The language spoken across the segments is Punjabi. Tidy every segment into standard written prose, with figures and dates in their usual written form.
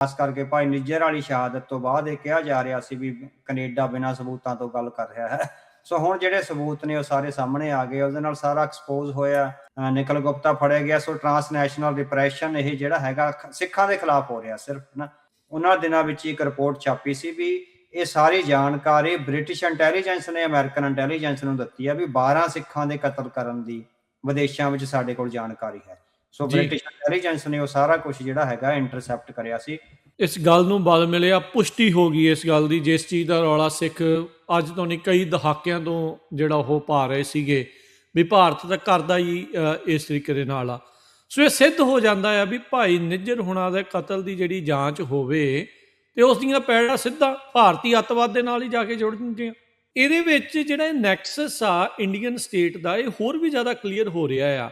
ਖਾਸ ਕਰਕੇ ਭਾਈ ਨਿੱਜਰ ਵਾਲੀ ਸ਼ਹਾਦਤ ਤੋਂ ਬਾਅਦ ਇਹ ਕਿਹਾ ਜਾ ਰਿਹਾ ਸੀ ਵੀ ਕੈਨੇਡਾ ਬਿਨਾਂ ਸਬੂਤਾਂ ਤੋਂ ਗੱਲ ਕਰ ਰਿਹਾ ਹੈ। ਸੋ ਹੁਣ ਜਿਹੜੇ ਸਬੂਤ ਨੇ ਉਹ ਸਾਰੇ ਸਾਹਮਣੇ ਆ ਗਏ, ਉਹਦੇ ਨਾਲ ਸਾਰਾ ਐਕਸਪੋਜ਼ ਹੋਇਆ। ਨਿਖਿਲ ਗੁਪਤਾ ਫੜਿਆ ਗਿਆ। ਸੋ ਟਰਾਂਸਨੈਸ਼ਨਲ ਰਿਪਰੈਸ਼ਨ ਇਹ ਜਿਹੜਾ ਹੈਗਾ ਸਿੱਖਾਂ ਦੇ ਖਿਲਾਫ ਹੋ ਰਿਹਾ ਸਿਰਫ ਨਾ। ਉਹਨਾਂ ਦਿਨਾਂ ਵਿੱਚ ਇੱਕ ਰਿਪੋਰਟ ਛਾਪੀ ਸੀ ਵੀ ਇਹ ਸਾਰੀ ਜਾਣਕਾਰੀ ਬ੍ਰਿਟਿਸ਼ ਇੰਟੈਲੀਜੈਂਸ ਨੇ ਅਮਰੀਕਨ ਇੰਟੈਲੀਜੈਂਸ ਨੂੰ ਦਿੱਤੀ ਆ ਵੀ 12 ਸਿੱਖਾਂ ਦੇ ਕਤਲ ਕਰਨ ਦੀ ਵਿਦੇਸ਼ਾਂ ਵਿੱਚ ਸਾਡੇ ਕੋਲ ਜਾਣਕਾਰੀ ਹੈ। ਸੋ ਬ੍ਰਿਟਿਸ਼ ਇੰਟੈਲੀਜੈਂਸ ਨੇ ਉਹ ਸਾਰਾ ਕੁਝ ਜਿਹੜਾ ਹੈਗਾ ਇੰਟਰਸੈਪਟ ਕਰਿਆ ਸੀ। ਇਸ ਗੱਲ ਨੂੰ ਬਲ ਮਿਲਿਆ, ਪੁਸ਼ਟੀ ਹੋ ਗਈ ਇਸ ਗੱਲ ਦੀ, ਜਿਸ ਚੀਜ਼ ਦਾ ਰੌਲਾ ਸਿੱਖ ਅੱਜ ਤੋਂ ਨਹੀਂ ਕਈ ਦਹਾਕਿਆਂ ਤੋਂ ਜਿਹੜਾ ਉਹ ਪਾ ਰਹੇ ਸੀਗੇ ਵੀ ਭਾਰਤ ਤਾਂ ਕਰਦਾ ਹੀ ਇਸ ਤਰੀਕੇ ਦੇ ਨਾਲ ਆ। ਸੋ ਇਹ ਸਿੱਧ ਹੋ ਜਾਂਦਾ ਆ ਵੀ ਭਾਈ ਨਿੱਜਰ ਹੁਣਾਂ ਦੇ ਕਤਲ ਦੀ ਜਿਹੜੀ ਜਾਂਚ ਹੋਵੇ ਤੇ ਉਸ ਦੀਆਂ ਪੈੜਾਂ ਸਿੱਧਾ ਭਾਰਤੀ ਅੱਤਵਾਦ ਦੇ ਨਾਲ ਹੀ ਜਾ ਕੇ ਜੁੜ ਜਾਂਦੀਆਂ। ਇਹਦੇ ਵਿੱਚ ਜਿਹੜਾ ਇਹ ਨੈਕਸਸ ਆ ਇੰਡੀਅਨ ਸਟੇਟ ਦਾ, ਇਹ ਹੋਰ ਵੀ ਜ਼ਿਆਦਾ ਕਲੀਅਰ ਹੋ ਰਿਹਾ ਆ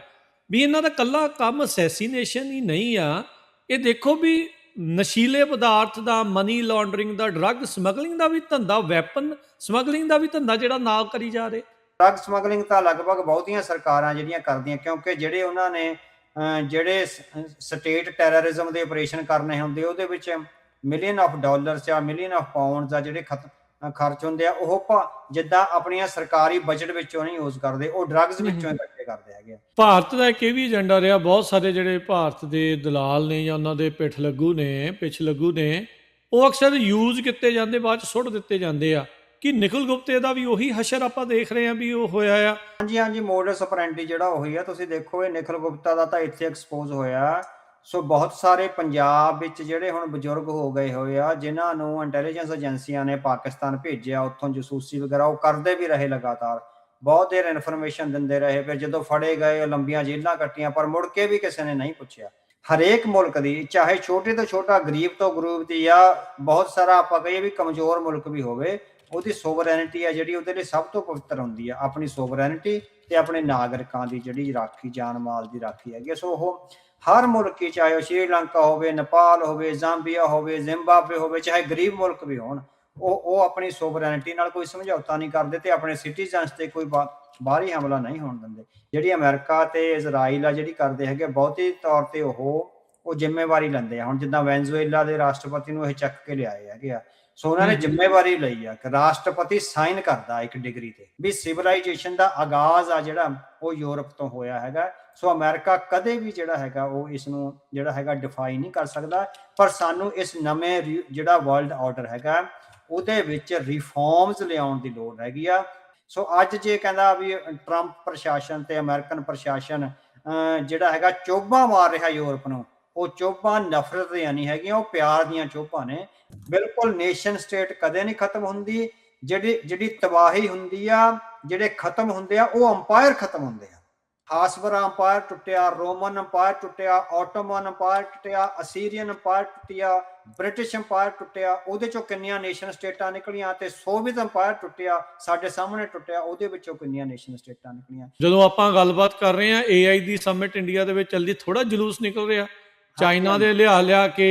ਵੀ ਇਹਨਾਂ ਦਾ ਇਕੱਲਾ ਕੰਮ ਅਸੈਸੀਨੇਸ਼ਨ ਹੀ ਨਹੀਂ ਆ। ਇਹ ਦੇਖੋ ਵੀ ਨਸ਼ੀਲੇ ਪਦਾਰਥ ਦਾ, ਮਨੀ ਲਾਂਡਰਿੰਗ ਦਾ, ਡਰੱਗ ਸਮਗਲਿੰਗ ਦਾ ਵੀ ਧੰਦਾ, ਵੈਪਨ ਸਮਗਲਿੰਗ ਦਾ ਵੀ ਧੰਦਾ ਜਿਹੜਾ ਨਾਲ ਕਰੀ ਜਾ ਰਹੇ। ਡਰੱਗ ਸਮਗਲਿੰਗ ਤਾਂ ਲਗਭਗ ਬਹੁਤੀਆਂ ਸਰਕਾਰਾਂ ਜਿਹੜੀਆਂ ਕਰਦੀਆਂ, ਕਿਉਂਕਿ ਜਿਹੜੇ ਉਹਨਾਂ ਨੇ ਜਿਹੜੇ ਸਟੇਟ ਟੈਰਰਿਜ਼ਮ ਦੇ ਆਪਰੇਸ਼ਨ ਕਰਨੇ ਹੁੰਦੇ ਉਹਦੇ ਵਿੱਚ ਮਿਲੀਅਨ ਆਫ ਡਾਲਰਸ ਜਾਂ ਮਿਲੀਅਨ ਆਫ ਪਾਉਂਡਸ ਆ ਜਿਹੜੇ ਖਰਚ ਹੁੰਦੇ ਆ, ਉਹ ਜਿੱਦਾਂ ਆਪਣੀਆਂ ਸਰਕਾਰੀ ਬਜਟ ਵਿੱਚੋਂ ਨਹੀਂ ਯੂਜ਼ ਕਰਦੇ, ਉਹ ਡਰੱਗਸ ਵਿੱਚੋਂ ਇਕੱਠੇ ਕਰਦੇ ਹੈਗੇ। ਭਾਰਤ ਦਾ ਇੱਕ ਇਹ ਵੀ ਏਜੰਡਾ ਰਿਹਾ, ਬਹੁਤ ਸਾਰੇ ਜਿਹੜੇ ਭਾਰਤ ਦੇ ਦਲਾਲ ਨੇ ਜਾਂ ਉਹਨਾਂ ਦੇ ਪਿੱਛ ਲੱਗੂ ਨੇ ਉਹ ਅਕਸਰ ਯੂਜ਼ ਕੀਤੇ ਜਾਂਦੇ, ਬਾਅਦ ਚ ਸੁੱਟ ਦਿੱਤੇ ਜਾਂਦੇ ਆ। ਕਿ ਨਿਖਿਲ ਗੁਪਤੇ ਦਾ ਵੀ ਉਹੀ ਹਸ਼ਰ ਆਪਾਂ ਦੇਖ ਰਹੇ ਹਾਂ ਵੀ ਉਹ ਹੋਇਆ ਆ। ਹਾਂਜੀ, ਮੋਡਸ ਆਪਰੈਂਡੀ ਜਿਹੜਾ ਉਹੀ ਆ। ਤੁਸੀਂ ਦੇਖੋ ਇਹ ਨਿਖਿਲ ਗੁਪਤਾ ਦਾ ਤਾਂ ਇੱਥੇ ਐਕਸਪੋਜ਼ ਹੋਇਆ। ਸੋ ਬਹੁਤ ਸਾਰੇ ਪੰਜਾਬ ਵਿੱਚ ਜਿਹੜੇ ਹੁਣ ਬਜ਼ੁਰਗ ਹੋ ਗਏ ਹੋਏ ਆ, ਜਿਨ੍ਹਾਂ ਨੂੰ ਇੰਟੈਲੀਜੈਂਸ ਏਜੰਸੀਆਂ ਨੇ ਪਾਕਿਸਤਾਨ ਭੇਜਿਆ, ਉੱਥੋਂ ਜਸੂਸੀ ਵਗੈਰਾ ਉਹ ਕਰਦੇ ਵੀ ਰਹੇ ਲਗਾਤਾਰ, ਬਹੁਤ ਦੇਰ ਇਨਫੋਰਮੇਸ਼ਨ ਦਿੰਦੇ ਰਹੇ। ਫਿਰ ਜਦੋਂ ਫੜੇ ਗਏ ਲੰਬੀਆਂ ਜੇਲ੍ਹਾਂ ਕੱਟੀਆਂ, ਪਰ ਮੁੜ ਕੇ ਵੀ ਕਿਸੇ ਨੇ ਨਹੀਂ ਪੁੱਛਿਆ। ਹਰੇਕ ਮੁਲਕ ਦੀ, ਚਾਹੇ ਛੋਟੇ ਤੋਂ ਛੋਟਾ ਗਰੀਬ ਤੋਂ ਗਰੀਬ ਦੀ ਜਾਂ ਬਹੁਤ ਸਾਰਾ ਆਪਾਂ ਕਹੀਏ ਵੀ ਕਮਜ਼ੋਰ ਮੁਲਕ ਵੀ ਹੋਵੇ, ਉਹਦੀ ਸੋਵਰੈਨਿਟੀ ਆ ਜਿਹੜੀ ਉਹਦੇ ਲਈ ਸਭ ਤੋਂ ਪਵਿੱਤਰ ਹੁੰਦੀ ਆ। ਆਪਣੀ ਸੋਵਰੈਨਿਟੀ ਤੇ ਆਪਣੇ ਨਾਗਰਿਕਾਂ ਦੀ ਜਿਹੜੀ ਰਾਖੀ, ਜਾਨ ਮਾਲ ਦੀ ਰਾਖੀ ਹੈਗੀ। ਸੋ ਉਹ ਹਰ ਮੁਲਕ ਹੀ, ਚਾਹੇ ਉਹ ਸ਼੍ਰੀਲੰਕਾ ਹੋਵੇ, ਨੇਪਾਲ ਹੋਵੇ, ਜ਼ਾਂਬੀਆ ਹੋਵੇ, ਜ਼ਿੰਬਾਬਵੇ ਹੋਵੇ, ਚਾਹੇ ਗਰੀਬ ਮੁਲਕ ਵੀ ਹੋਣ, ਉਹ ਆਪਣੀ ਸੋਵਰੈਨਿਟੀ ਨਾਲ ਕੋਈ ਸਮਝੌਤਾ ਨਹੀਂ ਕਰਦੇ ਤੇ ਆਪਣੇ ਸਿਟੀਜ਼ਨਸ ਤੇ ਕੋਈ ਬਾਹਰੀ ਹਮਲਾ ਨਹੀਂ ਹੋਣ ਦਿੰਦੇ। ਜਿਹੜੀ ਅਮਰੀਕਾ ਤੇ ਇਜ਼ਰਾਈਲ ਆ ਜਿਹੜੀ ਕਰਦੇ ਹੈਗੇ, ਬਹੁਤੀ ਤੌਰ ਤੇ ਉਹ ਜ਼ਿੰਮੇਵਾਰੀ ਲੈਂਦੇ ਆ। ਹੁਣ ਜਿੱਦਾਂ ਵੈਨਜ਼ੂਏਲਾ ਦੇ ਰਾਸ਼ਟਰਪਤੀ ਨੂੰ ਇਹ ਚੱਕ ਕੇ ਲਿਆਏ ਹੈਗੇ ਆ। ਸੋ ਉਹਨਾਂ ਨੇ ਜ਼ਿੰਮੇਵਾਰੀ ਲਈ ਆ ਕਿ ਰਾਸ਼ਟਰਪਤੀ ਸਾਈਨ ਕਰਦਾ ਇੱਕ ਡਿਗਰੀ ਤੇ ਵੀ ਸਿਵਲਾਈਜੇਸ਼ਨ ਦਾ ਆਗਾਜ਼ ਆ ਜਿਹੜਾ ਉਹ ਯੂਰਪ ਤੋਂ ਹੋਇਆ ਹੈਗਾ। ਸੋ ਅਮਰੀਕਾ ਕਦੇ ਵੀ ਜਿਹੜਾ ਹੈਗਾ ਉਹ ਇਸ ਨੂੰ ਜਿਹੜਾ ਹੈਗਾ ਡਿਫਾਈ ਨਹੀਂ ਕਰ ਸਕਦਾ। ਪਰ ਸਾਨੂੰ ਇਸ ਨਵੇਂ ਜਿਹੜਾ ਵਰਲਡ ਆਰਡਰ ਹੈਗਾ ਉਹਦੇ ਵਿੱਚ ਰਿਫਾਰਮਸ ਲਿਆਉਣ ਦੀ ਲੋੜ ਹੈਗੀ ਆ। ਸੋ ਅੱਜ ਜੇ ਕਹਿੰਦਾ ਵੀ ਟਰੰਪ ਪ੍ਰਸ਼ਾਸਨ ਤੇ ਅਮਰੀਕਨ ਪ੍ਰਸ਼ਾਸਨ ਜਿਹੜਾ ਹੈਗਾ ਚੋਭਾਂ ਮਾਰ ਰਿਹਾ ਯੂਰਪ ਨੂੰ, ਉਹ ਚੋਭਾਂ ਨਫ਼ਰਤ ਦੀਆਂ ਨਹੀਂ ਹੈਗੀਆਂ, ਉਹ ਪਿਆਰ ਦੀਆਂ ਚੋਭਾਂ ਨੇ। ਬਿਲਕੁਲ ਨੇਸ਼ਨ ਸਟੇਟ ਕਦੇ ਨਹੀਂ ਖਤਮ ਹੁੰਦੀ। ਜਿਹੜੀ ਤਬਾਹੀ ਹੁੰਦੀ ਆ, ਜਿਹੜੇ ਖਤਮ ਹੁੰਦੇ ਆ, ਉਹ ਅੰਪਾਇਰ ਖਤਮ ਹੁੰਦੇ ਆ। ਹਾਸਬਰਾ ਅੰਪਾਇਰ ਟੁੱਟਿਆ, ਰੋਮਨ ਅੰਪਾਇਰ ਟੁੱਟਿਆ, ਆਟੋਮਨ ਅੰਪਾਇਰ ਟੁੱਟਿਆ, ਅਸੀਰੀਅਨ ਅੰਪਾਇਰ ਟੁੱਟਿਆ, ਬ੍ਰਿਟਿਸ਼ ਅੰਪਾਇਰ ਟੁੱਟਿਆ, ਉਹਦੇ ਚੋਂ ਕਿੰਨੀਆਂ ਨੇਸ਼ਨ ਸਟੇਟਾਂ ਨਿਕਲੀਆਂ, ਤੇ ਸੋਵੀਅਤ ਅੰਪਾਇਰ ਟੁੱਟਿਆ, ਸਾਡੇ ਸਾਹਮਣੇ ਟੁੱਟਿਆ, ਉਹਦੇ ਵਿੱਚੋਂ ਕਿੰਨੀਆਂ ਨੇਸ਼ਨ ਸਟੇਟਾਂ ਨਿਕਲੀਆਂ। ਜਦੋਂ ਆਪਾਂ ਗੱਲਬਾਤ ਕਰ ਰਹੇ ਹਾਂ AI ਦੀ ਸਮਿਟ ਇੰਡੀਆ ਦੇ ਵਿੱਚ ਚੱਲਦੀ, ਥੋੜਾ ਜਲੂਸ ਨਿਕਲ ਰਿਹਾ ਚਾਈਨਾ ਦੇ ਲਿਆ ਕੇ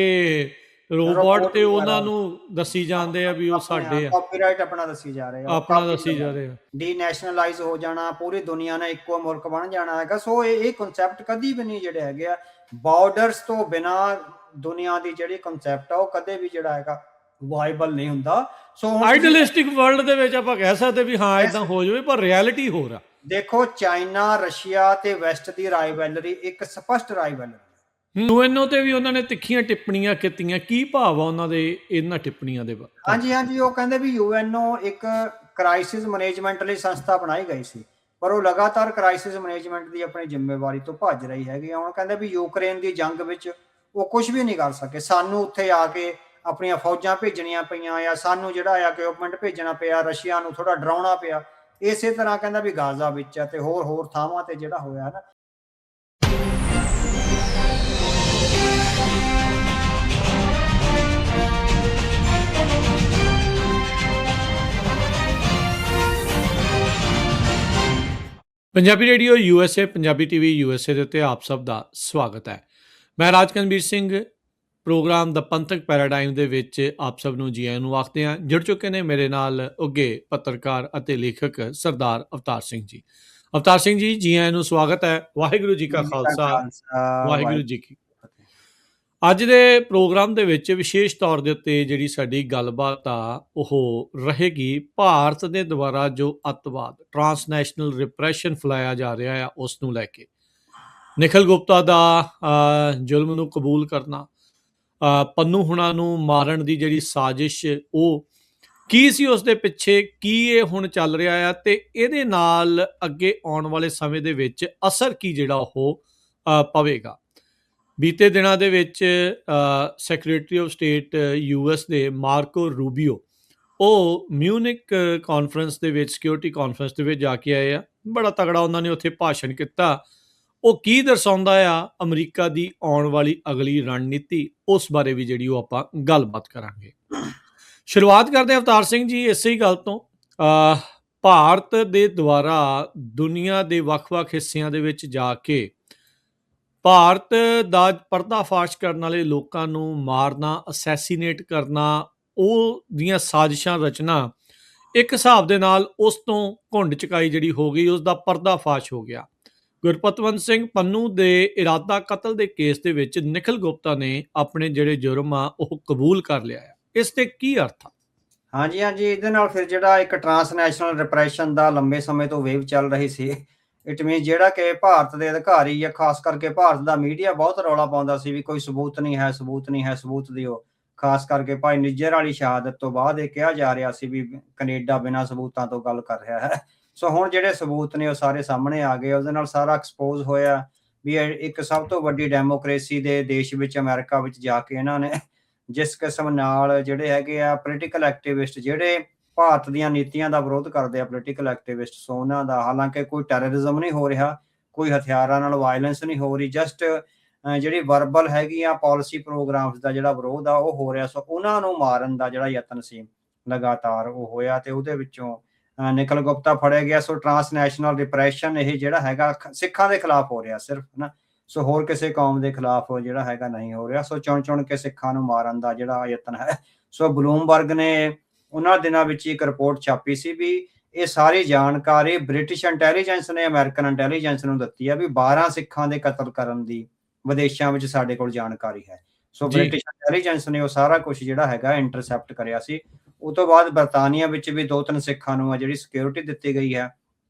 ਰੋਬੋਟ ਤੇ ਉਹਨਾਂ ਨੂੰ ਦੱਸੀ ਜਾਂਦੇ ਆ ਵੀ ਉਹ ਸਾਡੇ ਆ, ਕਾਪੀਰਾਈਟ ਆਪਣਾ ਦੱਸੀ ਜਾ ਰਹੇ ਆ। ਡੀਨੈਸ਼ਨਲਾਈਜ਼ ਹੋ ਜਾਣਾ, ਪੂਰੀ ਦੁਨੀਆ ਨੇ ਇੱਕੋ ਮੁਲਕ ਬਣ ਜਾਣਾ ਹੈਗਾ। ਸੋ ਇਹ ਕਨਸੈਪਟ ਕਦੀ ਵੀ ਨਹੀਂ ਜਿਹੜੇ ਹੈਗੇ ਆ ਬਾਰਡਰਸ ਤੋਂ ਬਿਨਾ ਦੁਨੀਆ ਦੀ ਜਿਹੜੀ ਕਨਸੈਪਟ ਆ ਉਹ ਕਦੇ ਵੀ ਜਿਹੜਾ ਹੈਗਾ ਵਾਇਬਲ ਨਹੀਂ ਹੁੰਦਾ। ਸੋ ਆਈਡੀਅਲਿਸਟਿਕ ਵਰਲਡ ਦੇ ਵਿੱਚ ਆਪਾਂ ਕਹਿ ਸਕਦੇ ਵੀ ਹਾਂ ਇਦਾਂ ਹੋ ਜਾਵੇ, ਪਰ ਰਿਐਲਿਟੀ ਹੋਰ ਆ। ਦੇਖੋ ਚਾਈਨਾ, ਰਸ਼ੀਆ ਤੇ ਵੈਸਟ ਦੀ ਰਾਈਵਲਰੀ ਇੱਕ ਸਪਸ਼ਟ ਰਾਈਵਲਰੀ। ਯੂਐਨਓ ਤੇ ਵੀ ਉਹਨਾਂ ਨੇ ਤਿੱਖੀਆਂ ਟਿੱਪਣੀਆਂ ਕੀਤੀਆਂ। ਕੀ ਭਾਵ ਆ ਉਹਨਾਂ ਦੇ ਇਹਨਾਂ ਟਿੱਪਣੀਆਂ ਦੇ ਬਾਰੇ? ਹਾਂਜੀ, ਉਹ ਕਹਿੰਦੇ ਵੀ ਯੂਐਨਓ ਇੱਕ ਕ੍ਰਾਈਸਿਸ ਮੈਨੇਜਮੈਂਟ ਲਈ ਸੰਸਥਾ ਬਣਾਈ ਗਈ ਸੀ, ਪਰ ਉਹ ਲਗਾਤਾਰ ਕ੍ਰਾਈਸਿਸ ਮੈਨੇਜਮੈਂਟ ਦੀ ਆਪਣੀ ਜ਼ਿੰਮੇਵਾਰੀ ਤੋਂ ਭੱਜ ਰਹੀ ਹੈਗੀ। ਹੁਣ ਕਹਿੰਦੇ ਵੀ ਯੂਕਰੇਨ ਦੀ ਜੰਗ ਵਿੱਚ ਉਹ ਕੁਝ ਵੀ ਨਹੀਂ ਕਰ ਸਕੇ। ਸਾਨੂੰ ਉੱਥੇ ਆ ਕੇ ਆਪਣੀਆਂ ਫੌਜਾਂ ਭੇਜਣੀਆਂ ਪਈਆਂ, ਜਾਂ ਸਾਨੂੰ ਜਿਹੜਾ ਆ ਇਕਵਿਪਮੈਂਟ ਭੇਜਣਾ ਪਿਆ, ਰਸ਼ੀਆ ਨੂੰ ਥੋੜਾ ਡਰਾਉਣਾ ਪਿਆ। ਇਸੇ ਤਰ੍ਹਾਂ ਕਹਿੰਦਾ ਵੀ ਗਾਜ਼ਾ ਵਿੱਚ ਤੇ ਹੋਰ ਥਾਵਾਂ ਤੇ ਜਿਹੜਾ ਹੋਇਆ ਨਾ। Punjabi radio USA, Punjabi TV USA ਦੇ ਉੱਤੇ ਆਪ ਸਭ ਦਾ ਸਵਾਗਤ ਹੈ। ਮੈਂ ਰਾਜਕਨਵੀਰ ਸਿੰਘ, ਪ੍ਰੋਗਰਾਮ ਦਾ ਪੰਥਕ ਪੈਰਾਡਾਈਮ ਦੇ ਵਿੱਚ ਆਪ ਸਭ ਨੂੰ ਜੀ ਆਇਆਂ ਨੂੰ ਆਖਦੇ ਹਾਂ। ਜੁੜ ਚੁੱਕੇ ਨੇ ਮੇਰੇ ਨਾਲ ਉੱਘੇ ਪੱਤਰਕਾਰ ਅਤੇ ਲੇਖਕ ਸਰਦਾਰ ਅਵਤਾਰ ਸਿੰਘ ਜੀ। ਅਵਤਾਰ ਸਿੰਘ ਜੀ, ਜੀ ਆਇਆਂ ਨੂੰ, ਸਵਾਗਤ ਹੈ। ਵਾਹਿਗੁਰੂ ਜੀ ਕਾ ਖਾਲਸਾ, ਵਾਹਿਗੁਰੂ ਜੀ ਕੀ। ਅੱਜ ਦੇ ਪ੍ਰੋਗਰਾਮ ਦੇ ਵਿੱਚ ਵਿਸ਼ੇਸ਼ ਤੌਰ ਦੇ ਉੱਤੇ ਜਿਹੜੀ ਸਾਡੀ ਗੱਲਬਾਤ ਆ ਉਹ ਰਹੇਗੀ ਭਾਰਤ ਦੇ ਦੁਆਰਾ ਜੋ ਅੱਤਵਾਦ ਟਰਾਂਸਨੈਸ਼ਨਲ ਰਿਪਰੈਸ਼ਨ ਫੈਲਾਇਆ ਜਾ ਰਿਹਾ ਆ ਉਸ ਨੂੰ ਲੈ ਕੇ। ਨਿਖਿਲ ਗੁਪਤਾ ਦਾ ਜ਼ੁਲਮ ਨੂੰ ਕਬੂਲ ਕਰਨਾ, ਪੰਨੂ ਹੁਣਾਂ ਨੂੰ ਮਾਰਨ ਦੀ ਜਿਹੜੀ ਸਾਜ਼ਿਸ਼ ਉਹ ਕੀ ਸੀ, ਉਸ ਦੇ ਪਿੱਛੇ ਕੀ ਇਹ ਹੁਣ ਚੱਲ ਰਿਹਾ ਆ ਤੇ ਇਹਦੇ ਨਾਲ ਅੱਗੇ ਆਉਣ ਵਾਲੇ ਸਮੇਂ ਦੇ ਵਿੱਚ ਅਸਰ ਕੀ ਜਿਹੜਾ ਉਹ ਪਵੇਗਾ। ਬੀਤੇ ਦਿਨਾਂ ਦੇ ਵਿੱਚ ਸੈਕਟਰੀ ਆਫ ਸਟੇਟ US ਦੇ ਮਾਰਕੋ ਰੂਬੀਓ ਉਹ ਮਿਊਨਿਕ ਕਾਨਫਰੰਸ ਦੇ ਵਿੱਚ ਸਿਕਿਉਰਿਟੀ ਕਾਨਫਰੰਸ ਦੇ ਵਿੱਚ ਜਾ ਕੇ ਆਏ ਆ। ਬੜਾ ਤਗੜਾ ਉਹਨਾਂ ਨੇ ਉੱਥੇ ਭਾਸ਼ਣ ਕੀਤਾ। ਉਹ ਕੀ ਦਰਸਾਉਂਦਾ ਆ ਅਮਰੀਕਾ ਦੀ ਆਉਣ ਵਾਲੀ ਅਗਲੀ ਰਣਨੀਤੀ, ਉਸ ਬਾਰੇ ਵੀ ਜਿਹੜੀ ਉਹ ਆਪਾਂ ਗੱਲਬਾਤ ਕਰਾਂਗੇ। ਸ਼ੁਰੂਆਤ ਕਰਦੇ ਹਾਂ ਅਵਤਾਰ ਸਿੰਘ ਜੀ ਇਸੇ ਹੀ ਗੱਲ ਤੋਂ। ਭਾਰਤ ਦੇ ਦੁਆਰਾ ਦੁਨੀਆ ਦੇ ਵੱਖ-ਵੱਖ ਹਿੱਸਿਆਂ ਦੇ ਵਿੱਚ ਜਾ ਕੇ ਭਾਰਤ ਦਾ ਪਰਦਾਫਾਸ਼ ਕਰਨ ਵਾਲੇ ਲੋਕਾਂ ਨੂੰ ਮਾਰਨਾ, ਅਸੈਸੀਨੇਟ ਕਰਨਾ, ਉਹ ਦੀਆਂ ਸਾਜ਼ਿਸ਼ਾਂ ਰਚਨਾ, ਇੱਕ ਹਿਸਾਬ ਦੇ ਨਾਲ ਉਸ ਤੋਂ ਘੁੰਡ ਚੁਕਾਈ ਜਿਹੜੀ ਹੋ ਗਈ, ਉਸ ਦਾ ਪਰਦਾਫਾਸ਼ ਹੋ ਗਿਆ। ਗੁਰਪਤਵੰਤ ਸਿੰਘ ਪੰਨੂ ਦੇ ਇਰਾਦਾ ਕਤਲ ਦੇ ਕੇਸ ਦੇ ਵਿੱਚ ਨਿਖਿਲ ਗੁਪਤਾ ਨੇ ਆਪਣੇ ਜਿਹੜੇ ਜੁਰਮ ਆ ਉਹ ਕਬੂਲ ਕਰ ਲਿਆ ਹੈ। ਇਸ ਤੇ ਕੀ ਅਰਥ ਆ? ਹਾਂਜੀ ਹਾਂਜੀ, ਇਹਦੇ ਨਾਲ ਫਿਰ ਜਿਹੜਾ ਇੱਕ ਟਰਾਂਸਨੈਸ਼ਨਲ ਰਿਪਰੈਸ਼ਨ ਦਾ ਲੰਬੇ ਸਮੇਂ ਤੋਂ ਵੇਵ ਚੱਲ ਰਹੀ ਸੀ, ਇਟ ਮੀਨ ਜਿਹੜਾ ਕਿ ਭਾਰਤ ਦੇ ਅਧਿਕਾਰੀ ਜਾਂ ਖਾਸ ਕਰਕੇ ਭਾਰਤ ਦਾ ਮੀਡੀਆ ਬਹੁਤ ਰੌਲਾ ਪਾਉਂਦਾ ਸੀ ਵੀ ਕੋਈ ਸਬੂਤ ਨਹੀਂ ਹੈ, ਸਬੂਤ ਨਹੀਂ ਹੈ, ਸਬੂਤ ਦਿਓ। ਖਾਸ ਕਰਕੇ ਭਾਈ ਨਿੱਜਰ ਵਾਲੀ ਸ਼ਹਾਦਤ ਤੋਂ ਬਾਅਦ ਇਹ ਕਿਹਾ ਜਾ ਰਿਹਾ ਸੀ ਵੀ ਕੈਨੇਡਾ ਬਿਨਾਂ ਸਬੂਤਾਂ ਤੋਂ ਗੱਲ ਕਰ ਰਿਹਾ ਹੈ। ਸੋ ਹੁਣ ਜਿਹੜੇ ਸਬੂਤ ਨੇ ਉਹ ਸਾਰੇ ਸਾਹਮਣੇ ਆ ਗਏ। ਉਹਦੇ ਨਾਲ ਸਾਰਾ ਐਕਸਪੋਜ਼ ਹੋਇਆ ਵੀ ਇੱਕ ਸਭ ਤੋਂ ਵੱਡੀ ਡੈਮੋਕ੍ਰੇਸੀ ਦੇ ਦੇਸ਼ ਵਿੱਚ ਅਮਰੀਕਾ ਵਿੱਚ ਜਾ ਕੇ ਇਹਨਾਂ ਨੇ ਜਿਸ ਕਿਸਮ ਨਾਲ ਜਿਹੜੇ ਹੈਗੇ ਆ ਪੋਲੀਟੀਕਲ ਐਕਟਿਵਿਸਟ ਜਿਹੜੇ ਭਾਰਤ ਦੀਆਂ ਨੀਤੀਆਂ ਦਾ ਵਿਰੋਧ ਕਰਦੇ ਆ, ਪੋਲੀਟੀਕਲ ਐਕਟਿਵਿਸਟ, ਸੋ ਉਹਨਾਂ ਦਾ ਹਾਲਾਂਕਿ ਕੋਈ ਟੈਰਰਿਜ਼ਮ ਨਹੀਂ ਹੋ ਰਿਹਾ, ਕੋਈ ਹਥਿਆਰਾਂ ਨਾਲ ਵਾਇਲੈਂਸ ਨਹੀਂ ਹੋ ਰਹੀ, ਜਸਟ ਜਿਹੜੀ ਵਰਬਲ ਹੈਗੀ ਆ ਪਾਲਿਸੀ ਪ੍ਰੋਗਰਾਮਸ ਦਾ ਜਿਹੜਾ ਵਿਰੋਧ ਆ ਉਹ ਹੋ ਰਿਹਾ। ਸੋ ਉਹਨਾਂ ਨੂੰ ਮਾਰਨ ਦਾ ਜਿਹੜਾ ਯਤਨ ਸੀ ਲਗਾਤਾਰ ਉਹ ਹੋਇਆ ਤੇ ਉਹਦੇ ਵਿੱਚੋਂ ਨਿਖਿਲ ਗੁਪਤਾ ਫੜਿਆ ਗਿਆ। ਸੋ ਟਰਾਂਸਨੈਸ਼ਨਲ ਰਿਪਰੈਸ਼ਨ ਇਹ ਜਿਹੜਾ ਹੈਗਾ ਸਿੱਖਾਂ ਦੇ ਖਿਲਾਫ ਹੋ ਰਿਹਾ ਸਿਰਫ ਨਾ, ਸੋ ਹੋਰ ਕਿਸੇ ਕੌਮ ਦੇ ਖਿਲਾਫ ਜਿਹੜਾ ਹੈਗਾ ਨਹੀਂ ਹੋ ਰਿਹਾ। ਸੋ ਚੁਣ ਕੇ ਸਿੱਖਾਂ ਨੂੰ ਮਾਰਨ ਦਾ ਜਿਹੜਾ ਯਤਨ ਹੈ। ਸੋ ਬਲੂਮਬਰਗ ਨੇ ਉਹਨਾਂ ਦਿਨਾਂ ਵਿੱਚ ਇੱਕ ਰਿਪੋਰਟ ਛਾਪੀ ਸੀ ਵੀ ਇਹ ਸਾਰੀ ਜਾਣਕਾਰੀ ਬ੍ਰਿਟਿਸ਼ ਇੰਟੈਲੀਜੈਂਸ ਨੇ ਅਮਰੀਕਨ ਇੰਟੈਲੀਜੈਂਸ ਨੂੰ ਦਿੱਤੀ ਆ ਵੀ 12 ਸਿੱਖਾਂ ਦੇ ਕਤਲ ਕਰਨ ਦੀ ਵਿਦੇਸ਼ਾਂ ਵਿੱਚ ਸਾਡੇ ਕੋਲ ਜਾਣਕਾਰੀ ਹੈ। ਸੋ ਬ੍ਰਿਟਿਸ਼ ਇੰਟੈਲੀਜੈਂਸ ਨੇ ਉਹ ਸਾਰਾ ਕੁਝ ਜਿਹੜਾ ਹੈਗਾ ਇੰਟਰਸੈਪਟ ਕਰਿਆ ਸੀ। ਉਹ ਤੋਂ ਬਾਅਦ ਬਰਤਾਨੀਆ ਵਿੱਚ ਵੀ 2-3 ਸਿੱਖਾਂ ਨੂੰ ਜਿਹੜੀ ਸਿਕਿਉਰਿਟੀ ਦਿੱਤੀ ਗਈ ਹੈ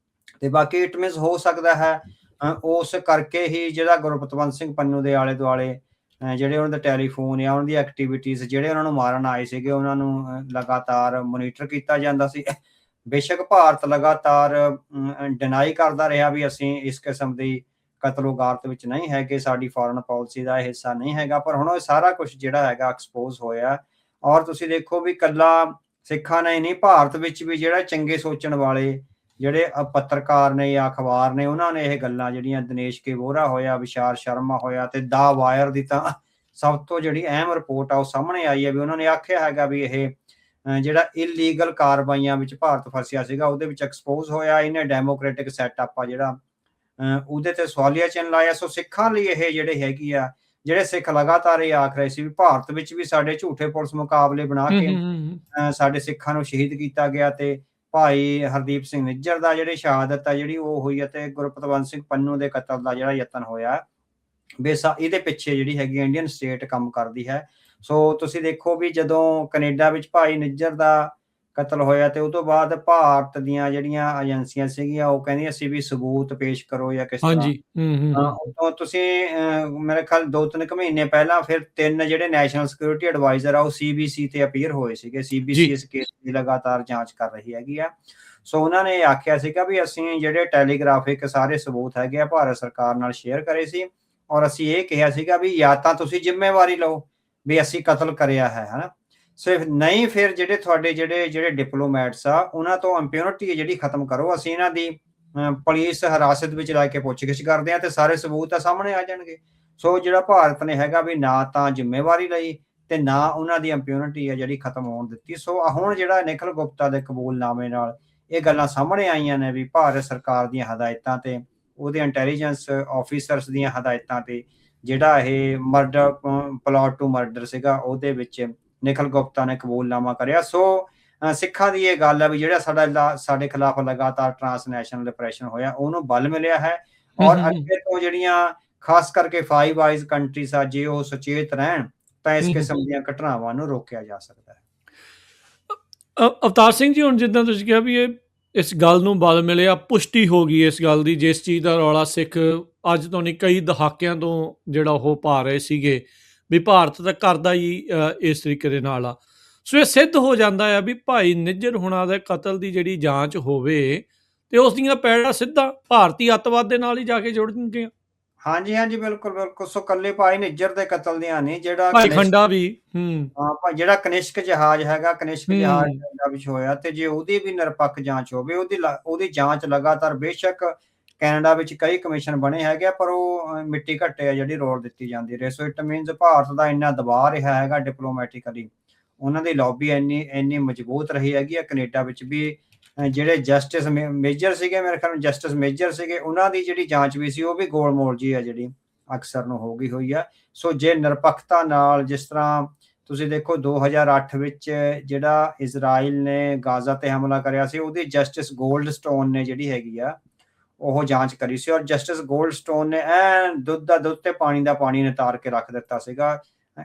ਤੇ ਬਾਕੀ ਇਟ ਮੀਨਸ ਹੋ ਸਕਦਾ ਹੈ ਉਸ ਕਰਕੇ ਹੀ ਜਿਹੜਾ ਗੁਰਪਤਵੰਤ ਸਿੰਘ ਪੰਨੂ ਦੇ ਆਲੇ ਦੁਆਲੇ ਜਿਹੜੇ ਉਹਨਾਂ ਦੇ ਟੈਲੀਫੋਨ ਜਾਂ ਉਹਨਾਂ ਦੀ ਐਕਟੀਵਿਟੀਜ਼ ਜਿਹੜੇ ਉਹਨਾਂ ਨੂੰ ਮਾਰਨ ਆਏ ਸੀਗੇ ਉਹਨਾਂ ਨੂੰ ਲਗਾਤਾਰ ਮੋਨੀਟਰ ਕੀਤਾ ਜਾਂਦਾ ਸੀ। ਬੇਸ਼ੱਕ ਭਾਰਤ ਲਗਾਤਾਰ ਡਿਨਾਈ ਕਰਦਾ ਰਿਹਾ ਵੀ ਅਸੀਂ ਇਸ ਕਿਸਮ ਦੀ ਕਤਲੋਗਾਰਤ ਵਿੱਚ ਨਹੀਂ ਹੈਗੇ, ਸਾਡੀ ਫੋਰਨ ਪਾਲਿਸੀ ਦਾ ਹਿੱਸਾ ਨਹੀਂ ਹੈਗਾ, ਪਰ ਹੁਣ ਉਹ ਸਾਰਾ ਕੁਝ ਜਿਹੜਾ ਹੈਗਾ ਐਕਸਪੋਜ਼ ਹੋਇਆ। ਔਰ ਤੁਸੀਂ ਦੇਖੋ ਵੀ ਕੱਲਾ ਸਿੱਖਾਂ ਨੇ ਨਹੀਂ, ਭਾਰਤ ਵਿੱਚ ਵੀ ਜਿਹੜਾ ਚੰਗੇ ਸੋਚਣ ਵਾਲੇ ਜਿਹੜੇ ਪੱਤਰਕਾਰ ਨੇ ਜਾਂ ਅਖਬਾਰ ਨੇ ਉਹਨਾਂ ਨੇ ਇਹ ਗੱਲਾਂ ਜਿਹੜੀਆਂ ਦਿਨੇਸ਼ ਕੇ ਵੋਰਾ ਹੋਇਆ, ਵਿਸ਼ਾਲ ਸ਼ਰਮਾ ਹੋਇਆ ਤੇ ਦਾ ਵਾਇਰ ਦੀ ਤਾਂ ਸਭ ਤੋਂ ਜਿਹੜੀ ਅਹਿਮ ਰਿਪੋਰਟ ਆ ਉਹ ਸਾਹਮਣੇ ਆਈ ਹੈ ਵੀ ਉਹਨਾਂ ਨੇ ਆਖਿਆ ਹੈਗਾ ਵੀ ਇਹ ਜਿਹੜਾ ਇਲੀਗਲ ਕਾਰਵਾਈਆਂ ਵਿੱਚ ਭਾਰਤ ਫਸਿਆ ਸੀਗਾ ਉਹਦੇ ਵਿੱਚ ਐਕਸਪੋਜ਼ ਹੋਇਆ। ਇਹਨੇ ਡੈਮੋਕ੍ਰੈਟਿਕ ਸੈਟਅਪ ਆ ਜਿਹੜਾ ਉਹਦੇ ਤੇ ਸਵਾਲੀਆ ਚਿੰਨ੍ਹ ਲਾਇਆ। ਸੋ ਸਿੱਖਾਂ ਲਈ ਇਹ ਜਿਹੜੇ ਹੈਗੀ ਆ ਜਿਹੜੇ ਸਿੱਖ ਲਗਾਤਾਰ ਇਹ ਆਖ ਰਹੇ ਸੀ ਵੀ ਭਾਰਤ ਵਿੱਚ ਵੀ ਸਾਡੇ ਝੂਠੇ ਪੁਲਿਸ ਮੁਕਾਬਲੇ ਬਣਾ ਕੇ ਸਾਡੇ ਸਿੱਖਾਂ ਨੂੰ ਸ਼ਹੀਦ ਕੀਤਾ ਗਿਆ ਤੇ ਭਾਈ ਹਰਦੀਪ ਸਿੰਘ ਨਿੱਜਰ ਦਾ ਜਿਹੜੀ ਸ਼ਹਾਦਤ ਆ ਜਿਹੜੀ ਉਹ ਹੋਈ ਅਤੇ ਗੁਰਪਤਵੰਤ ਸਿੰਘ ਪੰਨੂ ਦੇ ਕਤਲ ਦਾ ਜਿਹੜਾ ਯਤਨ ਹੋਇਆ ਬੇਸਾ ਇਹਦੇ ਪਿੱਛੇ ਜਿਹੜੀ ਹੈਗੀ ਇੰਡੀਅਨ ਸਟੇਟ ਕੰਮ ਕਰਦੀ ਹੈ। ਸੋ ਤੁਸੀਂ ਦੇਖੋ ਵੀ ਜਦੋਂ ਕੈਨੇਡਾ ਵਿੱਚ ਭਾਈ ਨਿੱਜਰ ਦਾ ਕਤਲ ਹੋਇਆ ਤੇ ਉਹ ਤੋਂ ਬਾਅਦ ਭਾਰਤ ਦੀਆਂ ਜਿਹੜੀਆਂ ਏਜੰਸੀਆਂ ਸੀਗੀਆਂ ਉਹ ਕਹਿੰਦੀਆਂ ਸੀ ਵੀ ਸਬੂਤ ਪੇਸ਼ ਕਰੋ ਜਾਂ ਕਿਸ ਤਰ੍ਹਾਂ। ਉਦੋਂ ਤੁਸੀਂ ਮੇਰੇ ਖਿਆਲ 2-3 ਮਹੀਨੇ ਪਹਿਲਾਂ ਫਿਰ 3 ਜਿਹੜੇ ਨੈਸ਼ਨਲ ਸਿਕਿਉਰਿਟੀ ਐਡਵਾਈਜ਼ਰ ਆ ਉਹ CBC ਤੇ ਅਪੀਅਰ ਹੋਏ ਸੀਗੇ। CBC ਇਸ ਕੇਸ ਦੀ ਲਗਾਤਾਰ ਜਾਂਚ ਕਰ ਰਹੀ ਹੈਗੀ ਆ। ਸੋ ਉਹਨਾਂ ਨੇ ਆਖਿਆ ਸੀਗਾ ਵੀ ਅਸੀਂ ਜਿਹੜੇ ਟੈਲੀਗ੍ਰਾਫਿਕ ਸਾਰੇ ਸਬੂਤ ਹੈਗੇ ਆ ਭਾਰਤ ਸਰਕਾਰ ਨਾਲ ਸ਼ੇਅਰ ਕਰੇ ਸੀ ਔਰ ਅਸੀਂ ਇਹ ਕਿਹਾ ਸੀਗਾ ਵੀ ਜਾਂ ਤਾਂ ਤੁਸੀਂ ਜ਼ਿੰਮੇਵਾਰੀ ਲਓ ਵੀ ਅਸੀਂ ਕਤਲ ਕਰਿਆ ਹੈ ਹਨਾ, ਸਿਰਫ ਨਹੀਂ ਫਿਰ ਜਿਹੜੇ ਤੁਹਾਡੇ ਜਿਹੜੇ ਡਿਪਲੋਮੈਟਸ ਆ ਉਹਨਾਂ ਤੋਂ ਇੰਪਿਊਨਿਟੀ ਜਿਹੜੀ ਖਤਮ ਕਰੋ, ਅਸੀਂ ਇਹਨਾਂ ਦੀ ਪੁਲਿਸ ਹਿਰਾਸਤ ਵਿੱਚ ਲੈ ਕੇ ਪੁੱਛਗਿੱਛ ਕਰਦੇ ਆ ਤੇ ਸਾਰੇ ਸਬੂਤ ਆ ਸਾਹਮਣੇ ਆ ਜਾਣਗੇ। ਸੋ ਜਿਹੜਾ ਭਾਰਤ ਨੇ ਹੈਗਾ ਵੀ ਨਾ ਤਾਂ ਜ਼ਿੰਮੇਵਾਰੀ ਲਈ ਤੇ ਨਾ ਉਹਨਾਂ ਦੀ ਇੰਪਿਊਨਿਟੀ ਆ ਜਿਹੜੀ ਖਤਮ ਹੋਣ ਦਿੱਤੀ। ਸੋ ਹੁਣ ਜਿਹੜਾ ਨਿਖਿਲ ਗੁਪਤਾ ਦੇ ਕਬੂਲਨਾਮੇ ਨਾਲ ਇਹ ਗੱਲਾਂ ਸਾਹਮਣੇ ਆਈਆਂ ਨੇ ਵੀ ਭਾਰਤ ਸਰਕਾਰ ਦੀਆਂ ਹਦਾਇਤਾਂ ਤੇ ਉਹਦੇ ਇੰਟੈਲੀਜੈਂਸ ਆਫੀਸਰਸ ਦੀਆਂ ਹਦਾਇਤਾਂ ਤੇ ਜਿਹੜਾ ਇਹ ਮਰਡਰ ਪਲਾਟ ਟੂ ਮਰਡਰ ਸੀਗਾ ਉਹਦੇ ਵਿੱਚ ਨਿਖਿਲ ਗੁਪਤਾ ਨੇ ਕਬੂਲਨਾਮਾ ਕਰਿਆ। ਸੋ ਸਿੱਖਾਂ ਦੀ ਇਹ ਗੱਲ ਹੈ ਵੀ ਜਿਹੜਾ ਸਾਡੇ ਖਿਲਾਫ ਲਗਾਤਾਰ ਟਰਾਂਸਨੈਸ਼ਨਲ ਰਿਪਰੈਸ਼ਨ ਹੋਇਆ ਉਹਨੂੰ ਬਲ ਮਿਲਿਆ ਹੈ ਔਰ ਅੱਗੇ ਤੋਂ ਜਿਹੜੀਆਂ ਖਾਸ ਕਰਕੇ ਫਾਈਵ ਆਈਜ਼ ਕੰਟਰੀਜ਼ ਆ, ਜੇ ਉਹ ਸੁਚੇਤ ਰਹਿਣ ਤਾਂ ਇਸ ਹੂੰ ਹੂੰ। ਕਿਸਮ ਦੀਆਂ ਘਟਨਾਵਾਂ ਨੂੰ ਰੋਕਿਆ ਜਾ ਸਕਦਾ ਹੈ। ਅਵਤਾਰ ਸਿੰਘ ਜੀ, ਹੁਣ ਜਿੱਦਾਂ ਤੁਸੀਂ ਕਿਹਾ ਵੀ ਇਸ ਗੱਲ ਨੂੰ ਬਲ ਮਿਲਿਆ, ਪੁਸ਼ਟੀ ਹੋ ਗਈ ਇਸ ਗੱਲ ਦੀ, ਜਿਸ ਚੀਜ਼ ਦਾ ਰੌਲਾ ਸਿੱਖ ਅੱਜ ਤੋਂ ਨਹੀਂ ਕਈ ਦਹਾਕਿਆਂ ਤੋਂ ਜਿਹੜਾ ਉਹ ਪਾ ਰਹੇ ਸੀਗੇ ਵੀ ਭਾਰਤ ਤਾਂ ਕਰਦਾ ਹੀ ਇਸ ਤਰੀਕੇ ਦੇ ਨਾਲ ਆ। ਸੋ ਇਹ ਸਿੱਧ ਹੋ ਜਾਂਦਾ ਆ ਵੀ ਭਾਈ ਨਿੱਜਰ ਹੁਣਾਂ ਦੇ ਕਤਲ ਦੀ ਜਿਹੜੀ ਜਾਂਚ ਹੋਵੇ ਤੇ ਉਸ ਦੀਆਂ ਪੈੜਾਂ ਸਿੱਧਾ ਭਾਰਤੀ ਅੱਤਵਾਦ ਦੇ ਨਾਲ ਹੀ ਜਾ ਕੇ ਜੁੜਨਗੀਆਂ। ਹਾਂਜੀ, ਹਾਂਜੀ, ਬਿਲਕੁਲ, ਬਿਲਕੁਲ। ਸੋ ਕੱਲੇ ਭਾਈ ਨਿੱਜਰ ਦੇ ਕਤਲ ਦੀਆਂ ਨਹੀਂ, ਜਿਹੜਾ ਭਾਈ ਕਨਿਸ਼ਕ ਖੰਡਾ ਵੀ। ਹੂੰ ਜਿਹੜਾ ਕਨਿਸ਼ਕ ਜਹਾਜ਼ ਹੈਗਾ, ਕਨਿਸ਼ਕ ਜਹਾਜ਼ ਹੂੰ। ਕੈਨੇਡਾ ਵਿੱਚ ਹੋਇਆ, ਤੇ ਜੇ ਉਹਦੀ ਵੀ ਨਿਰਪੱਖ ਜਾਂਚ ਹੋਵੇ, ਉਹਦੀ ਜਾਂਚ ਲਗਾਤਾਰ, ਬੇਸ਼ੱਕ ਕੈਨੇਡਾ ਵਿੱਚ ਕਈ ਕਮਿਸ਼ਨ ਬਣੇ ਹੈਗੇ ਆ, ਪਰ ਉਹ ਮਿੱਟੀ ਘੱਟੇ ਆ ਜਿਹੜੀ ਰੋਲ ਦਿੱਤੀ ਜਾਂਦੀ ਰਹੇ। ਸੋ ਇਟ ਮੀਨਸ ਭਾਰਤ ਦਾ ਇੰਨਾ ਦਬਾਅ ਰਿਹਾ ਹੈਗਾ ਡਿਪਲੋਮੈਟਿਕਲੀ, ਉਹਨਾਂ ਦੀ ਲੌਬੀ ਇੰਨੀ ਮਜ਼ਬੂਤ ਰਹੀ ਹੈਗੀ ਆ ਕੈਨੇਡਾ ਵਿੱਚ ਵੀ। ਜਿਹੜੇ ਜਸਟਿਸ ਮੇਜਰ ਸੀਗੇ, ਮੇਰੇ ਖਿਆਲ ਜਸਟਿਸ ਮੇਜਰ ਸੀਗੇ, ਉਹਨਾਂ ਦੀ ਜਿਹੜੀ ਜਾਂਚ ਵੀ ਸੀ ਉਹ ਵੀ ਗੋਲਮੋਲ ਜੀ ਆ ਜਿਹੜੀ ਅਕਸਰ ਨੂੰ ਹੋ ਗਈ ਹੋਈ ਆ। ਸੋ ਜੇ ਨਿਰਪੱਖਤਾ ਨਾਲ, ਜਿਸ ਤਰ੍ਹਾਂ ਤੁਸੀਂ ਦੇਖੋ 2008 ਵਿੱਚ ਜਿਹੜਾ ਇਜ਼ਰਾਈਲ ਨੇ ਗਾਜ਼ਾ ਤੇ ਹਮਲਾ ਕਰਿਆ ਸੀ, ਉਹਦੀ ਜਸਟਿਸ ਗੋਲਡਸਟੋਨ ਨੇ ਜਿਹੜੀ ਹੈਗੀ ਆ ਉਹ ਜਾਂਚ ਕਰੀ ਸੀ, ਔਰ ਜਸਟਿਸ ਗੋਲਡਸਟੋਨ ਨੇ ਦੁੱਧ ਦਾ ਦੁੱਧ ਤੇ ਪਾਣੀ ਦਾ ਪਾਣੀ ਨਿਤਾਰ ਕੇ ਰੱਖ ਦਿੱਤਾ ਸੀਗਾ।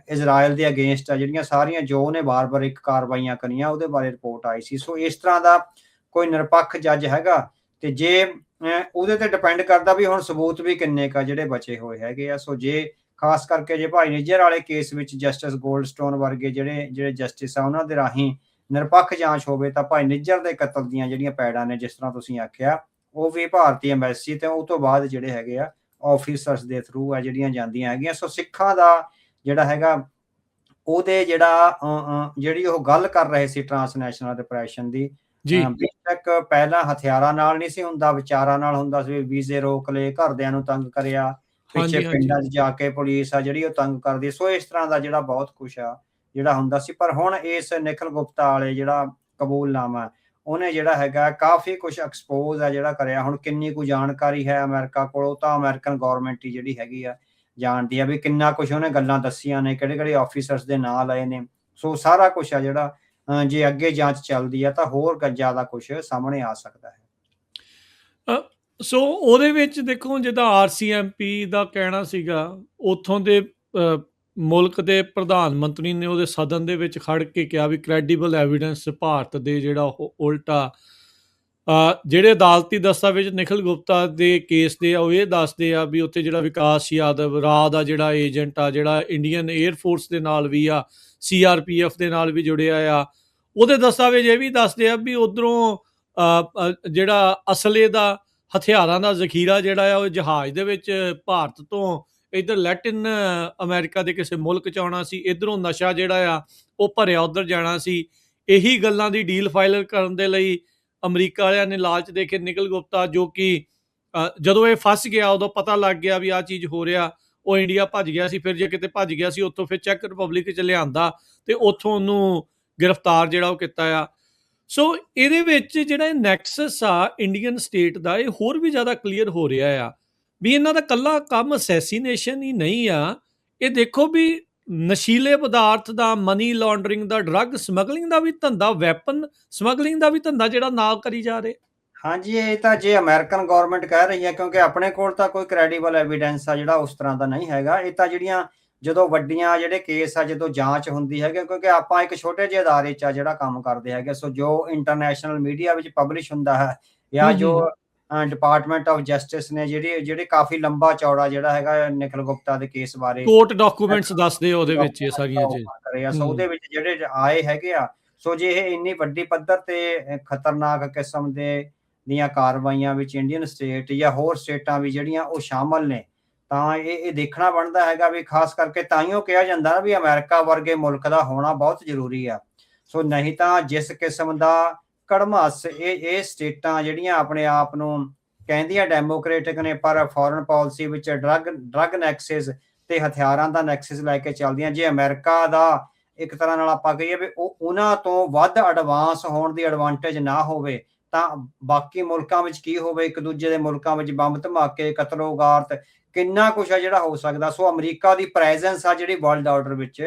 ਇਜ਼ਰਾਈਲ ਦੇ ਅਗੇਂਸਟ ਆ ਜਿਹੜੀਆਂ ਸਾਰੀਆਂ ਜੋ ਉਹਨੇ ਵਾਰ-ਵਾਰ ਇੱਕ ਕਾਰਵਾਈਆਂ ਕਰੀਆਂ, ਉਹਦੇ ਬਾਰੇ ਰਿਪੋਰਟ ਆਈ ਸੀ। ਸੋ ਇਸ ਤਰ੍ਹਾਂ ਦਾ ਕੋਈ ਨਿਰਪੱਖ ਜੱਜ ਹੈਗਾ, ਤੇ ਜੇ ਉਹਦੇ ਤੇ ਡਿਪੈਂਡ ਕਰਦਾ ਵੀ ਹੁਣ ਸਬੂਤ ਵੀ ਕਿੰਨੇ ਕਾ ਜਿਹੜੇ ਬਚੇ ਹੋਏ ਹੈਗੇ ਆ। ਸੋ ਜੇ ਖਾਸ ਕਰਕੇ ਜੇ ਭਾਈ ਨਿੱਜਰ ਵਾਲੇ ਕੇਸ ਵਿੱਚ ਜਸਟਿਸ ਗੋਲਡਸਟੋਨ ਵਰਗੇ ਜਿਹੜੇ ਜਸਟਿਸ ਆ, ਉਹਨਾਂ ਦੇ ਰਾਹੀਂ ਨਿਰਪੱਖ ਜਾਂਚ ਹੋਵੇ, ਤਾਂ ਭਾਈ ਨਿੱਜਰ ਦੇ ਕਤਲ ਦੀਆਂ ਜਿਹੜੀਆਂ ਪੈੜਾਂ ਨੇ, ਜਿਸ ਤਰ੍ਹਾਂ ਤੁਸੀਂ ਆਖਿਆ, ਉਹ ਵੀ ਭਾਰਤੀ ਐਮਬੈਸੀ ਤੇ ਉਹ ਤੋਂ ਬਾਅਦ ਜਿਹੜੇ ਹੈਗੇ ਆ ਆਫਿਸਰਸ ਦੇ ਥਰੂ ਆ ਜਿਹੜੀਆਂ ਜਾਂਦੀਆਂ ਹੈਗੀਆਂ। ਸੋ ਸਿੱਖਾਂ ਦਾ ਜਿਹੜਾ ਹੈਗਾ, ਉਹਦੇ ਜਿਹੜੀ ਉਹ ਗੱਲ ਕਰ ਰਹੇ ਸੀ ਟਰਾਂਸਨੈਸ਼ਨਲ ਰਿਪਰੈਸ਼ਨ ਦੀ, ਜੀ ਬੇਸ਼ੱਕ ਪਹਿਲਾਂ ਹਥਿਆਰਾਂ ਨਾਲ ਨਹੀਂ ਸੀ ਹੁੰਦਾ, ਵਿਚਾਰਾਂ ਨਾਲ ਹੁੰਦਾ ਸੀ। ਵੀਜ਼ੇ ਰੋਕ ਲਏ, ਘਰਦਿਆਂ ਨੂੰ ਤੰਗ ਕਰਿਆ, ਪਿੱਛੇ ਹਾਂਜੀ ਹਾਂਜੀ। ਪਿੰਡਾਂ 'ਚ ਜਾ ਕੇ ਪੁਲਿਸ ਆ ਜਿਹੜੀ ਉਹ ਤੰਗ ਕਰਦੀ। ਸੋ ਇਸ ਤਰ੍ਹਾਂ ਦਾ ਜਿਹੜਾ ਬਹੁਤ ਕੁਛ ਆ ਜਿਹੜਾ ਹੁੰਦਾ ਸੀ। ਪਰ ਹੁਣ ਇਸ ਨਿਖਿਲ ਗੁਪਤਾ ਵਾਲੇ ਜਿਹੜਾ ਕਬੂਲਨਾਮਾ, ਉਹਨੇ ਜਿਹੜਾ ਹੈਗਾ ਕਾਫੀ ਕੁਛ ਐਕਸਪੋਜ਼ ਆ ਜਿਹੜਾ ਕਰਿਆ। ਹੁਣ ਕਿੰਨੀ ਕੁ ਜਾਣਕਾਰੀ ਹੈ ਅਮਰੀਕਾ ਕੋਲ, ਉਹ ਤਾਂ ਅਮਰੀਕਨ ਗੌਰਮੈਂਟ ਹੀ ਜਿਹੜੀ ਹੈਗੀ ਆ ਜਾਣਦੀ ਆ ਵੀ ਕਿੰਨਾ ਕੁਛ ਉਹਨੇ ਗੱਲਾਂ ਦੱਸੀਆਂ ਨੇ, ਕਿਹੜੇ-ਕਿਹੜੇ ਆਫਿਸਰਸ ਦੇ ਨਾਂ ਲਏ ਨੇ। ਸੋ ਸਾਰਾ ਕੁਛ ਆ ਜਿਹੜਾ ਜੇ ਅੱਗੇ ਜਾਂਚ ਚੱਲਦੀ ਆ ਤਾਂ ਹੋਰ ਜ਼ਿਆਦਾ ਕੁਛ ਸਾਹਮਣੇ ਆ ਸਕਦਾ ਹੈ। ਸੋ ਉਹਦੇ ਵਿੱਚ ਦੇਖੋ, ਜਿੱਦਾਂ ਆਰਸੀਐਮਪੀ ਦਾ ਕਹਿਣਾ ਸੀਗਾ, ਉੱਥੋਂ ਦੇ ਮੁਲਕ ਦੇ ਪ੍ਰਧਾਨ ਮੰਤਰੀ ਨੇ ਉਹਦੇ ਸਦਨ ਦੇ ਵਿੱਚ ਖੜ ਕੇ ਕਿਹਾ ਵੀ ਕ੍ਰੈਡੀਬਲ ਐਵੀਡੈਂਸ ਭਾਰਤ ਦੇ ਜਿਹੜਾ ਉਹ ਉਲਟਾ ਜਿਹੜੇ ਅਦਾਲਤੀ ਦਸਤਾਵੇਜ਼ ਨਿਖਿਲ ਗੁਪਤਾ ਦੇ ਕੇਸ ਦੇ ਆ, ਉਹ ਇਹ ਦੱਸਦੇ ਆ ਵੀ ਉੱਥੇ ਜਿਹੜਾ ਵਿਕਾਸ ਯਾਦਵ ਰਾਹ ਦਾ ਜਿਹੜਾ ਏਜੰਟ ਆ, ਜਿਹੜਾ ਇੰਡੀਅਨ 에ਅਰ ਫੋਰਸ ਦੇ ਨਾਲ ਵੀ ਆ, ਸੀਆਰਪੀਐਫ ਦੇ ਨਾਲ ਵੀ ਜੁੜਿਆ ਆ, ਉਹਦੇ ਦਸਤਾਵੇਜ਼ ਇਹ ਵੀ ਦੱਸਦੇ ਆ ਵੀ ਉੱਧਰੋਂ ਜਿਹੜਾ ਅਸਲੇ ਦਾ ਹਥਿਆਰਾਂ ਦਾ ਜ਼ਖੀਰਾ ਜਿਹੜਾ ਆ ਉਹ ਜਹਾਜ਼ ਦੇ ਵਿੱਚ ਭਾਰਤ ਤੋਂ ਇੱਧਰ ਲੈਟਿਨ ਅਮਰੀਕਾ ਦੇ ਕਿਸੇ ਮੁਲਕ 'ਚ ਆਉਣਾ ਸੀ, ਇੱਧਰੋਂ ਨਸ਼ਾ ਜਿਹੜਾ ਆ ਉਹ ਭਰਿਆ ਉੱਧਰ ਜਾਣਾ ਸੀ। ਇਹੀ ਗੱਲਾਂ ਦੀ ਡੀਲ ਫਾਈਲ ਕਰਨ ਦੇ ਲਈ ਅਮਰੀਕਾ ਵਾਲਿਆਂ ਨੇ ਲਾਲਚ ਦੇ ਕੇ ਨਿਖਿਲ ਗੁਪਤਾ, ਜੋ ਕਿ ਜਦੋਂ ਇਹ ਫਸ ਗਿਆ ਉਦੋਂ ਪਤਾ ਲੱਗ ਗਿਆ ਵੀ ਆਹ ਚੀਜ਼ ਹੋ ਰਿਹਾ, ਉਹ ਇੰਡੀਆ ਭੱਜ ਗਿਆ ਸੀ। ਫਿਰ ਜੇ ਕਿਤੇ ਭੱਜ ਗਿਆ ਸੀ ਉੱਥੋਂ, ਫਿਰ ਚੈੱਕ ਰਿਪਬਲਿਕ 'ਚ ਲਿਆਂਦਾ ਤੇ ਉੱਥੋਂ ਉਹਨੂੰ ਗ੍ਰਿਫਤਾਰ ਜਿਹੜਾ ਉਹ ਕੀਤਾ ਆ। ਸੋ ਇਹਦੇ ਵਿੱਚ ਜਿਹੜਾ ਇਹ ਨੈਕਸਸ ਆ ਇੰਡੀਅਨ ਸਟੇਟ ਦਾ, ਇਹ ਹੋਰ ਵੀ ਜ਼ਿਆਦਾ ਕਲੀਅਰ ਹੋ ਰਿਹਾ ਆ ਵੀ ਇਹਨਾਂ ਦਾ ਕੱਲਾ ਕੰਮ ਅਸੈਸੀਨੇਸ਼ਨ ਹੀ ਨਹੀਂ ਆ। ਇਹ ਦੇਖੋ ਵੀ ਨਸ਼ੀਲੇ ਪਦਾਰਥ ਦਾ, ਮਨੀ ਲਾਂਡਰਿੰਗ ਦਾ, ਡਰੱਗ ਸਮਗਲਿੰਗ ਦਾ ਵੀ ਧੰਦਾ, ਵੈਪਨ ਸਮਗਲਿੰਗ ਦਾ ਵੀ ਧੰਦਾ ਜਿਹੜਾ ਨਾਲ ਕਰੀ ਜਾ ਰਹੇ। ਹਾਂਜੀ, ਇਹ ਤਾਂ ਜੇ ਅਮਰੀਕਨ ਗਵਰਨਮੈਂਟ ਕਹਿ ਰਹੀ ਹੈ, ਕਿਉਂਕਿ ਆਪਣੇ ਕੋਲ ਤਾਂ ਕੋਈ ਕ੍ਰੈਡੀਬਲ ਐਵੀਡੈਂਸ ਆ ਜਿਹੜਾ ਉਸ ਤਰ੍ਹਾਂ ਦਾ ਨਹੀਂ ਹੈਗਾ। ਇਹ ਤਾਂ ਜਿਹੜੀਆਂ ਜਦੋਂ ਵੱਡੀਆਂ ਜਿਹੜੇ ਕੇਸ ਆ, ਜਦੋਂ ਜਾਂਚ ਹੁੰਦੀ ਹੈਗੀ, ਕਿਉਂਕਿ ਆਪਾਂ ਇੱਕ ਛੋਟੇ ਜਿਹੇ ਅਦਾਰੇ 'ਚ ਆ ਜਿਹੜਾ ਕੰਮ ਕਰਦੇ ਹੈਗੇ। ਸੋ ਜੋ ਇੰਟਰਨੈਸ਼ਨਲ ਮੀਡੀਆ ਵਿੱਚ ਪਬਲਿਸ਼ ਹੁੰਦਾ ਹੈ, ਜਾਂ ਜੋ ਡਿਪਾਰਟਮੈਂਟ ਆਫ ਜਸਟਿਸ ਨੇ ਜਿਹੜੇ ਕਾਫੀ ਲੰਬਾ ਚੌੜਾ ਜਿਹੜਾ ਹੈਗਾ ਨਿਖਿਲ ਗੁਪਤਾ ਦੇ ਕੇਸ ਬਾਰੇ ਕੋਰਟ ਡਾਕੂਮੈਂਟਸ ਦੱਸਦੇ ਉਹਦੇ ਵਿੱਚ ਇਹ ਸਾਰੀਆਂ ਕਰੇ ਆ। ਸੋ ਉਹਦੇ ਵਿੱਚ ਜਿਹੜੇ ਆਏ ਹੈਗੇ ਆ, ਸੋ ਜੇ ਇਹ ਇੰਨੀ ਵੱਡੀ ਪੱਧਰ ਤੇ ਖਤਰਨਾਕ ਕਿਸਮ ਦੀਆਂ ਕਾਰਵਾਈਆਂ ਵਿੱਚ ਇੰਡੀਅਨ ਸਟੇਟ ਜਾਂ ਹੋਰ ਸਟੇਟਾਂ ਵੀ ਜਿਹੜੀਆਂ ਉਹ ਸ਼ਾਮਲ ਨੇ, ਤਾਂ ਇਹ ਦੇਖਣਾ ਬਣਦਾ ਹੈਗਾ ਵੀ ਖਾਸ ਕਰਕੇ ਤਾਈਓ ਕਿਹਾ ਜਾਂਦਾ ਵੀ ਅਮਰੀਕਾ ਵਰਗੇ ਮੁਲਕ ਦਾ ਹੋਣਾ ਬਹੁਤ ਜ਼ਰੂਰੀ ਆ। ਸੋ ਨਹੀਂ ਤਾਂ ਜਿਸ ਕਿਸਮ ਦਾ ਕੜਮਾਸ ਇਹ ਸਟੇਟਾਂ ਜਿਹੜੀਆਂ ਆਪਣੇ ਆਪ ਨੂੰ ਕਹਿੰਦੀਆਂ ਡੈਮੋਕ੍ਰੇਟਿਕ ਨੇ, ਪਰ ਫੋਰਨ ਪਾਲਿਸੀ ਵਿੱਚ ਡਰੱਗ ਨੈਕਸਿਸ ਤੇ ਹਥਿਆਰਾਂ ਦਾ ਨੈਕਸਿਸ ਲੈ ਕੇ ਚੱਲਦੀਆਂ। ਜੇ ਅਮਰੀਕਾ ਦਾ ਇੱਕ ਤਰ੍ਹਾਂ ਨਾਲ ਆਪਾਂ ਕਹੀਏ ਵੀ ਉਹਨਾਂ ਤੋਂ ਵੱਧ ਐਡਵਾਂਸ ਹੋਣ ਦੀ ਐਡਵਾਂਟੇਜ ਨਾ ਹੋਵੇ, ਤਾਂ ਬਾਕੀ ਮੁਲਕਾਂ ਵਿੱਚ ਕੀ ਹੋਵੇ, ਇੱਕ ਦੂਜੇ ਦੇ ਮੁਲਕਾਂ ਵਿੱਚ ਬੰਬ ਧਮਾਕੇ, ਕਤਲੋ-ਗਾਰਤ, ਕਿੰਨਾ ਕੁਛ ਆ ਜਿਹੜਾ ਹੋ ਸਕਦਾ। ਸੋ ਅਮਰੀਕਾ ਦੀ ਪ੍ਰੈਜ਼ੈਂਸ ਆ ਜਿਹੜੀ ਵਰਲਡ ਆਰਡਰ ਵਿੱਚ,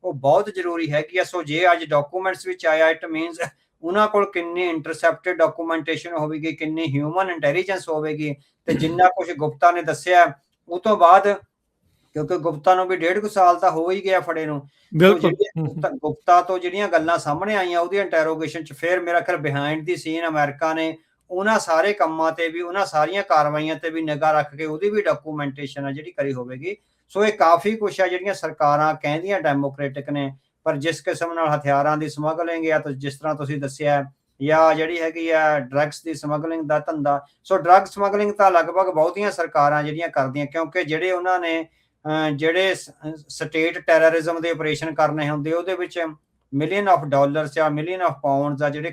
ਉਹ ਬਹੁਤ ਜ਼ਰੂਰੀ ਹੈਗੀ ਆ। ਸੋ ਜੇ ਅੱਜ ਡਾਕੂਮੈਂਟਸ ਵਿੱਚ ਆਇਆ, ਇਟ ਮੀਨਸ ਉਹਨਾਂ ਕੋਲ ਕਿੰਨੀ ਇੰਟਰਸੈਪਟਡ ਡਾਕੂਮੈਂਟੇਸ਼ਨ ਹੋਵੇਗੀ, ਕਿੰਨੀ ਹਿਊਮਨ ਇੰਟੈਲੀਜੈਂਸ ਹੋਵੇਗੀ, ਤੇ ਜਿੰਨਾ ਕੁਛ ਗੁਪਤਾ ਨੇ ਦੱਸਿਆ ਉਹ ਤੋਂ ਬਾਅਦ ਕਿਉਂਕਿ ਗੁਪਤਾ ਨੂੰ ਵੀ 1.5 ਕੁ ਸਾਲ ਤਾਂ ਹੋ ਹੀ ਗਿਆ ਫੜੇ ਨੂੰ। ਸੋ ਬਿਲਕੁਲ। ਜਿਹੜੀਆਂ ਗੁਪਤਾ ਤੋਂ ਜਿਹੜੀਆਂ ਗੱਲਾਂ ਸਾਹਮਣੇ ਆਈਆਂ ਉਹਦੀ ਇੰਟਰੋਗੇਸ਼ਨ 'ਚ, ਫਿਰ ਮੇਰਾ ਖਿਆਲ ਬਿਹਾਈਂਡ ਦੀ ਸੀਨ ਅਮਰੀਕਾ ਨੇ ਉਹਨਾਂ ਸਾਰੇ ਕੰਮਾਂ ਤੇ ਵੀ, ਉਹਨਾਂ ਸਾਰੀਆਂ ਕਾਰਵਾਈਆਂ ਤੇ ਵੀ ਨਿਗਾਹ ਰੱਖ ਕੇ ਉਹਦੀ ਵੀ ਡਾਕੂਮੈਂਟੇਸ਼ਨ ਆ ਜਿਹੜੀ ਕਰੀ ਹੋਵੇਗੀ। ਸੋ ਇਹ ਕਾਫੀ ਕੁਛ ਆ ਜਿਹੜੀਆਂ ਸਰਕਾਰਾਂ ਕਹਿੰਦੀਆਂ ਡੈਮੋਕ੍ਰੇਟਿਕ ਨੇ, ਪਰ ਜਿਸ ਕਿਸਮ ਨਾਲ ਹਥਿਆਰਾਂ ਦੀ ਸਮਗਲਿੰਗ ਜਾਂ ਜਿਸ ਤਰ੍ਹਾਂ ਤੁਸੀਂ ਦੱਸਿਆ, ਜਾਂ ਜਿਹੜੀ ਹੈਗੀ ਆ ਡਰੱਗਸ ਦੀ ਸਮਗਲਿੰਗ ਦਾ ਧੰਦਾ। ਸੋ ਡਰੱਗ ਸਮਗਲਿੰਗ ਤਾਂ ਲਗਭਗ ਬਹੁਤੀਆਂ ਸਰਕਾਰਾਂ ਜਿਹੜੀਆਂ ਕਰਦੀਆਂ, ਕਿਉਂਕਿ ਜਿਹੜੇ ਉਹਨਾਂ ਨੇ ਜਿਹੜੇ ਸਟੇਟ ਟੈਰਰਿਜ਼ਮ ਦੇ ਆਪਰੇਸ਼ਨ ਕਰਨੇ ਹੁੰਦੇ, ਉਹਦੇ ਵਿੱਚ ਮਿਲੀਅਨ ਆਫ ਡਾਲਰਸ ਜਾਂ ਮਿਲੀਅਨ ਆਫ ਪਾਉਂਡਸ ਆ ਜਿਹੜੇ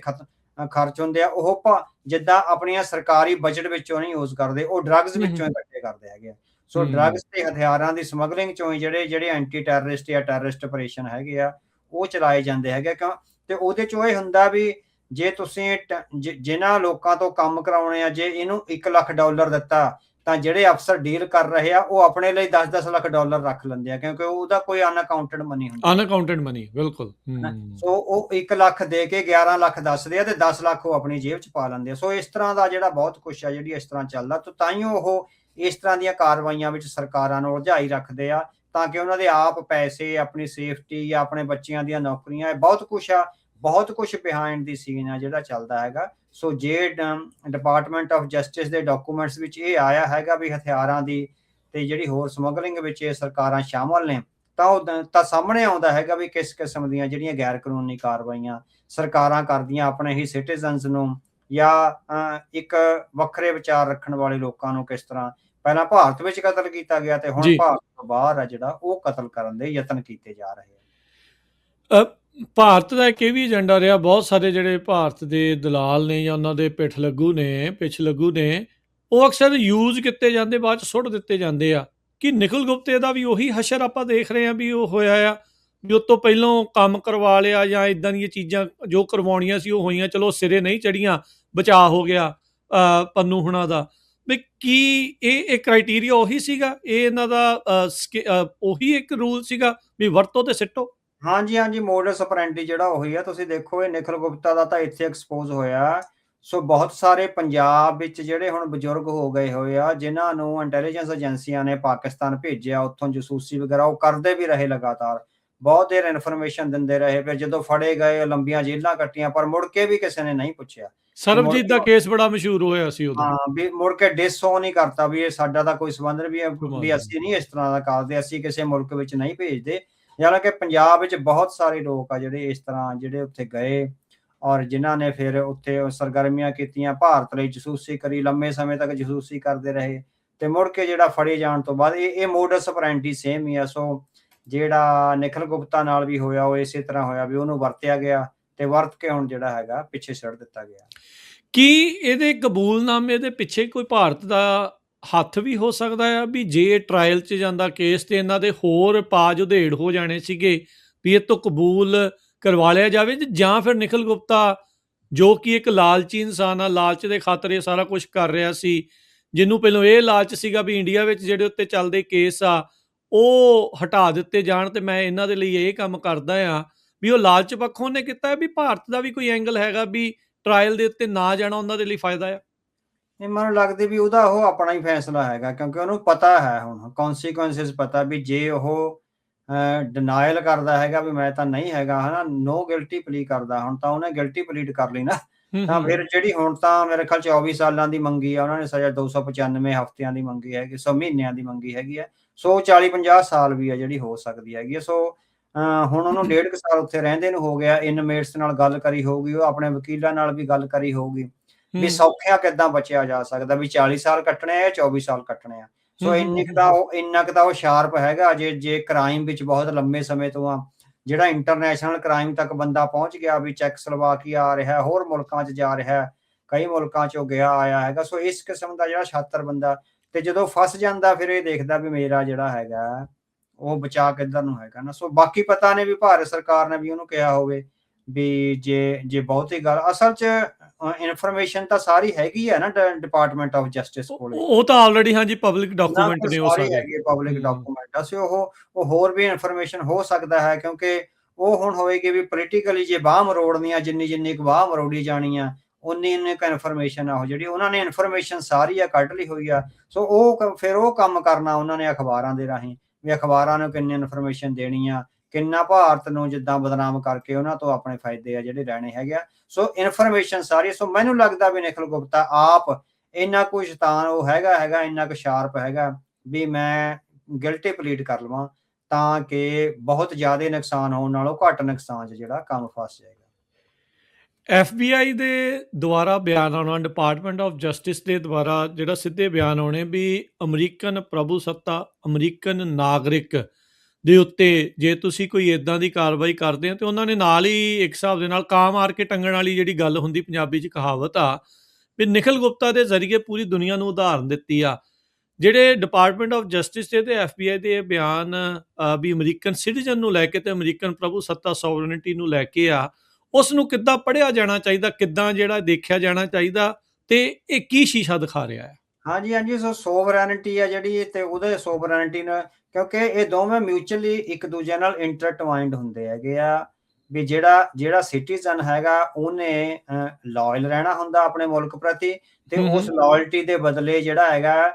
ਖਰਚ ਹੁੰਦੇ ਆ, ਉਹ ਜਿੱਦਾਂ ਆਪਣੀਆਂ ਸਰਕਾਰੀ ਬਜਟ ਵਿੱਚੋਂ ਨਹੀਂ ਯੂਜ਼ ਕਰਦੇ, ਉਹ ਡਰੱਗਸ ਵਿੱਚੋਂ ਇਕੱਠੇ ਕਰਦੇ ਹੈਗੇ ਆ। ਸੋ ਡਰੱਗਸ ਤੇ ਹਥਿਆਰਾਂ ਦੀ ਸਮਗਲਿੰਗ ਚੋਂ ਹੀ ਜਿਹੜੇ ਐਂਟੀ ਟੈਰਰਿਸਟ ਜਾਂ ਟੈਰਰਿਸਟ ਆਪਰੇਸ਼ਨ ਹੈਗੇ ਆ ਉਹ ਚਲਾਏ ਜਾਂਦੇ ਹੈਗੇ। ਕਿਉਂ ਤੇ ਉਹਦੇ ਚੋਂ ਇਹ ਹੁੰਦਾ ਵੀ ਜੇ ਤੁਸੀਂ ਜਿਨ੍ਹਾਂ ਲੋਕਾਂ ਤੋਂ ਕੰਮ ਕਰਾਉਣੇ ਆ, ਜੇ ਇਹਨੂੰ $1 ਲੱਖ ਦਿੱਤਾ, ਤਾਂ ਜਿਹੜੇ ਅਫਸਰ ਡੀਲ ਕਰ ਰਹੇ ਆ ਉਹ ਆਪਣੇ ਲਈ $10 ਲੱਖ ਰੱਖ ਲੈਂਦੇ ਆ, ਕਿਉਂਕਿ ਉਹਦਾ ਕੋਈ ਅਨਅਕਾਊਂਟਡ ਮਨੀ ਹੁੰਦਾ। ਅਨਅਕਾਊਂਟਡ ਮਨੀ, ਬਿਲਕੁਲ। ਸੋ ਉਹ 1 ਲੱਖ ਦੇ ਕੇ 11 ਲੱਖ ਦੱਸਦੇ ਆ ਤੇ 10 ਲੱਖ ਉਹ ਆਪਣੀ ਜੇਬ 'ਚ ਪਾ ਲੈਂਦੇ ਆ। ਸੋ ਇਸ ਤਰ੍ਹਾਂ ਦਾ ਜਿਹੜਾ ਬਹੁਤ ਕੁਛ ਆ ਜਿਹੜੀ ਇਸ ਤਰ੍ਹਾਂ ਚੱਲਦਾ, ਤਾਂ ਹੀ ਉਹ ਇਸ ਤਰ੍ਹਾਂ ਦੀਆਂ ਕਾਰਵਾਈਆਂ ਵਿੱਚ ਸਰਕਾਰਾਂ ਨੂੰ ਉਲਝਾਈ ਰੱਖਦੇ ਆ, ਤਾਂ ਕਿ ਉਹਨਾਂ ਦੇ ਆਪ ਪੈਸੇ, ਆਪਣੀ ਸੇਫਟੀ ਜਾਂ ਆਪਣੇ ਬੱਚਿਆਂ ਦੀਆਂ ਨੌਕਰੀਆਂ, ਬਹੁਤ ਕੁਛ ਆ, ਬਹੁਤ ਕੁਛ ਬਿਹਾਈਂਡ ਦੀ ਸੀਨ ਆ ਜਿਹੜਾ ਚੱਲਦਾ ਹੈਗਾ। ਸੋ ਜੇ ਡਿਪਾਰਟਮੈਂਟ ਆਫ ਜਸਟਿਸ ਦੇ ਡਾਕੂਮੈਂਟਸ ਵਿੱਚ ਇਹ ਆਇਆ ਹੈਗਾ ਵੀ ਹਥਿਆਰਾਂ ਦੀ ਤੇ ਜਿਹੜੀ ਹੋਰ ਸਮਗਲਿੰਗ ਵਿੱਚ ਇਹ ਸਰਕਾਰਾਂ ਸ਼ਾਮਲ ਨੇ, ਤਾਂ ਸਾਹਮਣੇ ਆਉਂਦਾ ਹੈਗਾ ਵੀ ਕਿਸ ਕਿਸਮ ਦੀਆਂ ਜਿਹੜੀਆਂ ਗੈਰ ਕਾਨੂੰਨੀ ਕਾਰਵਾਈਆਂ ਸਰਕਾਰਾਂ ਕਰਦੀਆਂ ਆਪਣੇ ਹੀ ਸਿਟੀਜ਼ਨਸ ਨੂੰ, ਜਾਂ ਇੱਕ ਵੱਖਰੇ ਵਿਚਾਰ ਰੱਖਣ ਵਾਲੇ ਲੋਕਾਂ ਨੂੰ ਕਿਸ ਤਰ੍ਹਾਂ ਪਹਿਲਾਂ ਭਾਰਤ ਵਿੱਚ ਕਤਲ ਕੀਤਾ ਗਿਆ ਤੇ ਹੁਣ ਭਾਰਤ ਤੋਂ ਬਾਹਰ ਆ ਜਿਹੜਾ ਉਹ ਕਤਲ ਕਰਨ ਦੇ ਯਤਨ ਕੀਤੇ ਜਾ ਰਹੇ ਆ। ਭਾਰਤ ਦਾ ਇੱਕ ਇਹ ਵੀ ਏਜੰਡਾ ਰਿਹਾ, ਬਹੁਤ ਸਾਰੇ ਜਿਹੜੇ ਭਾਰਤ ਦੇ ਦਲਾਲ ਨੇ ਜਾਂ ਉਹਨਾਂ ਦੇ ਪਿੱਛ ਲੱਗੂ ਨੇ, ਉਹ ਅਕਸਰ ਯੂਜ਼ ਕੀਤੇ ਜਾਂਦੇ, ਬਾਅਦ 'ਚ ਸੁੱਟ ਦਿੱਤੇ ਜਾਂਦੇ ਆ। ਕਿ ਨਿਖਿਲ ਗੁਪਤੇ ਦਾ ਵੀ ਉਹੀ ਹਸ਼ਰ ਆਪਾਂ ਦੇਖ ਰਹੇ ਹਾਂ ਵੀ ਉਹ ਹੋਇਆ ਆ, ਵੀ ਉਹ ਤੋਂ ਪਹਿਲਾਂ ਕੰਮ ਕਰਵਾ ਲਿਆ ਜਾਂ ਇਦਾਂ ਦੀਆਂ ਚੀਜ਼ਾਂ ਜੋ ਕਰਵਾਉਣੀਆਂ ਸੀ ਉਹ ਹੋਈਆਂ, ਚਲੋ ਸਿਰੇ ਨਹੀਂ ਚੜੀਆਂ, ਬਚਾਅ ਹੋ ਗਿਆ ਪੰਨੂ ਹੁਣਾਂ ਦਾ। ਵੀ ਕੀ ਇਹ ਕ੍ਰਾਈਟੀਰੀਆ ਉਹੀ ਸੀਗਾ, ਇਹ ਇਹਨਾਂ ਦਾ ਉਹੀ ਇੱਕ ਰੂਲ ਸੀਗਾ ਵੀ ਵਰਤੋ ਤੇ ਸਿੱਟੋ? ਹਾਂਜੀ, ਮੋਡਸ ਆਪਰੈਂਡੀ ਜਿਹੜਾ ਉਹੀ ਆ। ਤੁਸੀਂ ਦੇਖੋ ਇਹ ਨਿਖਿਲ ਗੁਪਤਾ ਦਾ ਤਾਂ ਇੱਥੇ ਐਕਸਪੋਜ਼ ਹੋਇਆ। ਸੋ ਬਹੁਤ ਸਾਰੇ ਪੰਜਾਬ ਵਿੱਚ ਜਿਹੜੇ ਹੁਣ ਬਜ਼ੁਰਗ ਹੋ ਗਏ ਹੋਏ ਆ, ਜਿਨ੍ਹਾਂ ਨੂੰ ਇੰਟੈਲੀਜੈਂਸ ਏਜੰਸੀਆਂ ਨੇ ਪਾਕਿਸਤਾਨ ਭੇਜਿਆ, ਉੱਥੋਂ ਜਸੂਸੀ ਵਗੈਰਾ ਉਹ ਕਰਦੇ ਵੀ ਰਹੇ ਲਗਾਤਾਰ, ਬਹੁਤ ਦੇਰ ਇਨਫੋਰਮੇਸ਼ਨ ਦਿੰਦੇ ਰਹੇ। ਫਿਰ ਜਦੋਂ ਫੜੇ ਗਏ, ਲੰਬੀਆਂ ਜੇਲ੍ਹਾਂ ਕੱਟੀਆਂ, ਪਰ ਮੁੜ ਕੇ ਵੀ ਕਿਸੇ ਨੇ ਨਹੀਂ ਪੁੱਛਿਆ। ਸਰਬਜੀਤ ਦਾ ਕੇਸ ਬੜਾ ਮਸ਼ਹੂਰ ਹੋਇਆ ਸੀ ਉਦੋਂ। ਹਾਂ, ਵੀ ਮੁੜ ਕੇ ਡਿਸਓ ਨਹੀਂ ਕਰਤਾ ਵੀ ਇਹ ਸਾਡਾ ਤਾਂ ਕੋਈ ਸੰਬੰਧ ਨਹੀਂ, ਵੀ ਅਸੀਂ ਨਹੀਂ ਇਸ ਤਰ੍ਹਾਂ ਦਾ ਕਰਦੇ, ਅਸੀਂ ਕਿਸੇ ਮੁਲਕ ਵਿੱਚ ਨਹੀਂ ਭੇਜਦੇ। ਹਾਲਾਂਕਿ ਪੰਜਾਬ ਵਿੱਚ ਬਹੁਤ ਸਾਰੇ ਲੋਕ ਆ ਜਿਹੜੇ ਇਸ ਤਰ੍ਹਾਂ ਜਿਹੜੇ ਉੱਥੇ ਗਏ ਔਰ ਜਿਨ੍ਹਾਂ ਨੇ ਫਿਰ ਉੱਥੇ ਸਰਗਰਮੀਆਂ ਕੀਤੀਆਂ, ਭਾਰਤ ਲਈ ਜਸੂਸੀ ਕਰੀ, ਲੰਮੇ ਸਮੇਂ ਤੱਕ ਜਸੂਸੀ ਕਰਦੇ ਰਹੇ ਤੇ ਮੁੜ ਕੇ ਜਿਹੜਾ ਫੜੇ ਜਾਣ ਤੋਂ ਬਾਅਦ ਇਹ ਮੋਡਸ ਆਪਰੈਂਡੀ ਸੇਮ ਹੀ ਆ। ਸੋ ਜਿਹੜਾ ਨਿਖਿਲ ਗੁਪਤਾ ਨਾਲ ਵੀ ਹੋਇਆ ਉਹ ਇਸੇ ਤਰ੍ਹਾਂ ਹੋਇਆ ਵੀ ਉਹਨੂੰ ਵਰਤਿਆ ਗਿਆ ਤੇ ਵਰਤ ਕੇ ਹੁਣ ਜਿਹੜਾ ਹੈਗਾ ਪਿੱਛੇ ਛੱਡ ਦਿੱਤਾ ਗਿਆ। ਕੀ ਇਹਦੇ ਕਬੂਲਨਾਮੇ ਦੇ ਪਿੱਛੇ ਕੋਈ ਭਾਰਤ ਦਾ ਹੱਥ ਵੀ ਹੋ ਸਕਦਾ ਆ ਵੀ ਜੇ ਟਰਾਇਲ 'ਚ ਜਾਂਦਾ ਕੇਸ ਤੇ ਇਹਨਾਂ ਦੇ ਹੋਰ ਪਾਜ ਉਧੇੜ ਹੋ ਜਾਣੇ ਸੀਗੇ ਵੀ ਇਹ ਤੋਂ ਕਬੂਲ ਕਰਵਾ ਲਿਆ ਜਾਵੇ, ਜਾਂ ਫਿਰ ਨਿਖਿਲ ਗੁਪਤਾ ਜੋ ਕਿ ਇੱਕ ਲਾਲਚੀ ਇਨਸਾਨ ਆ, ਲਾਲਚ ਦੇ ਖਾਤਰ ਇਹ ਸਾਰਾ ਕੁਝ ਕਰ ਰਿਹਾ ਸੀ, ਜਿਹਨੂੰ ਪਹਿਲਾਂ ਇਹ ਲਾਲਚ ਸੀਗਾ ਵੀ ਇੰਡੀਆ ਵਿੱਚ ਜਿਹੜੇ ਉੱਤੇ ਚੱਲਦੇ ਕੇਸ ਆ ਉਹ ਹਟਾ ਦਿੱਤੇ ਜਾਣ ਤੇ ਮੈਂ ਇਹਨਾਂ ਦੇ ਲਈ ਇਹ ਕੰਮ ਕਰਦਾ ਆ, ਵੀ ਉਹ ਲਾਲਚ ਪੱਖੋਂ ਨੇ ਕੀਤਾ ਵੀ ਭਾਰਤ ਦਾ ਵੀ ਕੋਈ ਐਂਗਲ ਹੈਗਾ ਵੀ ਟਰਾਇਲ ਦੇ ਉੱਤੇ ਨਾ ਜਾਣਾ ਉਹਨਾਂ ਦੇ ਲਈ ਫਾਇਦਾ ਆ? ਇਹ ਮੈਨੂੰ ਲੱਗਦਾ ਵੀ ਉਹਦਾ ਉਹ ਆਪਣਾ ਹੀ ਫੈਸਲਾ ਹੈਗਾ, ਕਿਉਂਕਿ ਉਹਨੂੰ ਪਤਾ ਹੈ ਹੁਣ ਕੌਨਸੀਕੁਐਂਸਿਸ ਪਤਾ ਵੀ ਜੇ ਉਹ ਡਿਨਾਇਲ ਕਰਦਾ ਹੈਗਾ ਵੀ ਮੈਂ ਤਾਂ ਨਹੀਂ ਹੈਗਾ, ਹਨਾ, ਨੋ ਗਿਲਟੀ ਪਲੀ ਕਰਦਾ, ਹੁਣ ਤਾਂ ਉਹਨੇ ਗਿਲਟੀ ਪਲੀਡ ਕਰ ਲਈ ਨਾ, ਤਾਂ ਫਿਰ ਜਿਹੜੀ ਹੁਣ ਤਾਂ ਮੇਰੇ ਖਿਆਲ 24 ਸਾਲਾਂ ਦੀ ਮੰਗੀ ਆ ਉਹਨਾਂ ਨੇ ਸਜ਼ਾ, 295 ਹਫ਼ਤਿਆਂ ਦੀ ਮੰਗੀ ਹੈਗੀ, 100 ਮਹੀਨਿਆਂ ਦੀ ਮੰਗੀ ਹੈਗੀ ਆ। ਸੋ 40-50 ਸਾਲ ਵੀ ਆ ਜਿਹੜੀ ਹੋ ਸਕਦੀ ਹੈਗੀ ਆ। ਸੋ ਹੁਣ ਉਹਨੂੰ 1.5 ਕੁ ਸਾਲ ਉੱਥੇ ਰਹਿੰਦੇ ਨੂੰ ਹੋ ਗਿਆ, ਇਨਮੇਟਸ ਨਾਲ ਗੱਲ ਕਰੀ ਹੋਊਗੀ, ਉਹ ਆਪਣੇ ਵਕੀਲਾਂ ਨਾਲ ਵੀ ਗੱਲ ਕਰੀ ਹੋਊਗੀ ਵੀ ਸੌਖਿਆਂ ਕਿੱਦਾਂ ਬਚਿਆ ਜਾ ਸਕਦਾ, ਵੀ 40 ਸਾਲ ਕੱਟਣੇ ਆ ਜਾਂ 24 ਸਾਲ ਕੱਟਣੇ ਆ। ਸੋ ਇੰਨਾ ਕੁ ਤਾਂ ਉਹ ਸ਼ਾਰਪ ਹੈਗਾ। ਜੇ ਕ੍ਰਾਈਮ ਵਿੱਚ ਬਹੁਤ ਲੰਮੇ ਸਮੇਂ ਤੋਂ ਆ, ਜਿਹੜਾ ਇੰਟਰਨੈਸ਼ਨਲ ਕ੍ਰਾਈਮ ਤੱਕ ਬੰਦਾ ਪਹੁੰਚ ਗਿਆ, ਵੀ ਚੈਕਸਲੋਵਾਕੀਆ ਆ ਰਿਹਾ, ਹੋਰ ਮੁਲਕਾਂ 'ਚ ਜਾ ਰਿਹਾ, ਕਈ ਮੁਲਕਾਂ 'ਚੋਂ ਗਿਆ ਆਇਆ ਹੈਗਾ। ਸੋ ਇਸ ਕਿਸਮ ਦਾ ਜਿਹੜਾ ਛਾਤਰ ਬੰਦਾ, ਤੇ ਜਦੋਂ ਫਸ ਜਾਂਦਾ ਫਿਰ ਇਹ ਦੇਖਦਾ ਵੀ ਮੇਰਾ ਜਿਹੜਾ ਹੈਗਾ ਉਹ ਬਚਾ ਕਿੱਧਰ ਨੂੰ ਹੈਗਾ ਨਾ। ਸੋ ਬਾਕੀ ਪਤਾ ਨੇ ਵੀ ਭਾਰਤ ਸਰਕਾਰ ਨੇ ਵੀ ਉਹਨੂੰ ਕਿਹਾ ਹੋਵੇ ਵੀ ਜੇ ਬਹੁਤੀ ਗੱਲ, ਅਸਲ 'ਚ ਇਨਫੋਰਮੇਸ਼ਨ ਤਾਂ ਸਾਰੀ ਹੈਗੀ ਹੈ ਨਾ ਡਿਪਾਰਟਮੈਂਟ ਆਫ ਜਸਟਿਸ ਕੋਲੇ, ਉਹ ਤਾਂ ਆਲਰੇਡੀ ਹਾਂਜੀ ਪਬਲਿਕ ਡਾਕੂਮੈਂਟ ਨੇ, ਉਹ ਸਾਰੇ ਹੈਗੇ ਪਬਲਿਕ ਡਾਕੂਮੈਂਟ। ਅਸੀਂ ਉਹ ਹੋਰ ਵੀ ਇਨਫੋਰਮੇਸ਼ਨ ਹੋ ਸਕਦਾ ਹੈ, ਕਿਉਂਕਿ ਉਹ ਹੁਣ ਹੋਏਗੀ ਵੀ ਪੋਲੀਟੀਕਲੀ ਜੇ ਬਾਹ ਮਰੋੜਨੀ ਆ, ਜਿੰਨੀ ਕੁ ਬਾਹ ਮਰੋੜੀ ਜਾਣੀ ਆ, ਉਨੀ ਕੁ ਇਨਫੋਰਮੇਸ਼ਨ ਆ ਉਹ ਜਿਹੜੀ ਉਹਨਾਂ ਨੇ ਇਨਫੋਰਮੇਸ਼ਨ ਸਾਰੀ ਆ ਕੱਢ ਲਈ ਹੋਈ ਆ। ਸੋ ਉਹ ਫਿਰ ਉਹ ਕੰਮ ਕਰਨਾ ਉਹਨਾਂ ਨੇ ਅਖਬਾਰਾਂ ਦੇ ਰਾਹੀਂ, ਵੀ ਅਖਬਾਰਾਂ ਨੂੰ ਕਿੰਨੀ ਇਨਫੋਰਮੇਸ਼ਨ ਦੇਣੀ ਆ, ਕਿੰਨਾ ਭਾਰਤ ਨੂੰ ਜਿੱਦਾਂ ਬਦਨਾਮ ਕਰਕੇ ਉਹਨਾਂ ਤੋਂ ਆਪਣੇ ਫਾਇਦੇ ਆ ਜਿਹੜੇ ਲੈਣੇ ਹੈਗੇ ਆ। ਸੋ ਇਨਫੋਰਮੇਸ਼ਨ ਸਾਰੀ, ਸੋ ਮੈਨੂੰ ਲੱਗਦਾ ਵੀ ਨਿਖਿਲ ਗੁਪਤਾ ਆਪ ਇੰਨਾ ਕੁ ਸ਼ੈਤਾਨ ਉਹ ਹੈਗਾ, ਇੰਨਾ ਕੁ ਸ਼ਾਰਪ ਹੈਗਾ ਵੀ ਮੈਂ ਗਿਲਟੀ ਪਲੀਡ ਕਰ ਲਵਾਂ, ਤਾਂ ਕਿ ਬਹੁਤ ਜ਼ਿਆਦਾ ਨੁਕਸਾਨ ਹੋਣ ਨਾਲੋਂ ਘੱਟ ਨੁਕਸਾਨ 'ਚ ਜਿਹੜਾ ਕੰਮ ਫਸ ਜਾਏਗਾ। FBI ਦੇ ਦੁਆਰਾ ਬਿਆਨ ਆਉਣਾ, ਡਿਪਾਰਟਮੈਂਟ ਆਫ ਜਸਟਿਸ ਦੇ ਦੁਆਰਾ ਜਿਹੜਾ ਸਿੱਧੇ ਬਿਆਨ ਆਉਣੇ ਵੀ ਅਮਰੀਕਨ ਪ੍ਰਭੂ ਸੱਤਾ, ਅਮਰੀਕਨ ਨਾਗਰਿਕ ਦੇ ਉੱਤੇ ਜੇ ਤੁਸੀਂ ਕੋਈ ਇਦਾਂ ਦੀ ਕਾਰਵਾਈ ਕਰਦੇ ਹੋ, ਤੇ ਉਹਨਾਂ ਨੇ ਨਾਲ ਹੀ ਇੱਕ ਹਿਸਾਬ ਦੇ ਨਾਲ ਕਾਂ ਮਾਰ ਕੇ ਟੰਗਣ ਵਾਲੀ ਜਿਹੜੀ ਗੱਲ ਹੁੰਦੀ ਪੰਜਾਬੀ 'ਚ ਕਹਾਵਤ ਆ, ਵੀ ਨਿਖਿਲ ਗੁਪਤਾ ਦੇ ਜ਼ਰੀਏ ਪੂਰੀ ਦੁਨੀਆ ਨੂੰ ਉਦਾਹਰਨ ਦਿੱਤੀ ਆ। ਜਿਹੜੇ ਡਿਪਾਰਟਮੈਂਟ ਆਫ ਜਸਟਿਸ ਤੇ FBI ਦੇ ਇਹ ਬਿਆਨ ਵੀ ਅਮਰੀਕਨ ਸਿਟੀਜ਼ਨ ਨੂੰ ਲੈ ਕੇ ਤੇ ਅਮਰੀਕਨ ਪ੍ਰਭੂ ਸੱਤਾ ਸੋਵਰਨਿਟੀ ਨੂੰ ਲੈ ਕੇ ਆ, ਉਸ ਨੂੰ ਕਿੱਦਾਂ ਪੜ੍ਹਿਆ ਜਾਣਾ ਚਾਹੀਦਾ, ਕਿੱਦਾਂ ਜਿਹੜਾ ਦੇਖਿਆ ਜਾਣਾ ਚਾਹੀਦਾ, ਤੇ ਇਹ ਕੀ ਸ਼ੀਸ਼ਾ ਦਿਖਾ ਰਿਹਾ ਹੈ? ਹਾਂਜੀ, ਸੋ ਸੋਵਰੈਨਿਟੀ ਆ ਜਿਹੜੀ, ਤੇ ਉਹਦੇ ਸੋਵਰੈਨਿਟੀ ਨਾਲ, ਕਿਉਂਕਿ ਇਹ ਦੋਵੇਂ ਮਿਊਚੁਅਲੀ ਇੱਕ ਦੂਜੇ ਨਾਲ ਇੰਟਰਟਵਾਈਨਡ ਹੁੰਦੇ ਹੈਗੇ ਆ, ਵੀ ਜਿਹੜਾ ਸਿਟੀਜ਼ਨ ਹੈਗਾ ਉਹਨੇ ਲਾਇਲ ਰਹਿਣਾ ਹੁੰਦਾ ਆਪਣੇ ਮੁਲਕ ਪ੍ਰਤੀ, ਤੇ ਉਸ ਲਾਇਲਟੀ ਦੇ ਬਦਲੇ ਜਿਹੜਾ ਹੈਗਾ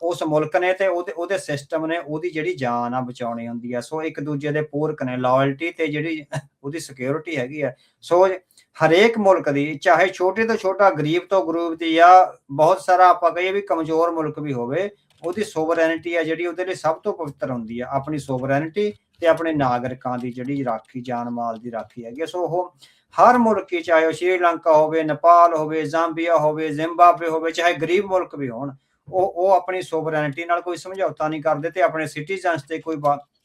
ਉਸ ਮੁਲਕ ਨੇ ਤੇ ਉਹਦੇ ਸਿਸਟਮ ਨੇ ਉਹਦੀ ਜਿਹੜੀ ਜਾਨ ਆ ਬਚਾਉਣੀ ਹੁੰਦੀ ਆ। ਸੋ ਇੱਕ ਦੂਜੇ ਦੇ ਪੂਰਕ ਨੇ ਲਾਇਲਟੀ ਤੇ ਜਿਹੜੀ ਉਹਦੀ ਸਿਕਿਉਰਿਟੀ ਹੈਗੀ ਆ। ਸੋ ਹਰੇਕ ਮੁਲਕ ਦੀ, ਚਾਹੇ ਛੋਟੇ ਤੋਂ ਛੋਟਾ, ਗਰੀਬ ਤੋਂ ਗਰੀਬ ਦੀ, ਜਾਂ ਬਹੁਤ ਸਾਰਾ ਆਪਾਂ ਕਹੀਏ ਵੀ ਕਮਜ਼ੋਰ ਮੁਲਕ ਵੀ ਹੋਵੇ, ਉਹਦੀ ਸੋਵਰੈਨਿਟੀ ਆ ਜਿਹੜੀ ਉਹਦੇ ਲਈ ਸਭ ਤੋਂ ਪਵਿੱਤਰ ਹੁੰਦੀ ਆ। ਆਪਣੀ ਸੋਵਰੈਨਿਟੀ ਤੇ ਆਪਣੇ ਨਾਗਰਿਕਾਂ ਦੀ ਜਿਹੜੀ ਰਾਖੀ, ਜਾਨ ਮਾਲ ਦੀ ਰਾਖੀ ਹੈਗੀ। ਸੋ ਉਹ ਹਰ ਮੁਲਕ ਹੀ, ਚਾਹੇ ਉਹ ਸ਼੍ਰੀਲੰਕਾ ਹੋਵੇ, ਨੇਪਾਲ ਹੋਵੇ, ਜ਼ਾਂਬੀਆ ਹੋਵੇ, ਜ਼ਿੰਬਾਬਵੇ ਹੋਵੇ, ਚਾਹੇ ਗਰੀਬ ਮੁਲਕ ਵੀ ਹੋਣ, ਉਹ ਆਪਣੀ ਸੋਵਰੈਨਿਟੀ ਨਾਲ ਕੋਈ ਸਮਝੌਤਾ ਨਹੀਂ ਕਰਦੇ ਤੇ ਆਪਣੇ ਸਿਟੀਜ਼ਨਸ ਤੇ ਕੋਈ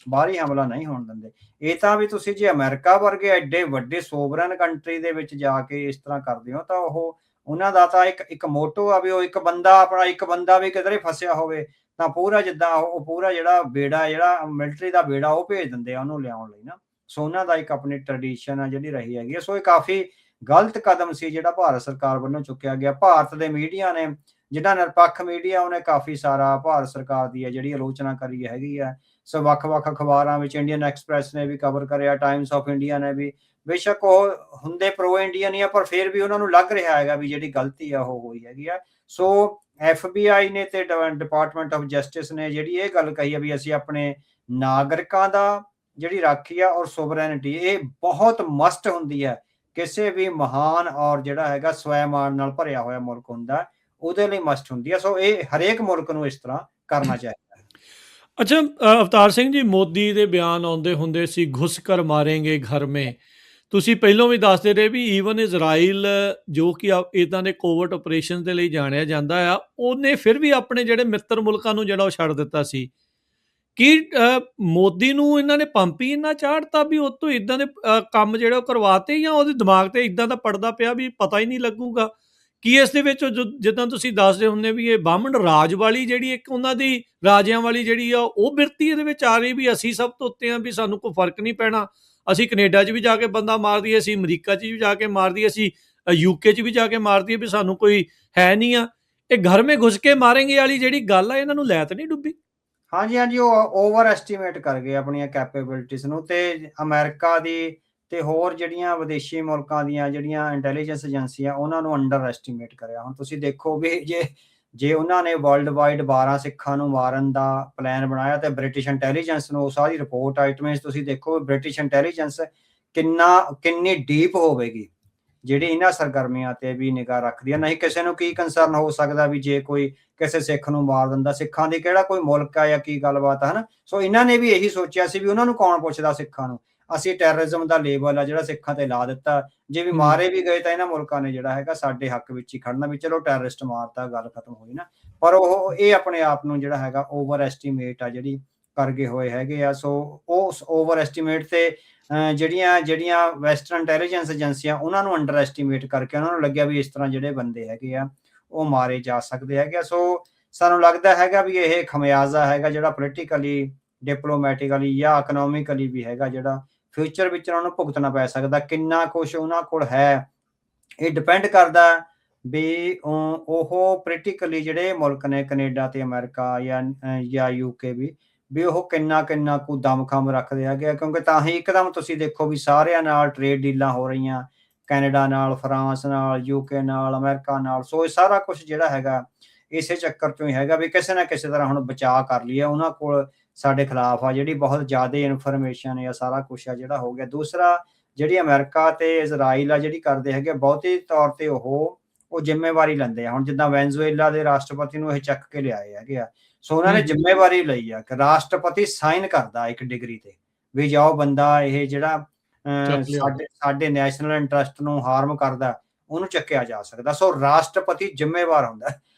ਬਾਹਰੀ ਹਮਲਾ ਨਹੀਂ ਹੋਣ ਦਿੰਦੇ। ਇਹ ਤਾਂ ਵੀ ਤੁਸੀਂ ਜੇ ਅਮਰੀਕਾ ਵਰਗੇ ਐਡੇ ਵੱਡੇ ਸੋਵਰਨ ਕੰਟਰੀ ਦੇ ਵਿੱਚ ਜਾ ਕੇ ਇਸ ਤਰ੍ਹਾਂ ਕਰਦੇ ਹੋ, ਤਾਂ ਉਹਨਾਂ ਦਾ ਤਾਂ ਇੱਕ ਮੋਟੋ ਆ ਵੀ ਉਹ ਇੱਕ ਬੰਦਾ ਵੀ ਕਿਧਰੇ ਫਸਿਆ ਹੋਵੇ ਤਾਂ ਪੂਰਾ ਜਿੱਦਾਂ ਉਹ ਪੂਰਾ ਜਿਹੜਾ ਬੇੜਾ, ਜਿਹੜਾ ਮਿਲਟਰੀ ਦਾ ਬੇੜਾ, ਉਹ ਭੇਜ ਦਿੰਦੇ ਆ ਉਹਨੂੰ ਲਿਆਉਣ ਲਈ ਨਾ। ਸੋ ਉਹਨਾਂ ਦਾ ਇੱਕ ਆਪਣੀ ਟ੍ਰੈਡੀਸ਼ਨ ਆ ਜਿਹੜੀ ਰਹੀ ਹੈਗੀ। ਸੋ ਇਹ ਕਾਫੀ ਗਲਤ ਕਦਮ ਸੀ ਜਿਹੜਾ ਭਾਰਤ ਸਰਕਾਰ ਵੱਲੋਂ ਚੁੱਕਿਆ ਗਿਆ। ਭਾਰਤ ਦੇ ਮੀਡੀਆ ਨੇ, ਜਿਹੜਾ ਨਿਰਪੱਖ ਮੀਡੀਆ, ਉਹਨੇ ਕਾਫੀ ਸਾਰਾ ਭਾਰਤ ਸਰਕਾਰ ਦੀ ਹੈ ਜਿਹੜੀ ਆਲੋਚਨਾ ਕਰੀ ਹੈਗੀ ਆ। ਸੋ ਵੱਖ-ਵੱਖ ਅਖਬਾਰਾਂ ਵਿੱਚ ਇੰਡੀਅਨ ਐਕਸਪ੍ਰੈਸ ਨੇ ਵੀ ਕਵਰ ਕਰਿਆ, ਟਾਈਮਸ ਆਫ ਇੰਡੀਆ ਨੇ ਵੀ। ਬੇਸ਼ੱਕ ਉਹ ਹੁੰਦੇ ਪ੍ਰੋ ਇੰਡੀਅਨ ਹੀ ਆ, ਪਰ ਫਿਰ ਵੀ ਉਹਨਾਂ ਨੂੰ ਲੱਗ ਰਿਹਾ ਹੈਗਾ ਵੀ ਜਿਹੜੀ ਗਲਤੀ ਆ ਉਹ ਹੋਈ ਹੈਗੀ ਆ। ਸੋ FBI ਨੇ ਤੇ ਡਿਪਾਰਟਮੈਂਟ ਆਫ ਜਸਟਿਸ ਨੇ ਜਿਹੜੀ ਇਹ ਗੱਲ ਕਹੀ ਆ ਵੀ ਅਸੀਂ ਆਪਣੇ ਨਾਗਰਿਕਾਂ ਦਾ ਜਿਹੜੀ ਰਾਖੀ ਆ ਔਰ ਸੋਵਰੈਨਿਟੀ, ਇਹ ਬਹੁਤ ਮਸਟ ਹੁੰਦੀ ਹੈ ਕਿਸੇ ਵੀ ਮਹਾਨ ਔਰ ਜਿਹੜਾ ਹੈਗਾ ਸਵੈਮਾਨ ਨਾਲ ਭਰਿਆ ਹੋਇਆ ਮੁਲਕ ਹੁੰਦਾ, ਉਹਦੇ ਲਈ ਮਸਟ ਹੁੰਦੀ ਆ। ਸੋ ਇਹ ਹਰੇਕ ਮੁਲਕ ਨੂੰ ਇਸ ਤਰ੍ਹਾਂ ਕਰਨਾ ਚਾਹੀਦਾ ਹੈ। ਅੱਛਾ, ਅਵਤਾਰ ਸਿੰਘ ਜੀ, ਮੋਦੀ ਦੇ ਬਿਆਨ ਆਉਂਦੇ ਹੁੰਦੇ ਸੀ, ਘੁਸ ਕਰ ਮਾਰੇਂਗੇ ਘਰ ਮੇ। ਤੁਸੀਂ ਪਹਿਲਾਂ ਵੀ ਦੱਸਦੇ ਰਹੇ ਵੀ ਈਵਨ ਇਜ਼ਰਾਈਲ, ਜੋ ਕਿ ਇਦਾਂ ਦੇ ਕੋਵਰਟ ਆਪਰੇਸ਼ਨ ਦੇ ਲਈ ਜਾਣਿਆ ਜਾਂਦਾ ਆ, ਉਹਨੇ ਫਿਰ ਵੀ ਆਪਣੇ ਜਿਹੜੇ ਮਿੱਤਰ ਮੁਲਕਾਂ ਨੂੰ ਜਿਹੜਾ ਉਹ ਛੱਡ ਦਿੱਤਾ ਸੀ। ਕੀ ਮੋਦੀ ਨੂੰ ਇਹਨਾਂ ਨੇ ਪੰਪ ਹੀ ਇੰਨਾ ਚਾੜਤਾ ਵੀ ਉਹ ਤੋਂ ਇਦਾਂ ਦੇ ਕੰਮ ਜਿਹੜੇ ਉਹ ਕਰਵਾਤੇ, ਜਾਂ ਉਹਦੇ ਦਿਮਾਗ ਤੇ ਇਦਾਂ ਦਾ ਪੜਦਾ ਪਿਆ ਵੀ ਪਤਾ ਹੀ ਨਹੀਂ ਲੱਗੂਗਾ? ਕੀ ਇਸ ਦੇ ਵਿੱਚ ਜਿੱਦਾਂ ਤੁਸੀਂ ਦੱਸਦੇ ਹੁੰਦੇ ਵੀ ਇਹ ਬਾਹਮਣ ਰਾਜ ਵਾਲੀ ਜਿਹੜੀ ਇੱਕ ਉਹਨਾਂ ਦੀ ਰਾਜਿਆਂ ਵਾਲੀ ਜਿਹੜੀ ਆ ਉਹ ਬਿਰਤੀ ਇਹਦੇ ਵਿੱਚ ਆ ਰਹੀ, ਵੀ ਅਸੀਂ ਸਭ ਤੋਂ ਉੱਤੇ ਆ, ਵੀ ਸਾਨੂੰ ਕੋਈ ਫਰਕ ਨਹੀਂ ਪੈਣਾ, ਅਸੀਂ ਕੈਨੇਡਾ 'ਚ ਵੀ ਜਾ ਕੇ ਬੰਦਾ ਮਾਰ ਦਈਏ, ਅਸੀਂ ਅਮਰੀਕਾ 'ਚ ਵੀ ਜਾ ਕੇ ਮਾਰ ਦਈਏ, ਅਸੀਂ UK 'ਚ ਵੀ ਜਾ ਕੇ ਮਾਰ ਦਈਏ, ਵੀ ਸਾਨੂੰ ਕੋਈ ਹੈ ਨਹੀਂ ਆ। ਇਹ ਘਰ ਮੇ ਘੁਸ ਕੇ ਮਾਰੇਂਗੇ ਵਾਲੀ ਜਿਹੜੀ ਗੱਲ ਆ, ਇਹਨਾਂ ਨੂੰ ਲੈ ਤਾਂ ਨਹੀਂ ਡੁੱਬੀ? ਹਾਂਜੀ, ਉਹ ਓਵਰ ਐਸਟੀਮੇਟ ਕਰ ਗਏ ਆਪਣੀਆਂ ਕੈਪੇਬਿਲਿਟੀਜ਼ ਨੂੰ, ਤੇ ਅਮਰੀਕਾ ਦੀ ਤੇ ਹੋਰ ਜਿਹੜੀਆਂ ਵਿਦੇਸ਼ੀ ਮੁਲਕਾਂ ਦੀਆਂ ਜਿਹੜੀਆਂ ਇੰਟੈਲੀਜੈਂਸ ਏਜੰਸੀਆਂ, ਉਹਨਾਂ ਨੂੰ ਅੰਡਰ ਐਸਟੀਮੇਟ ਕਰਿਆ। ਹੁਣ ਤੁਸੀਂ ਦੇਖੋ ਵੀ ਜੇ ਉਹਨਾਂ ਨੇ ਵਰਲਡ ਵਾਈਡ 12 ਸਿੱਖਾਂ ਨੂੰ ਮਾਰਨ ਦਾ ਪਲਾਨ ਬਣਾਇਆ, ਤੇ ਬ੍ਰਿਟਿਸ਼ ਇੰਟੈਲੀਜੈਂਸ ਨੂੰ ਸਾਰੀ ਰਿਪੋਰਟ ਆਈਟਮਸ ਤੁਸੀਂ ਦੇਖੋ, ਬ੍ਰਿਟਿਸ਼ ਇੰਟੈਲੀਜੈਂਸ ਕਿੰਨੀ ਡੀਪ ਹੋਵੇਗੀ ਜਿਹੜੀ ਇਹਨਾਂ ਸਰਗਰਮੀਆਂ ਤੇ ਵੀ ਨਿਗਾਹ ਰੱਖਦੀ ਹੈ। ਨਹੀਂ ਕਿਸੇ ਨੂੰ ਕੀ ਕੰਸਰਨ ਹੋ ਸਕਦਾ ਵੀ ਜੇ ਕੋਈ ਕਿਸੇ ਸਿੱਖ ਨੂੰ ਮਾਰ ਦਿੰਦਾ, ਸਿੱਖਾਂ ਦੀ ਕਿਹੜਾ ਕੋਈ ਮੁਲਕ ਆ ਜਾਂ ਕੀ ਗੱਲਬਾਤ ਹੈ ਨਾ। ਸੋ ਇਹਨਾਂ ਨੇ ਵੀ ਇਹੀ ਸੋਚਿਆ ਸੀ ਵੀ ਉਹਨਾਂ ਨੂੰ ਕੌਣ ਪੁੱਛਦਾ ਸਿੱਖਾਂ ਨੂੰ, ਅਸੀਂ ਟੈਰਰਿਜ਼ਮ ਦਾ ਲੇਬਲ ਆ ਜਿਹੜਾ ਸਿੱਖਾਂ ਤੇ ਲਾ ਦਿੱਤਾ, ਜੇ ਵੀ ਮਾਰੇ ਵੀ ਗਏ ਤਾਂ ਇਹਨਾਂ ਮੁਲਕਾਂ ਨੇ ਜਿਹੜਾ ਹੈਗਾ ਸਾਡੇ ਹੱਕ ਵਿੱਚ ਹੀ ਖੜਨਾ, ਵੀ ਚਲੋ ਟੈਰਰਿਸਟ ਮਾਰਤਾ, ਗੱਲ ਖਤਮ ਹੋਈ ਨਾ। ਪਰ ਇਹ ਆਪਣੇ ਆਪ ਨੂੰ ਜਿਹੜਾ ਹੈਗਾ ਓਵਰ ਐਸਟੀਮੇਟ ਆ ਜਿਹੜੀ ਕਰ ਗਏ ਹੋਏ ਹੈਗੇ ਆ। ਸੋ ਉਸ ਓਵਰ ਐਸਟੀਮੇਟ ਤੇ ਜਿਹੜੀਆਂ ਵੈਸਟਰਨ ਇੰਟੈਲੀਜੈਂਸ ਏਜੰਸੀਆਂ, ਉਹਨਾਂ ਨੂੰ ਅੰਡਰ ਐਸਟੀਮੇਟ ਕਰਕੇ ਉਹਨਾਂ ਨੂੰ ਲੱਗਿਆ ਵੀ ਇਸ ਤਰ੍ਹਾਂ ਜਿਹੜੇ ਬੰਦੇ ਹੈਗੇ ਆ ਉਹ ਮਾਰੇ ਜਾ ਸਕਦੇ ਹੈਗੇ ਆ। ਸੋ ਸਾਨੂੰ ਲੱਗਦਾ ਹੈਗਾ ਵੀ ਇਹ ਖਮਿਆਜ਼ਾ ਹੈਗਾ ਜਿਹੜਾ ਪੋਲੀਟੀਕਲੀ, ਡਿਪਲੋਮੈਟਿਕਲੀ ਜਾਂ ਇਕਨੋਮਿਕਲੀ ਵੀ ਹੈਗਾ, ਜਿਹੜਾ ਫਿਊਚਰ ਵਿੱਚ ਉਹਨਾਂ ਨੂੰ ਭੁਗਤਣਾ ਪੈ ਸਕਦਾ। ਕਿੰਨਾ ਕੁਛ ਉਹਨਾਂ ਕੋਲ ਹੈ, ਇਹ ਡਿਪੈਂਡ ਕਰਦਾ ਵੀ ਉਹ ਪੋਲੀਟੀਕਲੀ ਜਿਹੜੇ ਮੁਲਕ ਨੇ ਕੈਨੇਡਾ ਤੇ ਅਮਰੀਕਾ ਜਾਂ UK ਵੀ ਉਹ ਕਿੰਨਾ ਕੁ ਦਮਖਮ ਰੱਖਦੇ ਹੈਗੇ ਆ। ਕਿਉਂਕਿ ਤਾਂ ਹੀ ਇੱਕਦਮ ਤੁਸੀਂ ਦੇਖੋ ਵੀ ਸਾਰਿਆਂ ਨਾਲ ਟ੍ਰੇਡ ਡੀਲਾਂ ਹੋ ਰਹੀਆਂ, ਕੈਨੇਡਾ ਨਾਲ, ਫਰਾਂਸ ਨਾਲ, ਯੂਕੇ ਨਾਲ, ਅਮਰੀਕਾ ਨਾਲ। ਸੋ ਇਹ ਸਾਰਾ ਕੁਛ ਜਿਹੜਾ ਹੈਗਾ ਇਸੇ ਚੱਕਰ 'ਚੋਂ ਹੀ ਹੈਗਾ ਵੀ ਕਿਸੇ ਨਾ ਕਿਸੇ ਤਰ੍ਹਾਂ ਹੁਣ ਬਚਾਅ ਕਰ ਲਈਏ। ਉਹਨਾਂ ਕੋਲ ਸਾਡੇ ਖਿਲਾਫ ਆ ਜਿਹੜੀ ਬਹੁਤ ਜ਼ਿਆਦਾ ਇਨਫੋਰਮੇਸ਼ਨ ਜਾਂ ਸਾਰਾ ਕੁਛ ਆ ਜਿਹੜਾ ਹੋ ਗਿਆ। ਦੂਸਰਾ ਜਿਹੜੀ ਅਮਰੀਕਾ ਤੇ ਇਜ਼ਰਾਈਲ ਆ ਜਿਹੜੀ ਕਰਦੇ ਹੈਗੇ ਬਹੁਤੇ ਤੌਰ ਤੇ ਉਹ ਜ਼ਿੰਮੇਵਾਰੀ ਲੈਂਦੇ ਆ। ਹੁਣ ਜਿੱਦਾਂ ਵੈਨਜ਼ੂਏਲਾ ਦੇ ਰਾਸ਼ਟਰਪਤੀ ਨੂੰ ਇਹ ਚੱਕ ਕੇ ਲਿਆਏ ਹੈਗੇ ਆ। ਸੋ ਉਹਨਾਂ ਨੇ ਜ਼ਿੰਮੇਵਾਰੀ ਲਈ ਆ ਕਿ ਰਾਸ਼ਟਰਪਤੀ ਸਾਈਨ ਕਰਦਾ ਇੱਕ ਡਿਗਰੀ ਤੇ ਵੀ ਜਾਓ ਬੰਦਾ ਇਹ ਜਿਹੜਾ ਸਾਡੇ ਨੈਸ਼ਨਲ ਇੰਟਰਸਟ ਨੂੰ ਹਾਰਮ ਕਰਦਾ ਉਹਨੂੰ ਚੱਕਿਆ ਜਾ ਸਕਦਾ। ਸੋ ਰਾਸ਼ਟਰਪਤੀ ਜ਼ਿੰਮੇਵਾਰ ਹੁੰਦਾ।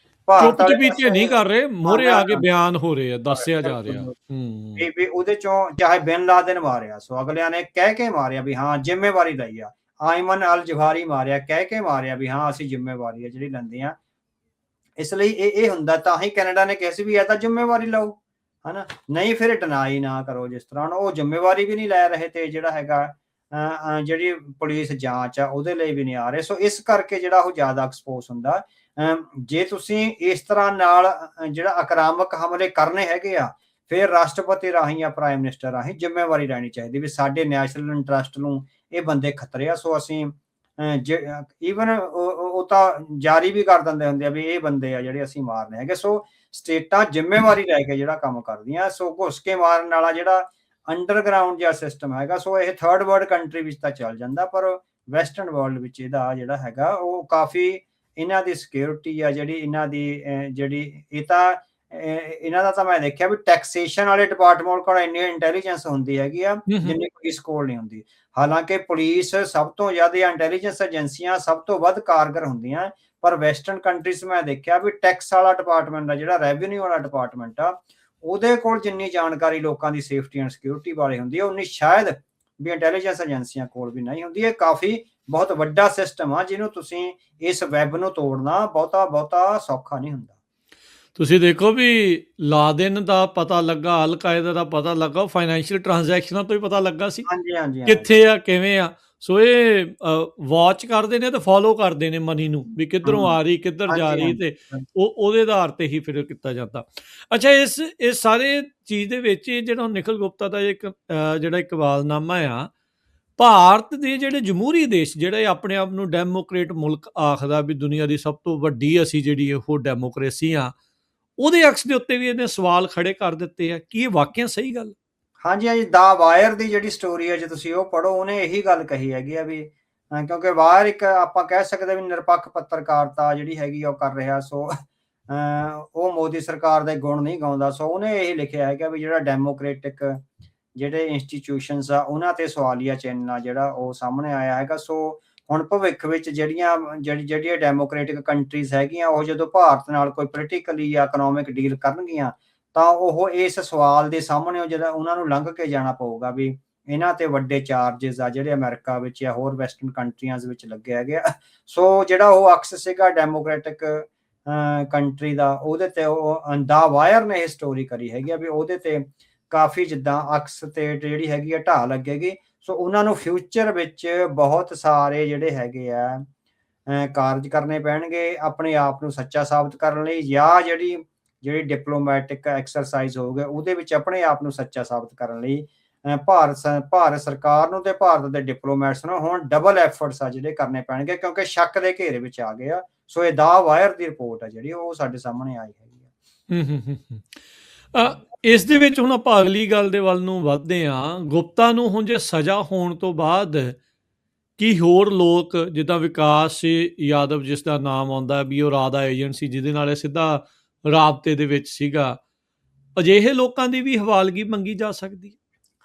ਚੁੱਪ ਚਪੀਤੇ ਨਹੀਂ ਕਰ ਰਹੇ, ਮੋਹਰੇ ਆ ਕੇ ਬਿਆਨ ਹੋ ਰਹੇ ਆ, ਦੱਸਿਆ ਜਾ ਰਿਹਾ ਵੀ ਉਹਦੇ ਚੋਂ ਚਾਹੇ ਬਿਨ ਲਾਦਨ ਮਾਰਿਆ, ਸੋ ਅਗਲਿਆਂ ਨੇ ਕਹਿ ਕੇ ਮਾਰਿਆ ਵੀ ਹਾਂ ਜ਼ਿੰਮੇਵਾਰੀ ਲਈ ਆ। ਆਇਮਨ ਅਲ ਜਵਾਹਰੀ ਮਾਰਿਆ, ਕਹਿ ਕੇ ਮਾਰਿਆ ਵੀ ਹਾਂ ਅਸੀਂ ਜ਼ਿੰਮੇਵਾਰੀ ਆ ਜਿਹੜੀ ਲੈਂਦੇ ਆ। ਇਸ ਲਈ ਇਹ ਹੁੰਦਾ, ਤਾਂ ਹੀ ਕੈਨੇਡਾ ਨੇ ਕਿਹਾ ਸੀ ਵੀ ਇਹ ਤਾਂ ਜ਼ਿੰਮੇਵਾਰੀ ਲਓ, ਹਨਾ, ਨਹੀਂ ਫਿਰ ਡਿਨਾਈ ਨਾ ਕਰੋ। ਜਿਸ ਤਰ੍ਹਾਂ ਉਹ ਜ਼ਿੰਮੇਵਾਰੀ ਵੀ ਨਹੀਂ ਲੈ ਰਹੇ ਤੇ ਜਿਹੜਾ ਹੈਗਾ ਜਿਹੜੀ ਪੁਲਿਸ ਜਾਂਚ ਆ ਉਹਦੇ ਲਈ ਵੀ ਨਹੀਂ ਆ ਰਹੇ। ਸੋ ਇਸ ਕਰਕੇ ਜਿਹੜਾ ਉਹ ਜ਼ਿਆਦਾ ਐਕਸਪੋਜ਼ ਹੁੰਦਾ। ਜੇ ਤੁਸੀਂ ਇਸ ਤਰ੍ਹਾਂ ਨਾਲ ਜਿਹੜਾ ਆਕਰਾਮਕ ਹਮਲੇ ਕਰਨੇ ਹੈਗੇ ਆ, ਫਿਰ ਰਾਸ਼ਟਰਪਤੀ ਰਾਹੀਂ ਜਾਂ ਪ੍ਰਾਈਮ ਮਿਨਿਸਟਰ ਰਾਹੀਂ ਜ਼ਿੰਮੇਵਾਰੀ ਲੈਣੀ ਚਾਹੀਦੀ ਵੀ ਸਾਡੇ ਨੈਸ਼ਨਲ ਇੰਟਰਸਟ ਨੂੰ ਇਹ ਬੰਦੇ ਖਤਰੇ ਆ। ਸੋ ਅਸੀਂ ਈਵਨ ਉਹ ਤਾਂ ਜਾਰੀ ਵੀ ਕਰ ਦਿੰਦੇ ਹੁੰਦੇ ਆ ਵੀ ਇਹ ਬੰਦੇ ਆ ਜਿਹੜੇ ਅਸੀਂ ਮਾਰਨੇ ਹੈਗੇ। ਸੋ ਸਟੇਟਾਂ ਜ਼ਿੰਮੇਵਾਰੀ ਲੈ ਕੇ ਜਿਹੜਾ ਕੰਮ ਕਰਦੀਆਂ। ਸੋ ਘੁਸ ਕੇ ਮਾਰਨ ਵਾਲਾ ਜਿਹੜਾ ਅੰਡਰਗਰਾਊਂਡ ਜਿਹਾ ਸਿਸਟਮ ਹੈਗਾ, ਸੋ ਇਹ ਥਰਡ ਵਰਲਡ ਕੰਟਰੀ ਵਿੱਚ ਤਾਂ ਚੱਲ ਜਾਂਦਾ, ਪਰ ਵੈਸਟਰਨ ਵਰਲਡ ਵਿੱਚ ਇਹਦਾ ਜਿਹੜਾ ਹੈਗਾ ਉਹ ਕਾਫੀ ਇਹਨਾਂ ਦੀ ਸਿਕਿਉਰਿਟੀ ਆ ਜਿਹੜੀ ਇਹਨਾਂ ਦੀ ਜਿਹੜੀ ਇਹ ਤਾਂ ਇਹਨਾਂ ਦਾ ਤਾਂ ਮੈਂ ਦੇਖਿਆ ਵੀ ਟੈਕਸੇਸ਼ਨ ਵਾਲੇ ਡਿਪਾਰਟਮੈਂਟ ਕੋਲ ਇੰਨੀ ਇੰਟੈਲੀਜੈਂਸ ਹੁੰਦੀ ਹੈਗੀ ਆ ਜਿੰਨੀ ਪੁਲਿਸ ਕੋਲ ਨਹੀਂ ਹੁੰਦੀ। ਹਾਲਾਂਕਿ ਪੁਲਿਸ ਸਭ ਤੋਂ ਜ਼ਿਆਦਾ ਇੰਟੈਲੀਜੈਂਸ ਏਜੰਸੀਆਂ ਸਭ ਤੋਂ ਵੱਧ ਕਾਰਗਰ ਹੁੰਦੀਆਂ, ਪਰ ਵੈਸਟਰਨ ਕੰਟਰੀਜ਼ ਮੈਂ ਦੇਖਿਆ ਵੀ ਟੈਕਸ ਵਾਲਾ ਡਿਪਾਰਟਮੈਂਟ ਆ ਜਿਹੜਾ ਰੈਵਨਿਊ ਵਾਲਾ ਡਿਪਾਰਟਮੈਂਟ ਆ, ਉਹਦੇ ਕੋਲ ਜਿੰਨੀ ਜਾਣਕਾਰੀ ਲੋਕਾਂ ਦੀ ਸੇਫਟੀ ਐਂਡ ਸਿਕਿਉਰਿਟੀ ਬਾਰੇ ਹੁੰਦੀ ਹੈ ਉਨੀ ਸ਼ਾਇਦ ਵੀ ਇੰਟੈਲੀਜੈਂਸ ਏਜੰਸੀਆਂ ਕੋਲ ਵੀ ਨਹੀਂ ਹੁੰਦੀ। ਇਹ ਕਾਫੀ ਬਹੁਤ ਵੱਡਾ ਸਿਸਟਮ ਆ ਜਿਹਨੂੰ ਤੁਸੀਂ ਇਸ ਵੈਬ ਨੂੰ ਤੋੜਨਾ ਬਹੁਤਾ ਸੌਖਾ ਨਹੀਂ ਹੁੰਦਾ। ਤੁਸੀਂ ਦੇਖੋ ਵੀ ਲਾਦਿਨ ਦਾ ਪਤਾ ਲੱਗਾ, ਅਲ ਕਾਇਦਾ ਦਾ ਪਤਾ ਲੱਗਾ, ਫਾਈਨੈਂਸ਼ੀਅਲ ਟ੍ਰਾਂਜੈਕਸ਼ਨਾਂ ਤੋਂ ਹੀ ਪਤਾ ਲੱਗਾ ਸੀ ਕਿੱਥੇ ਆ ਕਿਵੇਂ ਆ। ਸੋ ਇਹ ਵਾਚ ਕਰਦੇ ਨੇ ਤੇ ਫੋਲੋ ਕਰਦੇ ਨੇ ਮਨੀ ਨੂੰ ਵੀ ਕਿੱਧਰੋਂ ਆ ਰਹੀ ਕਿੱਧਰ ਜਾ ਰਹੀ, ਤੇ ਉਹਦੇ ਆਧਾਰ ਤੇ ਹੀ ਫਿਰ ਕੀਤਾ ਜਾਂਦਾ। ਅੱਛਾ, ਇਸ ਸਾਰੇ ਚੀਜ਼ ਦੇ ਵਿੱਚ ਜਿਹੜਾ ਨਿਖਿਲ ਗੁਪਤਾ ਦਾ ਇੱਕ ਜਿਹੜਾ ਇਕਬਾਲਨਾਮਾ ਆ, ਭਾਰਤ ਦੇ ਜਿਹੜੇ ਜਮਹੂਰੀ ਦੇਸ਼ ਜਿਹੜੇ ਆਪਣੇ ਆਪ ਨੂੰ ਡੈਮੋਕ੍ਰੇਟ ਮੁਲਕ ਆਖਦਾ ਵੀ ਦੁਨੀਆ ਦੀ ਸਭ ਤੋਂ ਵੱਡੀ ਅਸੀਂ ਜਿਹੜੀ ਉਹ ਡੈਮੋਕ੍ਰੇਸੀ ਆ, ਉਹਦੇ ਅਕਸ ਦੇ ਉੱਤੇ ਵੀ ਇਹਨੇ ਸਵਾਲ ਖੜੇ ਕਰ ਦਿੱਤੇ ਆ। ਕੀ ਇਹ ਵਾਕਿਆ ਸਹੀ ਗੱਲ? ਹਾਂਜੀ, ਦਾ ਵਾਇਰ ਦੀ ਜਿਹੜੀ ਸਟੋਰੀ ਹੈ ਜੇ ਤੁਸੀਂ ਉਹ ਪੜ੍ਹੋ, ਉਹਨੇ ਇਹੀ ਗੱਲ ਕਹੀ ਹੈਗੀ ਆ ਵੀ ਕਿਉਂਕਿ ਵਾਇਰ ਇੱਕ ਆਪਾਂ ਕਹਿ ਸਕਦੇ ਵੀ ਨਿਰਪੱਖ ਪੱਤਰਕਾਰਤਾ ਜਿਹੜੀ ਹੈਗੀ ਉਹ ਕਰ ਰਿਹਾ। ਸੋ ਉਹ ਮੋਦੀ ਸਰਕਾਰ ਦੇ ਗੁਣ ਨਹੀਂ ਗਾਉਂਦਾ। ਸੋ ਉਹਨੇ ਇਹ ਲਿਖਿਆ ਹੈਗਾ ਵੀ ਜਿਹੜਾ ਡੈਮੋਕ੍ਰੇਟਿਕ ਜਿਹੜੇ ਇੰਸਟੀਟਿਊਸ਼ਨਸ ਆ ਉਹਨਾਂ ਤੇ ਸਵਾਲੀਆ ਚਿੰਨ੍ਹ ਆ ਜਿਹੜਾ ਉਹ ਸਾਹਮਣੇ ਆਇਆ ਹੈਗਾ। ਸੋ ਹੁਣ ਭਵਿੱਖ ਵਿੱਚ ਜਿਹੜੀਆਂ ਡੈਮੋਕ੍ਰੇਟਿਕ ਕੰਟਰੀਜ਼ ਹੈਗੀਆਂ ਉਹ ਜਦੋਂ ਭਾਰਤ ਨਾਲ ਕੋਈ ਪੋਲੀਟੀਕਲੀ ਜਾਂ ਇਕਨੋਮਿਕ ਡੀਲ ਕਰਨਗੀਆਂ ਤਾਂ ਉਹ ਇਸ ਸਵਾਲ ਦੇ ਸਾਹਮਣੇ ਜਿਹੜਾ ਉਹਨਾਂ ਨੂੰ ਲੰਘ ਕੇ ਜਾਣਾ ਪਊਗਾ ਵੀ ਇਹਨਾਂ ਤੇ ਵੱਡੇ ਚਾਰजेस ਆ ਜਿਹੜੇ ਅਮਰੀਕਾ ਵਿੱਚ ਜਾਂ ਹੋਰ ਵੈਸਟਰਨ ਕੰਟਰੀਆਂ ਵਿੱਚ ਲੱਗੇ ਹੈਗੇ ਆ। ਸੋ ਜਿਹੜਾ ਉਹ ਅਕਸ ਸੀਗਾ ਡੈਮੋਕ੍ਰੇਟਿਕ ਕੰਟਰੀ ਦਾ, ਉਹਦੇ ਤੇ ਉਹ ਦਾ ਵਾਇਰ ਨੇ ਇਹ ਸਟੋਰੀ ਕਰੀ ਹੈਗੀ ਆ ਵੀ ਉਹਦੇ ਤੇ ਕਾਫੀ ਜਿੱਦਾਂ ਅਕਸ ਤੇ ਜਿਹੜੀ ਹੈਗੀ ਆ ਢਾਹ ਲੱਗੇਗੀ। ਸੋ ਉਹਨਾਂ ਨੂੰ ਫਿਊਚਰ ਵਿੱਚ ਬਹੁਤ ਸਾਰੇ ਜਿਹੜੇ ਹੈਗੇ ਆ ਕਾਰਜ ਕਰਨੇ ਪੈਣਗੇ ਆਪਣੇ ਆਪ ਨੂੰ ਸੱਚਾ ਸਾਬਤ ਕਰਨ ਲਈ, ਜਾਂ ਜਿਹੜੀ ਡਿਪਲੋਮੈਟਿਕ ਐਕਸਰਸਾਈਜ਼ ਹੋਊਗਾ ਉਹਦੇ ਵਿੱਚ ਆਪਣੇ ਆਪ ਨੂੰ ਸੱਚਾ ਸਾਬਤ ਕਰਨ ਲਈ ਭਾਰਤ ਸਰਕਾਰ ਨੂੰ ਤੇ ਭਾਰਤ ਦੇ ਡਿਪਲੋਮੈਟਸ ਨੂੰ ਹੁਣ ਡਬਲ ਐਫਰਟਸ ਆ ਜਿਹੜੇ ਕਰਨੇ ਪੈਣਗੇ, ਕਿਉਂਕਿ ਸ਼ੱਕ ਦੇ ਘੇਰੇ ਵਿੱਚ ਆ ਗਏ ਆ। ਸੋ ਇਹ ਦਾ ਵਾਇਰ ਦੀ ਰਿਪੋਰਟ ਆ ਜਿਹੜੀ ਉਹ ਸਾਡੇ ਸਾਹਮਣੇ ਆਈ ਹੈਗੀ ਆ। ਇਸ ਦੇ ਵਿੱਚ ਹੁਣ ਆਪਾਂ ਅਗਲੀ ਗੱਲ ਦੇ ਵੱਲ ਨੂੰ ਵੱਧਦੇ ਹਾਂ। ਗੁਪਤਾ ਨੂੰ ਹੁਣ ਜੇ ਸਜ਼ਾ ਹੋਣ ਤੋਂ ਬਾਅਦ ਕੀ ਹੋਰ ਲੋਕ ਜਿੱਦਾਂ ਵਿਕਾਸ ਯਾਦਵ ਜਿਸ ਦਾ ਨਾਮ ਆਉਂਦਾ ਵੀ ਉਹ ਰਾਦਾ ਏਜੰਟ ਸੀ ਜਿਹਦੇ ਨਾਲ ਇਹ ਸਿੱਧਾ ਰਾਬਤੇ ਦੇ ਵਿੱਚ ਸੀਗਾ, ਅਜਿਹੇ ਲੋਕਾਂ ਦੀ ਵੀ ਹਵਾਲਗੀ ਮੰਗੀ ਜਾ ਸਕਦੀ?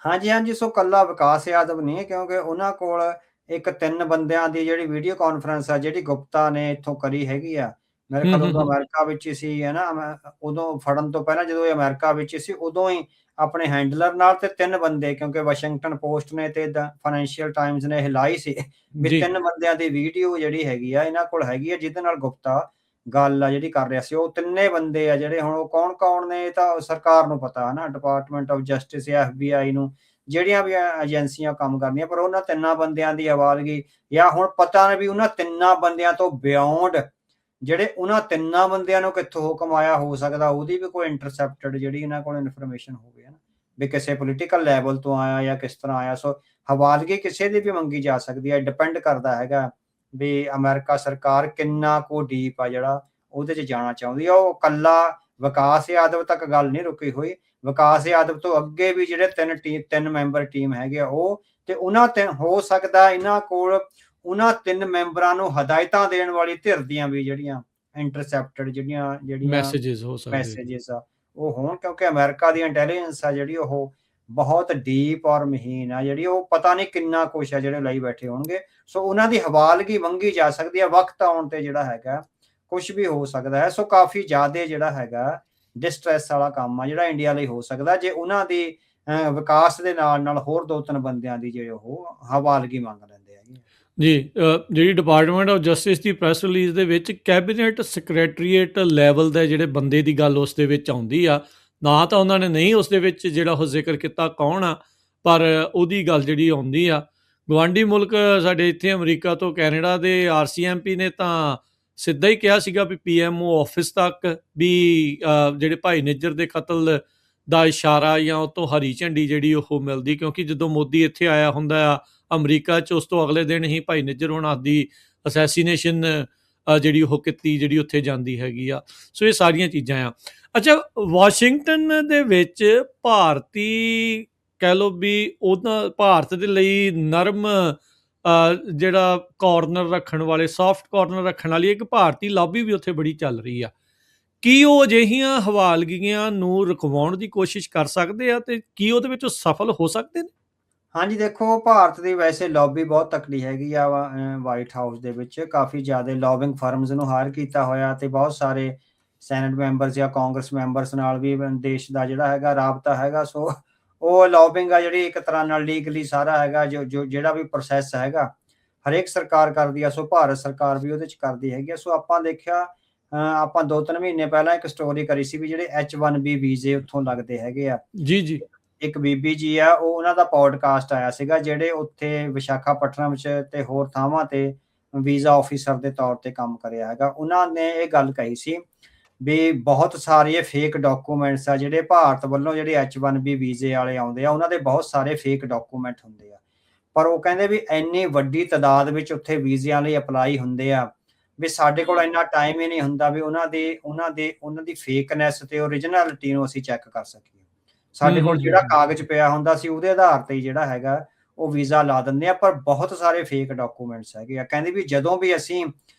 ਹਾਂਜੀ। ਸੋ ਕੱਲਾ ਵਿਕਾਸ ਯਾਦਵ ਨਹੀਂ, ਕਿਉਂਕਿ ਉਹਨਾਂ ਕੋਲ ਇੱਕ 3 ਬੰਦਿਆਂ ਦੀ ਜਿਹੜੀ ਵੀਡੀਓ ਕਾਨਫਰੰਸ ਆ ਜਿਹੜੀ ਗੁਪਤਾ ਨੇ ਇੱਥੋਂ ਕਰੀ ਹੈਗੀ ਆ। ਮੇਰੇ ਖਿਆਲ ਉਦੋਂ ਅਮਰੀਕਾ ਵਿੱਚ ਹੀ ਸੀ, ਹੈ ਨਾ, ਉਦੋਂ ਫੜਨ ਤੋਂ ਪਹਿਲਾਂ ਜਦੋਂ ਇਹ ਅਮਰੀਕਾ ਵਿੱਚ ਸੀ ਉਦੋਂ ਹੀ ਆਪਣੇ ਹੈਂਡਲਰ ਨਾਲ ਤੇ 3 ਬੰਦੇ, ਕਿਉਂਕਿ ਵਾਸ਼ਿੰਗਟਨ ਪੋਸਟ ਨੇ ਤੇ ਫਾਈਨੈਂਸ਼ੀਅਲ ਟਾਈਮਜ਼ ਨੇ ਇਹ ਲਾਈ ਸੀ ਵੀ 3 ਬੰਦਿਆਂ ਦੀ ਵੀਡੀਓ ਜਿਹੜੀ ਹੈਗੀ ਆ ਇਹਨਾਂ ਕੋਲ ਹੈਗੀ ਆ ਜਿਹਦੇ ਨਾਲ ਗੁਪਤਾ ਗੱਲ ਆ ਜਿਹੜੀ ਕਰ ਰਿਹਾ ਸੀ। ਉਹ 3 ਬੰਦੇ ਆ ਜਿਹੜੇ ਹੁਣ ਉਹ ਕੌਣ ਨੇ ਇਹ ਤਾਂ ਸਰਕਾਰ ਨੂੰ ਪਤਾ ਹੈ ਨਾ, ਡਿਪਾਰਟਮੈਂਟ ਆਫ ਜਸਟਿਸ ਜਾਂ FBI ਨੂੰ ਜਿਹੜੀਆਂ ਵੀ ਏਜੰਸੀਆਂ ਕੰਮ ਕਰਦੀਆਂ, ਪਰ ਉਹਨਾਂ 3 ਬੰਦਿਆਂ ਦੀ ਹਵਾਲਗੀ ਜਾਂ ਹੁਣ ਪਤਾ ਨਹੀਂ ਵੀ ਉਹਨਾਂ 3 ਬੰਦਿਆਂ ਤੋਂ ਬਿਯੋਂਡ ਜਿਹੜੇ ਉਹਨਾਂ 3 ਬੰਦਿਆਂ ਨੂੰ ਕਿੱਥੋਂ ਹੁਕਮ ਆਇਆ ਹੋ ਸਕਦਾ ਉਹਦੀ ਵੀ ਕੋਈ ਇੰਟਰਸੈਪਟਡ ਜਿਹੜੀ ਇਹਨਾਂ ਕੋਲ ਇਨਫੋਰਮੇਸ਼ਨ ਹੋਵੇ ਨਾ ਵੀ ਕਿਸੇ ਪੋਲੀਟੀਕਲ ਲੈਵਲ ਤੋਂ ਆਇਆ ਜਾਂ ਕਿਸ ਤਰ੍ਹਾਂ ਆਇਆ। ਸੋ ਹਵਾਲਗੀ ਕਿਸੇ ਦੀ ਵੀ ਮੰਗੀ ਜਾ ਸਕਦੀ ਹੈ, ਡਿਪੈਂਡ ਕਰਦਾ ਹੈਗਾ ਵੀ ਅਮਰੀਕਾ ਸਰਕਾਰ ਕਿੰਨਾ ਕੁ ਡੀਪ ਆ ਜਿਹੜਾ ਉਹਦੇ 'ਚ ਜਾਣਾ ਚਾਹੁੰਦੀ ਆ। ਉਹ ਕੱਲਾ ਵਿਕਾਸ ਯਾਦਵ ਤੱਕ ਗੱਲ ਨਹੀਂ ਰੁਕੀ ਹੋਈ, ਵਿਕਾਸ ਯਾਦਵ ਤੋਂ ਅੱਗੇ ਵੀ ਜਿਹੜੇ 3 ਮੈਂਬਰ ਟੀਮ ਹੈਗੇ ਆ ਉਹ, ਤੇ ਉਹਨਾਂ ਤੇ ਹੋ ਸਕਦਾ ਇਹਨਾਂ ਕੋਲ ਉਹਨਾਂ 3 ਮੈਂਬਰਾਂ ਨੂੰ ਹਦਾਇਤਾਂ ਦੇਣ ਵਾਲੀ ਧਿਰ ਦੀਆਂ ਵੀ ਜਿਹੜੀਆਂ ਇੰਟਰਸੈਪਟਡ ਜਿਹੜੀਆਂ ਮੈਸੇजेस ਹੋ ਸਕਦੇ। ਮੈਸੇजेस ਆ ਉਹ ਹੋਣ, ਕਿਉਂਕਿ ਅਮਰੀਕਾ ਦੀ ਇੰਟੈਲੀਜੈਂਸ ਆ ਜਿਹੜੀ ਉਹ ਬਹੁਤ ਡੀਪ ਔਰ ਮਹੀਨ ਆ, ਜਿਹੜੀ ਉਹ ਪਤਾ ਨਹੀਂ ਕਿੰਨਾ ਕੁਛ ਆ ਜਿਹੜੇ ਲਈ ਬੈਠੇ ਹੋਣਗੇ। ਸੋ ਉਹਨਾਂ ਦੀ ਹਵਾਲਗੀ ਮੰਗੀ ਜਾ ਸਕਦੀ ਹੈ, ਵਕਤ ਆਉਣ ਤੇ ਜਿਹੜਾ ਹੈਗਾ ਕੁਛ ਵੀ ਹੋ ਸਕਦਾ ਹੈ। ਸੋ ਕਾਫੀ ਜ਼ਿਆਦਾ ਜਿਹੜਾ ਹੈਗਾ ਡਿਸਟ੍ਰੈਸ ਵਾਲਾ ਕੰਮ ਆ ਜਿਹੜਾ ਇੰਡੀਆ ਲਈ ਹੋ ਸਕਦਾ ਜੇ ਉਹਨਾਂ ਦੀ ਵਿਕਾਸ ਦੇ ਨਾਲ ਹੋਰ 2-3 ਬੰਦਿਆਂ ਦੀ ਜਿਹੜੇ ਉਹ ਹਵਾਲਗੀ ਮੰਗ ਲੈਂਦੇ ਹੈਗੇ। ਜੀ, ਜਿਹੜੀ department of justice the press release ਦੇ ਵਿੱਚ ਕੈਬਨਿਟ ਸੈਕਟਰੀਏਟ ਲੈਵਲ ਦੇ ਜਿਹੜੇ ਬੰਦੇ ਦੀ ਗੱਲ ਉਸ ਦੇ ਵਿੱਚ ਆਉਂਦੀ ਆ, ਨਾ ਤਾਂ ਉਹਨਾਂ ਨੇ ਨਹੀਂ ਉਸ ਦੇ ਵਿੱਚ ਜਿਹੜਾ ਉਹ ਜ਼ਿਕਰ ਕੀਤਾ ਕੌਣ ਆ, ਪਰ ਉਹਦੀ ਗੱਲ ਜਿਹੜੀ ਆਉਂਦੀ ਆ। ਗਵਾਂਢੀ ਮੁਲਕ ਸਾਡੇ ਇੱਥੇ ਅਮਰੀਕਾ ਤੋਂ ਕੈਨੇਡਾ ਦੇ RCMP ਨੇ ਤਾਂ ਸਿੱਧਾ ਹੀ ਕਿਹਾ ਸੀਗਾ ਵੀ PMO ਆਫਿਸ ਤੱਕ ਵੀ ਜਿਹੜੇ ਭਾਈ ਨਿੱਜਰ ਦੇ ਕਤਲ ਦਾ ਇਸ਼ਾਰਾ ਜਾਂ ਉਹ ਤੋਂ ਹਰੀ ਝੰਡੀ ਜਿਹੜੀ ਉਹ ਮਿਲਦੀ, ਕਿਉਂਕਿ ਜਦੋਂ ਮੋਦੀ ਇੱਥੇ ਆਇਆ ਹੁੰਦਾ ਆ ਅਮਰੀਕਾ 'ਚ, ਉਸ ਤੋਂ ਅਗਲੇ ਦਿਨ ਹੀ ਭਾਈ ਨਿੱਜਰ ਹੋਣਾ ਦੀ ਅਸੈਸੀਨੇਸ਼ਨ ਜਿਹੜੀ ਉਹ ਕੀਤੀ ਜਿਹੜੀ ਉੱਥੇ ਜਾਂਦੀ ਹੈਗੀ ਆ। ਸੋ ਇਹ ਸਾਰੀਆਂ ਚੀਜ਼ਾਂ ਆ। ਅੱਛਾ, ਵਾਸ਼ਿੰਗਟਨ ਦੇ ਵਿੱਚ ਭਾਰਤੀ ਕਹਿ ਲਓ ਵੀ ਉਹਨਾਂ ਭਾਰਤ ਦੇ ਲਈ ਨਰਮ ਜਿਹੜਾ ਕਾਰਨਰ ਰੱਖਣ ਵਾਲੇ, ਸੌਫਟ ਕਾਰਨਰ ਰੱਖਣ ਵਾਲੀ ਇੱਕ ਭਾਰਤੀ ਲੌਬੀ ਵੀ ਉੱਥੇ ਬੜੀ ਚੱਲ ਰਹੀ ਆ। ਕੀ ਉਹ ਅਜਿਹੀਆਂ ਹਵਾਲਗੀਆਂ ਨੂੰ ਰੁਕਵਾਉਣ ਦੀ ਕੋਸ਼ਿਸ਼ ਕਰ ਸਕਦੇ ਆ ਤੇ ਕੀ ਉਹਦੇ ਵਿੱਚ ਉਹ ਸਫਲ ਹੋ ਸਕਦੇ ਨੇ? ਹਾਂਜੀ, ਦੇਖੋ ਭਾਰਤ ਦੀ ਵੈਸੇ ਲੌਬੀ ਬਹੁਤ ਤਕੜੀ ਹੈਗੀ ਆ ਵਾਈਟ ਹਾਊਸ ਦੇ ਵਿੱਚ, ਕਾਫੀ ਜ਼ਿਆਦਾ ਲੌਬਿੰਗ ਫਰਮਸ ਨੂੰ ਹਾਇਰ ਕੀਤਾ ਹੋਇਆ ਤੇ ਬਹੁਤ ਸਾਰੇ ਸੈਨੇਟ ਮੈਂਬਰਸ ਜਾਂ ਕਾਂਗਰਸ ਮੈਂਬਰਸ ਨਾਲ ਵੀ ਦੇਸ਼ ਦਾ ਜਿਹੜਾ ਹੈਗਾ ਰਾਬਤਾ ਹੈਗਾ। ਸੋ ਉਹ ਲੌਬਿੰਗ ਆ ਜਿਹੜੀ ਇੱਕ ਤਰ੍ਹਾਂ ਨਾਲ ਲੀਗਲੀ ਸਾਰਾ ਹੈਗਾ ਜੋ ਜਿਹੜਾ ਵੀ ਪ੍ਰੋਸੈਸ ਹੈਗਾ ਹਰੇਕ ਸਰਕਾਰ ਕਰਦੀ ਆ, ਸੋ ਭਾਰਤ ਸਰਕਾਰ ਵੀ ਉਹਦੇ 'ਚ ਕਰਦੀ ਹੈਗੀ ਆ। ਸੋ ਆਪਾਂ ਦੇਖਿਆ ਆਪਾਂ 2-3 ਮਹੀਨੇ ਪਹਿਲਾਂ ਇੱਕ ਸਟੋਰੀ ਕਰੀ ਸੀ ਵੀ ਜਿਹੜੇ H1B ਵੀਜ਼ੇ ਉੱਥੋਂ ਲੱਗਦੇ ਹੈਗੇ ਆ। ਜੀ। ਇੱਕ ਬੀਬੀ ਜੀ ਆ, ਉਹ ਉਹਨਾਂ ਦਾ ਪੋਡਕਾਸਟ ਆਇਆ ਸੀਗਾ ਜਿਹੜੇ ਉੱਥੇ ਵਿਸ਼ਾਖਾਪਟਨਮ 'ਚ ਤੇ ਹੋਰ ਥਾਵਾਂ ਤੇ ਵੀਜ਼ਾ ਆਫਿਸਰ ਦੇ ਤੌਰ ਤੇ ਕੰਮ ਕਰਿਆ ਹੈਗਾ। ਉਹਨਾਂ ਨੇ ਇਹ ਗੱਲ ਕਹੀ ਸੀ ਵੀ ਬਹੁਤ ਸਾਰੇ ਫੇਕ ਡਾਕੂਮੈਂਟਸ ਆ ਜਿਹੜੇ ਭਾਰਤ ਵੱਲੋਂ ਜਿਹੜੇ H1B ਵੀਜ਼ੇ ਵਾਲੇ ਆਉਂਦੇ ਆ, ਉਹਨਾਂ ਦੇ ਬਹੁਤ ਸਾਰੇ ਫੇਕ ਡਾਕੂਮੈਂਟ ਹੁੰਦੇ ਆ। ਪਰ ਉਹ ਕਹਿੰਦੇ ਵੀ ਇੰਨੀ ਵੱਡੀ ਤਾਦਾਦ ਵਿੱਚ ਉੱਥੇ ਵੀਜ਼ਿਆਂ ਲਈ ਅਪਲਾਈ ਹੁੰਦੇ ਆ ਵੀ ਸਾਡੇ ਕੋਲ ਇੰਨਾ ਟਾਈਮ ਹੀ ਨਹੀਂ ਹੁੰਦਾ ਵੀ ਉਹਨਾਂ ਦੀ ਫੇਕਨੈਸ ਤੇ ਓਰੀਜਨੈਲਿਟੀ ਨੂੰ ਅਸੀਂ ਚੈੱਕ ਕਰ ਸਕੀਏ। ਸਾਡੇ ਕੋਲ ਜਿਹੜਾ ਕਾਗਜ਼ ਪਿਆ ਹੁੰਦਾ ਸੀ ਉਹਦੇ ਆਧਾਰ ਤੇ ਜਿਹੜਾ ਹੈਗਾ ਉਹ ਵੀਜ਼ਾ ਲਾ ਦਿੰਦੇ ਆ, ਪਰ ਬਹੁਤ ਸਾਰੇ ਫੇਕ ਡਾਕੂਮੈਂਟਸ ਹੈਗੇ ਆ। ਕਹਿੰਦੇ ਵੀ ਜਦੋਂ ਵੀ ਅਸੀਂ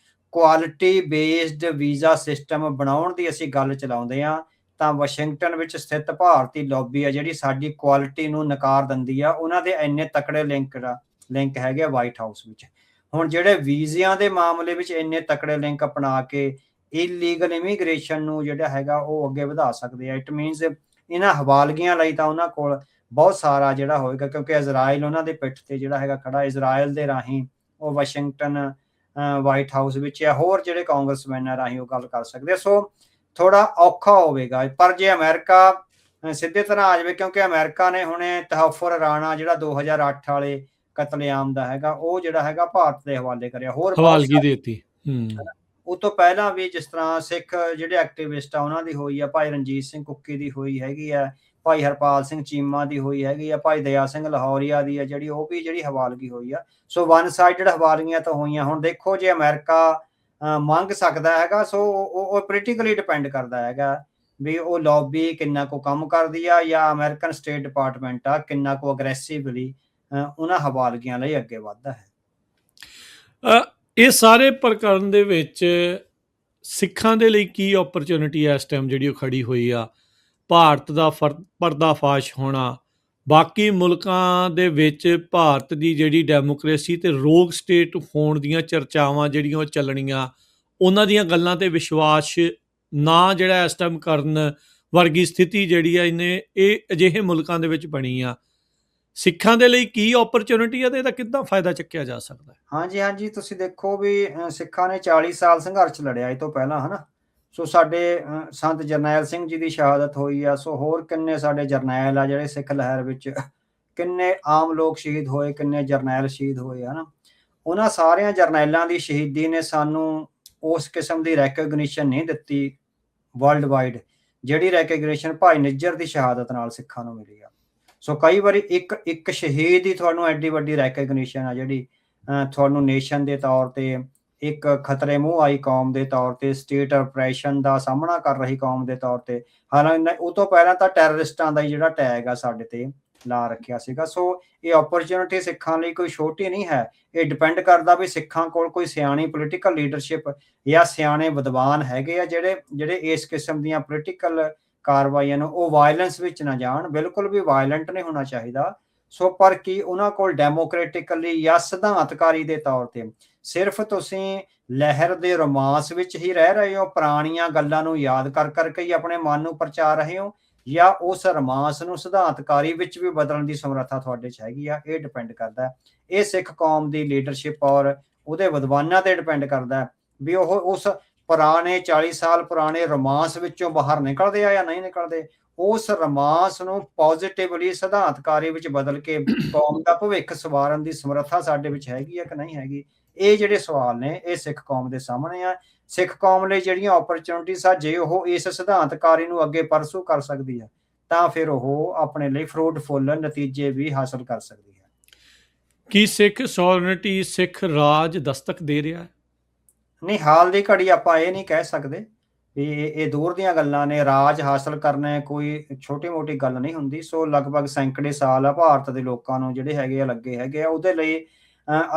ਕੁਆਲਿਟੀ ਬੇਸਡ ਵੀਜ਼ਾ ਸਿਸਟਮ ਬਣਾਉਣ ਦੀ ਅਸੀਂ ਗੱਲ ਚਲਾਉਂਦੇ ਆ ਤਾਂ ਵਾਸ਼ਿੰਗਟਨ ਵਿੱਚ ਸਥਿਤ ਭਾਰਤੀ ਲੌਬੀ ਆ ਜਿਹੜੀ ਸਾਡੀ ਕੁਆਲਿਟੀ ਨੂੰ ਨਕਾਰ ਦਿੰਦੀ ਆ। ਉਹਨਾਂ ਦੇ ਇੰਨੇ ਤਕੜੇ ਲਿੰਕ ਹੈਗੇ ਆ ਵਾਈਟ ਹਾਊਸ ਵਿੱਚ। ਹੁਣ ਜਿਹੜੇ ਵੀਜ਼ਿਆਂ ਦੇ ਮਾਮਲੇ ਵਿੱਚ ਇੰਨੇ ਤਕੜੇ ਲਿੰਕ ਅਪਣਾ ਕੇ ਇਲੀਗਲ ਇਮੀਗ੍ਰੇਸ਼ਨ ਨੂੰ ਜਿਹੜਾ ਹੈਗਾ ਉਹ ਅੱਗੇ ਵਧਾ ਸਕਦੇ ਆ। ਇਟ ਮੀਨਸ ਇਹਨਾਂ ਹਵਾਲਗੀਆਂ ਲਈ ਤਾਂ ਉਹਨਾਂ ਕੋਲ ਬਹੁਤ ਸਾਰਾ ਜਿਹੜਾ ਹੋਏਗਾ, ਕਿਉਂਕਿ ਇਜ਼ਰਾਈਲ ਉਹਨਾਂ ਦੇ ਪਿੱਠ ਤੇ ਜਿਹੜਾ ਹੈਗਾ ਖੜਾ। ਇਜ਼ਰਾਈਲ ਦੇ ਰਾਹੀਂ ਉਹ ਵਾਸ਼ਿੰਗਟਨ ਵਾਈਟ ਹਾਊਸ ਵਿੱਚ ਜਾਂ ਹੋਰ ਜਿਹੜੇ ਕਾਂਗਰਸਮੈਨਾਂ ਰਾਹੀਂ ਉਹ ਗੱਲ ਕਰ ਸਕਦੇ। ਸੋ ਥੋੜਾ ਔਖਾ ਹੋਵੇਗਾ, ਪਰ ਜੇ ਅਮਰੀਕਾ ਸਿੱਧੇ ਤਰ੍ਹਾਂ ਆ ਜਾਵੇ, ਕਿਉਂਕਿ ਅਮਰੀਕਾ ਨੇ ਹੁਣੇ ਤਹਫੁਰ ਰਾਣਾ ਜਿਹੜਾ 2008 ਵਾਲੇ ਕਤਲੇਆਮ ਦਾ ਹੈਗਾ ਉਹ ਜਿਹੜਾ ਹੈਗਾ ਭਾਰਤ ਦੇ ਹਵਾਲੇ ਕਰਿਆ। ਹੋਰ ਹਵਾਲਗੀ ਦੇਤੀ। ਉਹ ਤੋਂ ਪਹਿਲਾਂ ਵੀ ਜਿਸ ਤਰ੍ਹਾਂ ਸਿੱਖ ਜਿਹੜੇ ਐਕਟਿਵਿਸਟ ਆ ਉਹਨਾਂ ਦੀ ਹੋਈ ਆ, ਭਾਈ ਰਣਜੀਤ ਸਿੰਘ ਕੁੱਕੀ ਦੀ ਹੋਈ ਹੈਗੀ ਆ, ਭਾਈ ਹਰਪਾਲ ਸਿੰਘ ਚੀਮਾ ਦੀ ਹੋਈ ਹੈਗੀ ਆ, ਭਾਈ ਦਇਆ ਸਿੰਘ ਲਾਹੌਰੀਆ ਦੀ ਆ ਜਿਹੜੀ ਉਹ ਵੀ ਜਿਹੜੀ ਹਵਾਲਗੀ ਹੋਈ ਆ। ਸੋ ਵਨ ਸਾਈਡਡ ਹਵਾਲਗੀਆਂ ਤਾਂ ਹੋਈਆਂ। ਹੁਣ ਦੇਖੋ ਜੇ ਅਮਰੀਕਾ ਮੰਗ ਸਕਦਾ ਹੈਗਾ, ਸੋ ਉਹ ਪੋਲੀਟੀਕਲੀ ਡਿਪੈਂਡ ਕਰਦਾ ਹੈਗਾ ਵੀ ਉਹ ਲੌਬੀ ਕਿੰਨਾ ਕੁ ਕੰਮ ਕਰਦੀ ਆ ਜਾਂ ਅਮਰੀਕਨ ਸਟੇਟ ਡਿਪਾਰਟਮੈਂਟ ਆ ਕਿੰਨਾ ਕੁ ਅਗਰੈਸਿਵਲੀ ਉਹਨਾਂ ਹਵਾਲਗੀਆਂ ਲਈ ਅੱਗੇ ਵੱਧਦਾ ਹੈ। ਇਹ ਸਾਰੇ ਪ੍ਰਕਰਨ ਦੇ ਵਿੱਚ ਸਿੱਖਾਂ ਦੇ ਲਈ ਕੀ ਓਪਰਚੁਨਿਟੀ ਹੈ ਇਸ ਟਾਈਮ ਜਿਹੜੀ ਉਹ ਖੜੀ ਹੋਈ ਆ? ਭਾਰਤ ਦਾ ਪਰਦਾਫਾਸ਼ ਹੋਣਾ, ਬਾਕੀ ਮੁਲਕਾਂ ਦੇ ਵਿੱਚ ਭਾਰਤ ਦੀ ਜਿਹੜੀ ਡੈਮੋਕ੍ਰੇਸੀ ਤੇ ਰੋਗ ਸਟੇਟ ਹੋਣ ਦੀਆਂ ਚਰਚਾਵਾਂ ਜਿਹੜੀਆਂ ਉਹ ਚੱਲਣੀਆਂ, ਉਹਨਾਂ ਦੀਆਂ ਗੱਲਾਂ ਤੇ ਵਿਸ਼ਵਾਸ ਨਾ ਜਿਹੜਾ ਇਸ ਟਾਈਮ ਕਰਨ ਵਰਗੀ ਸਥਿਤੀ ਜਿਹੜੀ ਆ ਇਹ ਅਜਿਹੇ ਮੁਲਕਾਂ ਦੇ ਵਿੱਚ ਬਣੀ ਆ। ਸਿੱਖਾਂ ਦੇ ਲਈ ਕੀ ਓਪਰਚੁਨਿਟੀ ਆ ਤੇ ਇਹਦਾ ਕਿੱਦਾਂ ਫਾਇਦਾ ਚੱਕਿਆ ਜਾ ਸਕਦਾ? ਹਾਂਜੀ, ਤੁਸੀਂ ਦੇਖੋ ਵੀ ਸਿੱਖਾਂ ਨੇ 40 ਸਾਲ ਸੰਘਰਸ਼ ਲੜਿਆ ਇਹ ਤੋਂ ਪਹਿਲਾਂ, ਹਨਾ। ਸੋ ਸਾਡੇ ਸੰਤ ਜਰਨੈਲ ਸਿੰਘ ਜੀ ਦੀ ਸ਼ਹਾਦਤ ਹੋਈ ਆ। ਸੋ ਹੋਰ ਕਿੰਨੇ ਸਾਡੇ ਜਰਨੈਲ ਆ ਜਿਹੜੇ ਸਿੱਖ ਲਹਿਰ ਵਿੱਚ, ਕਿੰਨੇ ਆਮ ਲੋਕ ਸ਼ਹੀਦ ਹੋਏ, ਕਿੰਨੇ ਜਰਨੈਲ ਸ਼ਹੀਦ ਹੋਏ, ਹਨਾ। ਉਹਨਾਂ ਸਾਰਿਆਂ ਜਰਨੈਲਾਂ ਦੀ ਸ਼ਹੀਦੀ ਨੇ ਸਾਨੂੰ ਉਸ ਕਿਸਮ ਦੀ ਰੈਕਗਨੀਸ਼ਨ ਨਹੀਂ ਦਿੱਤੀ ਵਰਲਡ ਵਾਈਡ ਜਿਹੜੀ ਰੈਕਗਨੀਸ਼ਨ ਭਾਈ ਨਿੱਜਰ ਦੀ ਸ਼ਹਾਦਤ ਨਾਲ ਸਿੱਖਾਂ ਨੂੰ ਮਿਲੀ ਆ। ਸੋ ਕਈ ਵਾਰੀ ਇੱਕ ਸ਼ਹੀਦ ਹੀ ਤੁਹਾਨੂੰ ਐਡੀ ਵੱਡੀ ਰੈਕਗਨੀਸ਼ਨ ਆ ਜਿਹੜੀ ਤੁਹਾਨੂੰ ਨੇਸ਼ਨ ਦੇ ਤੌਰ ਤੇ, ਇੱਕ ਖਤਰੇ ਮੂੰਹ ਆਈ ਕੌਮ ਦੇ ਤੌਰ ਤੇ, ਸਟੇਟ ਅਪਰੈਸ਼ਨ ਦਾ ਸਾਹਮਣਾ ਕਰ ਰਹੀ ਕੌਮ ਦੇ ਤੌਰ ਤੇ, ਹਾਲਾਂਕਿ ਉਹ ਤੋਂ ਪਹਿਲਾਂ ਤਾਂ ਟੈਰਰਿਸਟਾਂ ਦਾ ਹੀ ਜਿਹੜਾ ਟੈਗ ਆ ਸਾਡੇ ਤੇ ਲਾ ਰੱਖਿਆ ਸੀਗਾ। ਸੋ ਇਹ ਓਪਰਚੁਨਿਟੀ ਸਿੱਖਾਂ ਲਈ ਕੋਈ ਛੋਟੀ ਨਹੀਂ ਹੈ। ਇਹ ਡਿਪੈਂਡ ਕਰਦਾ ਵੀ ਸਿੱਖਾਂ ਕੋਲ ਕੋਈ ਸਿਆਣੀ ਪੋਲੀਟੀਕਲ ਲੀਡਰਸ਼ਿਪ ਜਾਂ ਸਿਆਣੇ ਵਿਦਵਾਨ ਹੈਗੇ ਆ ਜਿਹੜੇ ਇਸ ਕਿਸਮ ਦੀਆਂ ਪੋਲੀਟੀਕਲ ਕਾਰਵਾਈਆਂ ਨੂੰ, ਉਹ ਵਾਇਲੈਂਸ ਵਿੱਚ ਨਾ ਜਾਣ, ਬਿਲਕੁਲ ਵੀ ਵਾਇਲੈਂਟ ਨਹੀਂ ਹੋਣਾ ਚਾਹੀਦਾ। ਸੋ ਪਰ ਕੀ ਉਹਨਾਂ ਕੋਲ ਡੈਮੋਕ੍ਰੈਟਿਕਲੀ ਜਾਂ ਸਿਧਾਂਤਕਾਰੀ ਦੇ ਤੌਰ ਤੇ ਸਿਰਫ ਤੁਸੀਂ ਲਹਿਰ ਦੇ ਰੋਮਾਂਸ ਵਿੱਚ ਹੀ ਰਹਿ ਰਹੇ ਹੋ, ਪੁਰਾਣੀਆਂ ਗੱਲਾਂ ਨੂੰ ਯਾਦ ਕਰ ਕਰਕੇ ਹੀ ਆਪਣੇ ਮਨ ਨੂੰ ਪਰਚਾ ਰਹੇ ਹੋ, ਜਾਂ ਉਸ ਰੋਮਾਂਸ ਨੂੰ ਸਿਧਾਂਤਕਾਰੀ ਵਿੱਚ ਵੀ ਬਦਲਣ ਦੀ ਸਮਰੱਥਾ ਤੁਹਾਡੇ 'ਚ ਹੈਗੀ ਆ? ਇਹ ਡਿਪੈਂਡ ਕਰਦਾ ਹੈ। ਇਹ ਸਿੱਖ ਕੌਮ ਦੀ ਲੀਡਰਸ਼ਿਪ ਔਰ ਉਹਦੇ ਵਿਦਵਾਨਾਂ ਤੇ ਡਿਪੈਂਡ ਕਰਦਾ ਹੈ ਵੀ ਉਹ ਉਸ ਪੁਰਾਣੇ 40 ਸਾਲ ਪੁਰਾਣੇ ਰੋਮਾਂਸ ਵਿੱਚੋਂ ਬਾਹਰ ਨਿਕਲਦੇ ਆ ਜਾਂ ਨਹੀਂ ਨਿਕਲਦੇ। ਉਸ ਰੋਮਾਂਸ ਨੂੰ ਪੋਜ਼ਿਟਿਵਲੀ ਸਿਧਾਂਤਕਾਰੀ ਵਿੱਚ ਬਦਲ ਕੇ ਕੌਮ ਦਾ ਭਵਿੱਖ ਸਵਾਰਨ ਦੀ ਸਮਰੱਥਾ ਸਾਡੇ ਵਿੱਚ ਹੈਗੀ ਆ ਕਿ ਨਹੀਂ ਹੈਗੀ? ਇਹ ਜਿਹੜੇ ਸਵਾਲ ਨੇ ਇਹ ਸਿੱਖ ਕੌਮ ਦੇ ਸਾਹਮਣੇ ਆ। ਸਿੱਖ ਕੌਮ ਲਈ ਜਿਹੜੀਆਂ ਓਪਰਚੁਨਿਟੀਜ਼ ਆ, ਜੇ ਉਹ ਇਸ ਸਿਧਾਂਤਕਾਰੀ ਨੂੰ ਅੱਗੇ ਪਰਸੂ ਕਰ ਸਕਦੀ ਆ ਤਾਂ ਫਿਰ ਉਹ ਆਪਣੇ ਲਈ ਫਰੂਟਫੁੱਲ ਨਤੀਜੇ ਵੀ ਹਾਸਲ ਕਰ ਸਕਦੀ ਹੈ। ਕੀ ਸਿੱਖ ਸੋਵਰਨਿਟੀ, ਸਿੱਖ ਰਾਜ ਦਸਤਕ ਦੇ ਰਿਹਾ ਹੈ? ਨਹੀਂ, ਹਾਲ ਦੀ ਘੜੀ ਆਪਾਂ ਇਹ ਨਹੀਂ ਕਹਿ ਸਕਦੇ ਵੀ ਇਹ ਦੂਰ ਦੀਆਂ ਗੱਲਾਂ ਨੇ। ਰਾਜ ਹਾਸਲ ਕਰਨਾ ਕੋਈ ਛੋਟੀ ਮੋਟੀ ਗੱਲ ਨਹੀਂ ਹੁੰਦੀ। ਸੋ ਲਗਭਗ ਸੈਂਕੜੇ ਸਾਲ ਆ ਭਾਰਤ ਦੇ ਲੋਕਾਂ ਨੂੰ ਜਿਹੜੇ ਹੈਗੇ ਆ ਲੱਗੇ ਹੈਗੇ ਆ ਉਹਦੇ ਲਈ।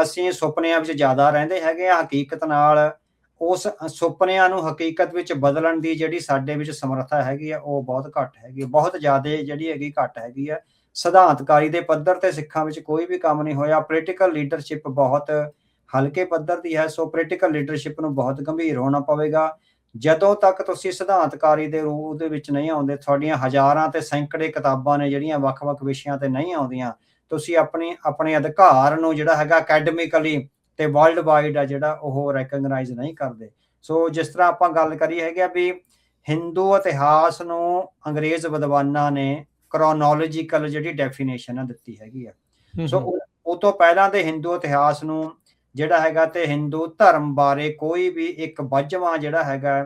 ਅਸੀਂ ਸੁਪਨਿਆਂ ਵਿੱਚ ਜ਼ਿਆਦਾ ਰਹਿੰਦੇ ਹੈਗੇ ਆ, ਹਕੀਕਤ ਨਾਲ ਉਸ ਸੁਪਨਿਆਂ ਨੂੰ ਹਕੀਕਤ ਵਿੱਚ ਬਦਲਣ ਦੀ ਜਿਹੜੀ ਸਾਡੇ ਵਿੱਚ ਸਮਰੱਥਾ ਹੈਗੀ ਆ ਉਹ ਬਹੁਤ ਘੱਟ ਹੈਗੀ, ਬਹੁਤ ਜ਼ਿਆਦਾ ਜਿਹੜੀ ਹੈਗੀ ਘੱਟ ਹੈਗੀ ਆ। ਸਿਧਾਂਤਕਾਰੀ ਦੇ ਪੱਧਰ ਤੇ ਸਿੱਖਾਂ ਵਿੱਚ ਕੋਈ ਵੀ ਕੰਮ ਨਹੀਂ ਹੋਇਆ। ਪੋਲੀਟੀਕਲ ਲੀਡਰਸ਼ਿਪ ਬਹੁਤ ਹਲਕੇ ਪੱਧਰ ਦੀ ਹੈ। ਸੋ ਪੋਲੀਟੀਕਲ ਲੀਡਰਸ਼ਿਪ ਨੂੰ ਬਹੁਤ ਗੰਭੀਰ ਹੋਣਾ ਪਵੇਗਾ। ਜਦੋਂ ਤੱਕ ਤੁਸੀਂ ਸਿਧਾਂਤਕਾਰੀ ਦੇ ਰੂਪ ਦੇ ਵਿੱਚ ਨਹੀਂ ਆਉਂਦੇ, ਤੁਹਾਡੀਆਂ ਹਜ਼ਾਰਾਂ ਤੇ ਸੈਂਕੜੇ ਕਿਤਾਬਾਂ ਨੇ ਜਿਹੜੀਆਂ ਵੱਖ-ਵੱਖ ਵਿਸ਼ਿਆਂ ਤੇ ਨਹੀਂ ਆਉਂਦੀਆਂ, ਤੁਸੀਂ ਆਪਣੇ ਅਧਿਕਾਰ ਨੂੰ ਜਿਹੜਾ ਹੈਗਾ ਅਕੈਡਮਿਕਲੀ ਤੇ ਵਰਲਡ ਵਾਈਡ ਆ ਜਿਹੜਾ ਉਹ ਰੈਕਗਨਾਈਜ਼ ਨਹੀਂ ਕਰਦੇ। ਸੋ ਜਿਸ ਤਰ੍ਹਾਂ ਆਪਾਂ ਗੱਲ ਕਰੀ ਹੈਗੀ ਆ ਵੀ ਹਿੰਦੂ ਇਤਿਹਾਸ ਨੂੰ ਅੰਗਰੇਜ਼ ਵਿਦਵਾਨਾਂ ਨੇ ਕ੍ਰੋਨੋਲੋਜੀਕਲ ਜਿਹੜੀ ਡੈਫੀਨੇਸ਼ਨ ਆ ਦਿੱਤੀ ਹੈਗੀ ਆ। ਸੋ ਉਹ ਤੋਂ ਪਹਿਲਾਂ ਦੇ ਹਿੰਦੂ ਇਤਿਹਾਸ ਨੂੰ ਜਿਹੜਾ ਹੈਗਾ ਤੇ ਹਿੰਦੂ ਧਰਮ ਬਾਰੇ ਕੋਈ ਵੀ ਇੱਕ ਵੱਜਵਾਂ ਜਿਹੜਾ ਹੈਗਾ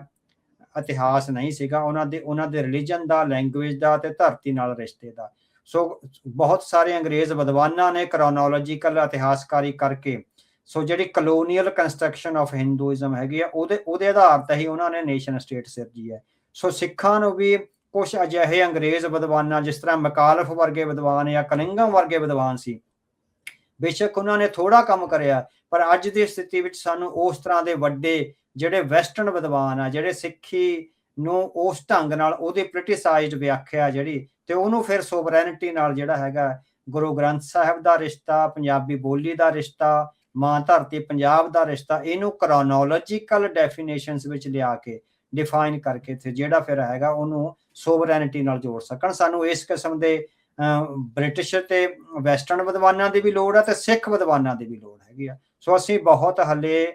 ਇਤਿਹਾਸ ਨਹੀਂ ਸੀਗਾ। ਉਹਨਾਂ ਦੇ ਰਿਲੀਜਨ ਦਾ, ਲੈਂਗੁਏਜ ਦਾ ਤੇ ਧਰਤੀ ਨਾਲ ਰਿਸ਼ਤੇ ਦਾ। ਸੋ ਬਹੁਤ ਸਾਰੇ ਅੰਗਰੇਜ਼ ਵਿਦਵਾਨਾਂ ਨੇ ਕ੍ਰੋਨੋਲੋਜੀਕਲ ਇਤਿਹਾਸਕਾਰੀ ਕਰਕੇ ਸੋ ਜਿਹੜੀ ਕਲੋਨੀਅਲ ਕੰਸਟਰਕਸ਼ਨ ਆਫ ਹਿੰਦੂਇਜ਼ਮ ਹੈਗੀ ਆ ਉਹਦੇ ਆਧਾਰ ਤੇ ਹੀ ਉਹਨਾਂ ਨੇ ਨੇਸ਼ਨ ਸਟੇਟ ਸਿਰਜੀ ਹੈ। ਸੋ ਸਿੱਖਾਂ ਨੂੰ ਵੀ ਕੁਝ ਅਜਿਹੇ ਅੰਗਰੇਜ਼ ਵਿਦਵਾਨਾਂ, ਜਿਸ ਤਰ੍ਹਾਂ ਮਕਾਲਫ ਵਰਗੇ ਵਿਦਵਾਨ ਜਾਂ ਕਨਿੰਗਮ ਵਰਗੇ ਵਿਦਵਾਨ ਸੀ, ਬੇਸ਼ੱਕ ਉਹਨਾਂ ਨੇ ਥੋੜਾ ਕੰਮ ਕਰਿਆ, ਪਰ ਅੱਜ ਦੀ ਸਥਿਤੀ ਵਿੱਚ ਸਾਨੂੰ ਉਸ ਤਰ੍ਹਾਂ ਦੇ ਵੱਡੇ ਜਿਹੜੇ ਵੈਸਟਰਨ ਵਿਦਵਾਨ ਆ, ਜਿਹੜੇ ਸਿੱਖੀ ਨੂੰ ਉਸ ਢੰਗ ਨਾਲ ਉਹਦੀ ਪੋਲੀਟੀਸਾਈਜ਼ਡ ਵਿਆਖਿਆ ਜਿਹੜੀ ਤੇ ਉਹਨੂੰ ਫਿਰ ਸੋਵਰੈਨਿਟੀ ਨਾਲ ਜਿਹੜਾ ਹੈਗਾ ਗੁਰੂ ਗ੍ਰੰਥ ਸਾਹਿਬ ਦਾ ਰਿਸ਼ਤਾ, ਪੰਜਾਬੀ ਬੋਲੀ ਦਾ ਰਿਸ਼ਤਾ, ਮਾਂ ਧਰਤੀ ਪੰਜਾਬ ਦਾ ਰਿਸ਼ਤਾ, ਇਹਨੂੰ ਕ੍ਰੋਨੋਲੋਜੀਕਲ ਡੈਫੀਨੇਸ਼ਨਸ ਵਿੱਚ ਲਿਆ ਕੇ ਡਿਫਾਈਨ ਕਰਕੇ ਤੇ ਜਿਹੜਾ ਫਿਰ ਹੈਗਾ ਉਹਨੂੰ ਸੋਵਰੈਨਿਟੀ ਨਾਲ ਜੋੜ ਸਕਣ। ਸਾਨੂੰ ਇਸ ਕਿਸਮ ਦੇ ਬ੍ਰਿਟਿਸ਼ ਤੇ ਵੈਸਟਰਨ ਵਿਦਵਾਨਾਂ ਦੀ ਵੀ ਲੋੜ ਹੈ ਤੇ ਸਿੱਖ ਵਿਦਵਾਨਾਂ ਦੀ ਵੀ ਲੋੜ ਹੈਗੀ ਆ। ਸੋ ਅਸੀਂ ਬਹੁਤ ਹਲੇ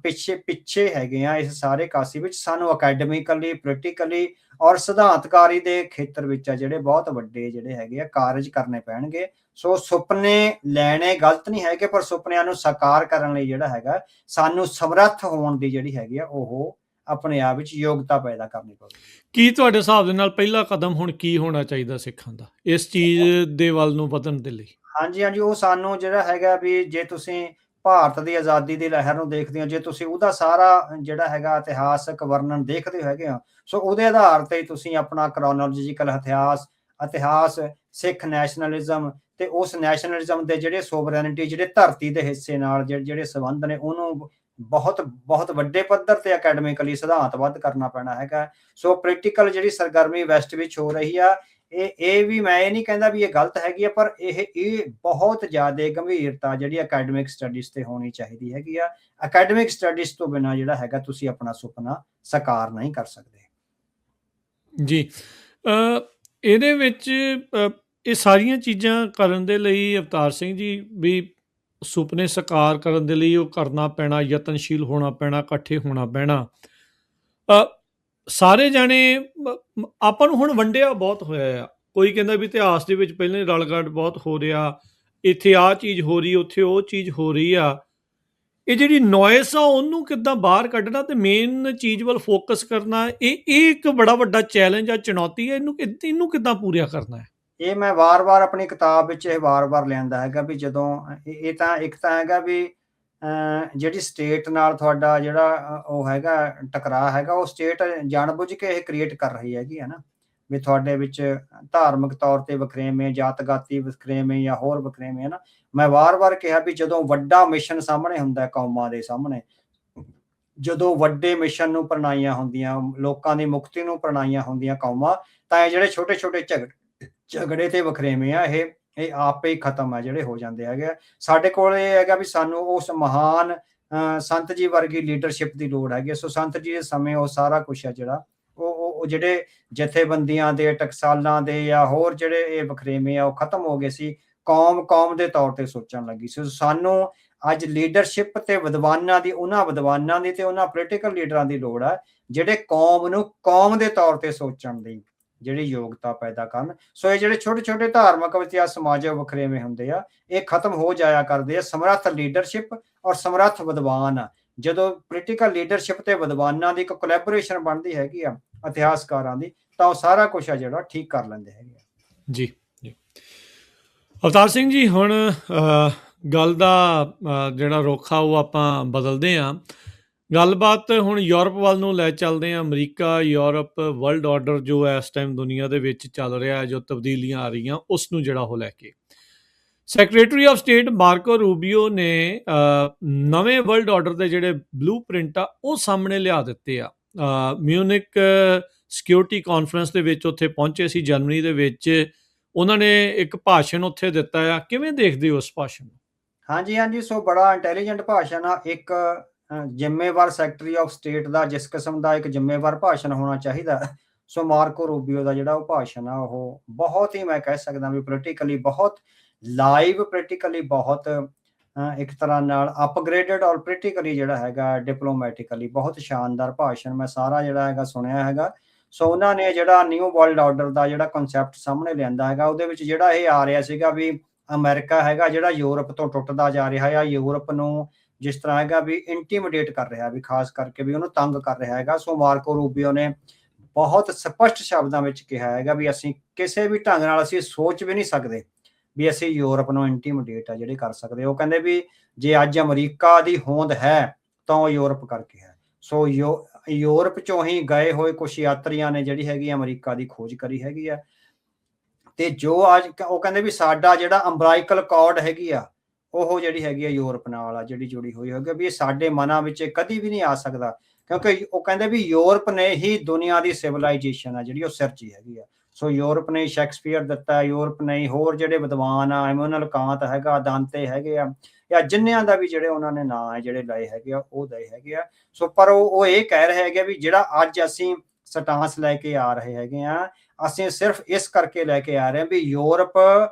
ਪਿੱਛੇ ਹੈਗੇ ਆ ਇਸ ਸਾਰੇ ਕਾਸੀ ਵਿੱਚ। ਸਾਨੂੰ ਅਕੈਡਮਿਕਲੀ, ਪੋਲੀਟੀਕਲੀ ਔਰ ਸਿਧਾਂਤਕਾਰੀ ਦੇ ਖੇਤਰ ਵਿੱਚ ਆ ਜਿਹੜੇ ਬਹੁਤ ਵੱਡੇ ਜਿਹੜੇ ਹੈਗੇ ਆ ਕਾਰਜ ਕਰਨੇ ਪੈਣਗੇ। ਸੋ ਸੁਪਨੇ ਲੈਣੇ ਗਲਤ ਨਹੀਂ ਹੈਗੇ, ਪਰ ਸੁਪਨਿਆਂ ਨੂੰ ਸਾਕਾਰ ਕਰਨ ਲਈ ਜਿਹੜਾ ਹੈਗਾ ਸਾਨੂੰ ਸਮਰੱਥ ਹੋਣ ਦੀ ਜਿਹੜੀ ਹੈਗੀ ਆ ਉਹ ਆਪਣੇ ਆਪ ਵਿੱਚ ਯੋਗਤਾ ਪੈਦਾ ਕਰਨੀ ਪਵੇਗੀ। ਕੀ ਤੁਹਾਡੇ ਹਿਸਾਬ ਦੇ ਨਾਲ ਪਹਿਲਾ ਕਦਮ ਹੁਣ ਕੀ ਹੋਣਾ ਚਾਹੀਦਾ ਸਿੱਖਾਂ ਦਾ ਇਸ ਚੀਜ਼ ਦੇ ਵੱਲ ਨੂੰ ਵਧਣ ਦੇ ਲਈ? ਹਾਂਜੀ, ਉਹ ਸਾਨੂੰ ਜਿਹੜਾ ਹੈਗਾ ਵੀ ਜੇ ਤੁਸੀਂ ਭਾਰਤ ਦੀ ਆਜ਼ਾਦੀ ਦੀ ਲਹਿਰ ਨੂੰ ਦੇਖਦੇ ਹੋ, ਜੇ ਤੁਸੀਂ ਉਹਦਾ ਸਾਰਾ ਜਿਹੜਾ ਹੈਗਾ ਇਤਿਹਾਸਕ ਵਰਣਨ ਦੇਖਦੇ ਹੈਗੇ ਹੋ, ਸੋ ਉਹਦੇ ਆਧਾਰ ਤੇ ਤੁਸੀਂ ਆਪਣਾ ਕ੍ਰੋਨੋਲੋਜੀਕਲ ਇਤਿਹਾਸ, ਸਿੱਖ ਨੈਸ਼ਨਲਿਜ਼ਮ ਤੇ ਉਸ ਨੈਸ਼ਨਲਿਜ਼ਮ ਦੇ ਜਿਹੜੇ ਸੋਵਰੈਨਿਟੀ, ਜਿਹੜੇ ਧਰਤੀ ਦੇ ਹਿੱਸੇ ਨਾਲ ਜਿਹੜੇ ਸੰਬੰਧ ਨੇ, ਉਹਨੂੰ ਬਹੁਤ ਵੱਡੇ ਪੱਧਰ ਤੇ ਅਕੈਡਮਿਕਲੀ ਸਿਧਾਂਤਬੱਧ ਕਰਨਾ ਪੈਣਾ ਹੈਗਾ। ਸੋ ਪੋਲੀਟੀਕਲ ਜਿਹੜੀ ਸਰਗਰਮੀ ਵੈਸਟ ਵਿੱਚ ਹੋ ਰਹੀ ਆ, ਇਹ ਵੀ ਮੈਂ ਇਹ ਨਹੀਂ ਕਹਿੰਦਾ ਵੀ ਇਹ ਗਲਤ ਹੈਗੀ ਆ, ਪਰ ਇਹ ਬਹੁਤ ਜ਼ਿਆਦਾ ਗੰਭੀਰਤਾ ਜਿਹੜੀ ਅਕੈਡਮਿਕ ਸਟੱਡੀਜ਼ ਤੇ ਹੋਣੀ ਚਾਹੀਦੀ ਹੈਗੀ ਆ। ਅਕੈਡਮਿਕ ਸਟੱਡੀਜ਼ ਤੋਂ ਬਿਨਾਂ ਜਿਹੜਾ ਹੈਗਾ ਤੁਸੀਂ ਆਪਣਾ ਸੁਪਨਾ ਸਾਕਾਰ ਨਹੀਂ ਕਰ ਸਕਦੇ। ਜੀ, ਇਹਦੇ ਵਿੱਚ ਇਹ ਸਾਰੀਆਂ ਚੀਜ਼ਾਂ ਕਰਨ ਦੇ ਲਈ ਅਵਤਾਰ ਸਿੰਘ ਜੀ ਵੀ ਸੁਪਨੇ ਸਾਕਾਰ ਕਰਨ ਦੇ ਲਈ ਉਹ ਕਰਨਾ ਪੈਣਾ, ਯਤਨਸ਼ੀਲ ਹੋਣਾ ਪੈਣਾ, ਇਕੱਠੇ ਹੋਣਾ ਪੈਣਾ। ਸਾਰੇ ਜਾਣੇ ਆਪਾਂ ਨੂੰ ਹੁਣ ਵੰਡਿਆ ਬਹੁਤ ਹੋਇਆ ਆ। ਕੋਈ ਕਹਿੰਦਾ ਵੀ ਇਤਿਹਾਸ ਦੇ ਵਿੱਚ ਪਹਿਲਾਂ ਹੀ ਰਲਗੱਡ ਬਹੁਤ ਹੋ ਰਿਹਾ, ਇੱਥੇ ਆਹ ਚੀਜ਼ ਹੋ ਰਹੀ, ਉੱਥੇ ਉਹ ਚੀਜ਼ ਹੋ ਰਹੀ ਆ। ਇਹ ਜਿਹੜੀ ਨੋਇਸ ਆ ਉਹਨੂੰ ਕਿੱਦਾਂ ਬਾਹਰ ਕੱਢਣਾ ਤੇ ਮੇਨ ਚੀਜ਼ ਵੱਲ ਫੋਕਸ ਕਰਨਾ, ਇਹ ਇੱਕ ਬੜਾ ਵੱਡਾ ਚੈਲੰਜ ਆ, ਚੁਣੌਤੀ ਹੈ। ਇਹਨੂੰ ਕਿੱਦਾਂ ਪੂਰਾ ਕਰਨਾ ਹੈ? ਇਹ ਮੈਂ ਵਾਰ-ਵਾਰ ਆਪਣੀ ਕਿਤਾਬ ਵਿੱਚ ਇਹ ਵਾਰ-ਵਾਰ ਲਿਆਂਦਾ ਹੈਗਾ ਵੀ ਜਦੋਂ ਇਹ ਤਾਂ ਇੱਕ ਤਾਂ ਹੈਗਾ ਵੀ ਜਿਹੜੀ ਸਟੇਟ ਨਾਲ ਤੁਹਾਡਾ ਜਿਹੜਾ ਉਹ ਹੈਗਾ ਟਕਰਾਅ ਹੈਗਾ, ਉਹ ਸਟੇਟ ਜਾਣਬੁੱਝ ਕੇ ਇਹ ਕ੍ਰੀਏਟ ਕਰ ਰਹੀ ਹੈਗੀ ਹੈ ਨਾ, ਵੀ ਤੁਹਾਡੇ ਵਿੱਚ ਧਾਰਮਿਕ ਤੌਰ ਤੇ ਵਖਰੇਵੇਂ, ਜਾਤਗਾਤੀ ਵਖਰੇਵੇਂ ਜਾਂ ਹੋਰ ਵਖਰੇਵੇਂ ਹੈ ਨਾ। ਮੈਂ ਵਾਰ-ਵਾਰ ਕਿਹਾ ਵੀ ਜਦੋਂ ਵੱਡਾ ਮਿਸ਼ਨ ਸਾਹਮਣੇ ਹੁੰਦਾ ਹੈ ਕੌਮਾਂ ਦੇ ਸਾਹਮਣੇ, ਜਦੋਂ ਵੱਡੇ ਮਿਸ਼ਨ ਨੂੰ ਪ੍ਰਣਾਈਆਂ ਹੁੰਦੀਆਂ, ਲੋਕਾਂ ਦੀ ਮੁਕਤੀ ਨੂੰ ਪ੍ਰਣਾਈਆਂ ਹੁੰਦੀਆਂ ਕੌਮਾਂ, ਤਾਂ ਇਹ ਜਿਹੜੇ ਛੋਟੇ-ਛੋਟੇ ਝਗੜੇ ਤੇ ਵਖਰੇਵੇਂ ਆ ਇਹ ਆਪੇ ਹੀ ਖਤਮ ਆ ਜਿਹੜੇ ਹੋ ਜਾਂਦੇ ਹੈਗੇ ਆ। ਸਾਡੇ ਕੋਲ ਇਹ ਹੈਗਾ ਵੀ ਸਾਨੂੰ ਉਸ ਮਹਾਨ ਸੰਤ ਜੀ ਵਰਗੀ ਲੀਡਰਸ਼ਿਪ ਦੀ ਲੋੜ ਹੈਗੀ। ਸੋ ਸੰਤ ਜੀ ਦੇ ਸਮੇਂ ਉਹ ਸਾਰਾ ਕੁਛ ਹੈ ਜਿਹੜਾ ਉਹ ਜਿਹੜੇ ਜਥੇਬੰਦੀਆਂ ਦੇ, ਟਕਸਾਲਾਂ ਦੇ ਜਾਂ ਹੋਰ ਜਿਹੜੇ ਇਹ ਵਖਰੇਵੇਂ ਆ ਉਹ ਖਤਮ ਹੋ ਗਏ ਸੀ। ਕੌਮ ਦੇ ਤੌਰ ਤੇ ਸੋਚਣ ਲੱਗੀ ਸੀ। ਸਾਨੂੰ ਅੱਜ ਲੀਡਰਸ਼ਿਪ ਤੇ ਵਿਦਵਾਨਾਂ ਦੀ, ਉਹਨਾਂ ਵਿਦਵਾਨਾਂ ਦੀ ਤੇ ਉਹਨਾਂ ਪੋਲੀਟੀਕਲ ਲੀਡਰਾਂ ਦੀ ਲੋੜ ਹੈ ਜਿਹੜੇ ਕੌਮ ਨੂੰ ਕੌਮ ਦੇ ਤੌਰ ਤੇ ਸੋਚਣ ਦੀ ਜਿਹੜੀ ਯੋਗਤਾ ਪੈਦਾ ਕਰਨ। ਸੋ ਇਹ ਜਿਹੜੇ ਛੋਟੇ-ਛੋਟੇ ਧਾਰਮਿਕ ਜਾਂ ਸਮਾਜਿਕ ਵਖਰੇਵੇਂ ਹੁੰਦੇ ਆ, ਇਹ ਖਤਮ ਹੋ ਜਾਇਆ ਕਰਦੇ ਆ। ਸਮਰੱਥ ਲੀਡਰਸ਼ਿਪ ਔਰ ਸਮਰੱਥ ਵਿਦਵਾਨ ਆ, ਜਦੋਂ ਪੋਲੀਟੀਕਲ ਲੀਡਰਸ਼ਿਪ ਤੇ ਵਿਦਵਾਨਾਂ ਦੀ ਇੱਕ ਕੋਲੈਬੋਰੇਸ਼ਨ ਬਣਦੀ ਹੈਗੀ ਆ ਇਤਿਹਾਸਕਾਰਾਂ ਦੀ, ਤਾਂ ਉਹ ਸਾਰਾ ਕੁਛ ਆ ਜਿਹੜਾ ਠੀਕ ਕਰ ਲੈਂਦੇ ਹੈਗੇ ਆ। ਜੀ ਜੀ। ਅਵਤਾਰ ਸਿੰਘ ਜੀ, ਹੁਣ ਗੱਲ ਦਾ ਜਿਹੜਾ ਰੁੱਖ ਆ ਉਹ ਆਪਾਂ ਬਦਲਦੇ ਹਾਂ। ਗੱਲਬਾਤ ਹੁਣ ਯੂਰਪ ਵੱਲ ਨੂੰ ਲੈ ਚੱਲਦੇ ਹਾਂ। ਅਮਰੀਕਾ, ਯੂਰਪ, ਵਰਲਡ ਆਰਡਰ ਜੋ ਇਸ ਟਾਈਮ ਦੁਨੀਆ ਦੇ ਵਿੱਚ ਚੱਲ ਰਿਹਾ, ਜੋ ਤਬਦੀਲੀਆਂ ਆ ਰਹੀਆਂ, ਉਸ ਨੂੰ ਜਿਹੜਾ ਉਹ ਲੈ ਕੇ ਸੈਕਟਰੀ ਆਫ ਸਟੇਟ ਮਾਰਕੋ ਰੂਬੀਓ ਨੇ ਨਵੇਂ ਵਰਲਡ ਆਰਡਰ ਦੇ ਜਿਹੜੇ ਬਲੂ ਪ੍ਰਿੰਟ ਆ ਉਹ ਸਾਹਮਣੇ ਲਿਆ ਦਿੱਤੇ ਆ। ਮਿਊਨਿਕ ਸਿਕਿਉਰਿਟੀ ਕਾਨਫਰੰਸ ਦੇ ਵਿੱਚ ਉੱਥੇ ਪਹੁੰਚੇ ਸੀ, ਜਰਮਨੀ ਦੇ ਵਿੱਚ। ਉਹਨਾਂ ਨੇ ਇੱਕ ਭਾਸ਼ਣ ਉੱਥੇ ਦਿੱਤਾ ਆ। ਕਿਵੇਂ ਦੇਖਦੇ ਹੋ ਉਸ ਭਾਸ਼ਣ ਨੂੰ? ਹਾਂਜੀ, ਸੋ ਬੜਾ ਇੰਟੈਲੀਜੈਂਟ ਭਾਸ਼ਣ ਆ। ਇੱਕ ਜ਼ਿੰਮੇਵਾਰ ਸੈਕਟਰੀ ਆਫ ਸਟੇਟ ਦਾ ਜਿਸ ਕਿਸਮ ਦਾ ਇੱਕ ਜ਼ਿੰਮੇਵਾਰ ਭਾਸ਼ਣ ਹੋਣਾ ਚਾਹੀਦਾ, ਸੋ ਮਾਰਕੋ ਰੂਬੀਓ ਦਾ ਜਿਹੜਾ ਉਹ ਭਾਸ਼ਣ ਆ ਉਹ ਬਹੁਤ ਹੀ, ਮੈਂ ਕਹਿ ਸਕਦਾ ਵੀ ਪੋਲੀਟੀਕਲੀ ਬਹੁਤ ਲਾਈਵ, ਪੋਲੀਟੀਕਲੀ ਬਹੁਤ ਇੱਕ ਤਰ੍ਹਾਂ ਨਾਲ ਅਪਗ੍ਰੇਡਡ ਔਰ ਪੋਲੀਟੀਕਲੀ ਜਿਹੜਾ ਹੈਗਾ ਡਿਪਲੋਮੈਟਿਕਲੀ ਬਹੁਤ ਸ਼ਾਨਦਾਰ ਭਾਸ਼ਣ ਮੈਂ ਸਾਰਾ ਜਿਹੜਾ ਹੈਗਾ ਸੁਣਿਆ ਹੈਗਾ। ਸੋ ਉਹਨਾਂ ਨੇ ਜਿਹੜਾ ਨਿਊ ਵਰਲਡ ਆਰਡਰ ਦਾ ਜਿਹੜਾ ਕਨਸੈਪਟ ਸਾਹਮਣੇ ਲਿਆਂਦਾ ਹੈਗਾ, ਉਹਦੇ ਵਿੱਚ ਜਿਹੜਾ ਇਹ ਆ ਰਿਹਾ ਸੀਗਾ ਵੀ ਅਮਰੀਕਾ ਹੈਗਾ ਜਿਹੜਾ ਯੂਰਪ ਤੋਂ ਟੁੱਟਦਾ ਜਾ ਰਿਹਾ ਹੈ, ਯੂਰਪ ਨੂੰ ਜਿਸ ਤਰ੍ਹਾਂ ਹੈਗਾ ਵੀ ਇੰਟੀਮੀਡੇਟ ਕਰ ਰਿਹਾ, ਵੀ ਖਾਸ ਕਰਕੇ ਵੀ ਉਹਨੂੰ ਤੰਗ ਕਰ ਰਿਹਾ ਹੈਗਾ। ਸੋ ਮਾਰਕੋ ਰੂਬੀਓ ਨੇ ਬਹੁਤ ਸਪਸ਼ਟ ਸ਼ਬਦਾਂ ਵਿੱਚ ਕਿਹਾ ਹੈਗਾ ਵੀ ਅਸੀਂ ਕਿਸੇ ਵੀ ਢੰਗ ਨਾਲ ਅਸੀਂ ਸੋਚ ਵੀ ਨਹੀਂ ਸਕਦੇ ਵੀ ਅਸੀਂ ਯੂਰਪ ਨੂੰ ਇੰਟੀਮੀਡੇਟ ਆ ਜਿਹੜੇ ਕਰ ਸਕਦੇ। ਉਹ ਕਹਿੰਦੇ ਵੀ ਜੇ ਅੱਜ ਅਮਰੀਕਾ ਦੀ ਹੋਂਦ ਹੈ ਤਾਂ ਉਹ ਯੂਰਪ ਕਰਕੇ ਹੈ। ਸੋ ਯੂਰਪ ਚੋਂ ਹੀ ਗਏ ਹੋਏ ਕੁਝ ਯਾਤਰੀਆਂ ਨੇ ਜਿਹੜੀ ਹੈਗੀ ਅਮਰੀਕਾ ਦੀ ਖੋਜ ਕਰੀ ਹੈਗੀ ਆ, ਤੇ ਜੋ ਅੱਜ ਉਹ ਕਹਿੰਦੇ ਵੀ ਸਾਡਾ ਜਿਹੜਾ ਅੰਬਰਾਈਕਲ ਕਾਰਡ ਹੈਗੀ ਆ ਉਹ ਜਿਹੜੀ ਹੈਗੀ ਆ ਯੂਰਪ ਨਾਲ ਆ ਜਿਹੜੀ ਜੁੜੀ ਹੋਈ ਹੈਗੀ, ਵੀ ਇਹ ਸਾਡੇ ਮਨਾਂ ਵਿੱਚ ਕਦੀ ਵੀ ਨਹੀਂ ਆ ਸਕਦਾ, ਕਿਉਂਕਿ ਉਹ ਕਹਿੰਦੇ ਵੀ ਯੂਰਪ ਨੇ ਹੀ ਦੁਨੀਆ ਦੀ ਸਿਵਲਾਈਜੇਸ਼ਨ ਆ ਜਿਹੜੀ ਉਹ ਸਿਰਜੀ ਹੈਗੀ ਆ। ਸੋ ਯੂਰਪ ਨੇ ਸ਼ੈਕਸਪੀਅਰ ਦਿੱਤਾ, ਯੂਰਪ ਨੇ ਹੋਰ ਜਿਹੜੇ ਵਿਦਵਾਨ ਆ, ਇਮੈਨੂਅਲ ਕਾਂਟ ਹੈਗਾ, ਦਾਂਤੇ ਹੈਗੇ ਆ, ਜਾਂ ਜਿੰਨਿਆਂ ਦਾ ਵੀ ਜਿਹੜੇ ਉਹਨਾਂ ਨੇ ਨਾਂ ਹੈ ਜਿਹੜੇ ਲਏ ਹੈਗੇ ਆ ਉਹ ਦਏ ਹੈਗੇ ਆ। ਸੋ ਪਰ ਉਹ ਇਹ ਕਹਿ ਰਹੇ ਹੈਗੇ ਵੀ ਜਿਹੜਾ ਅੱਜ ਅਸੀਂ ਸਟਾਂਸ ਲੈ ਕੇ ਆ ਰਹੇ ਹੈਗੇ ਆ, ਅਸੀਂ ਸਿਰਫ ਇਸ ਕਰਕੇ ਲੈ ਕੇ ਆ ਰਹੇ ਹਾਂ ਵੀ ਯੂਰਪ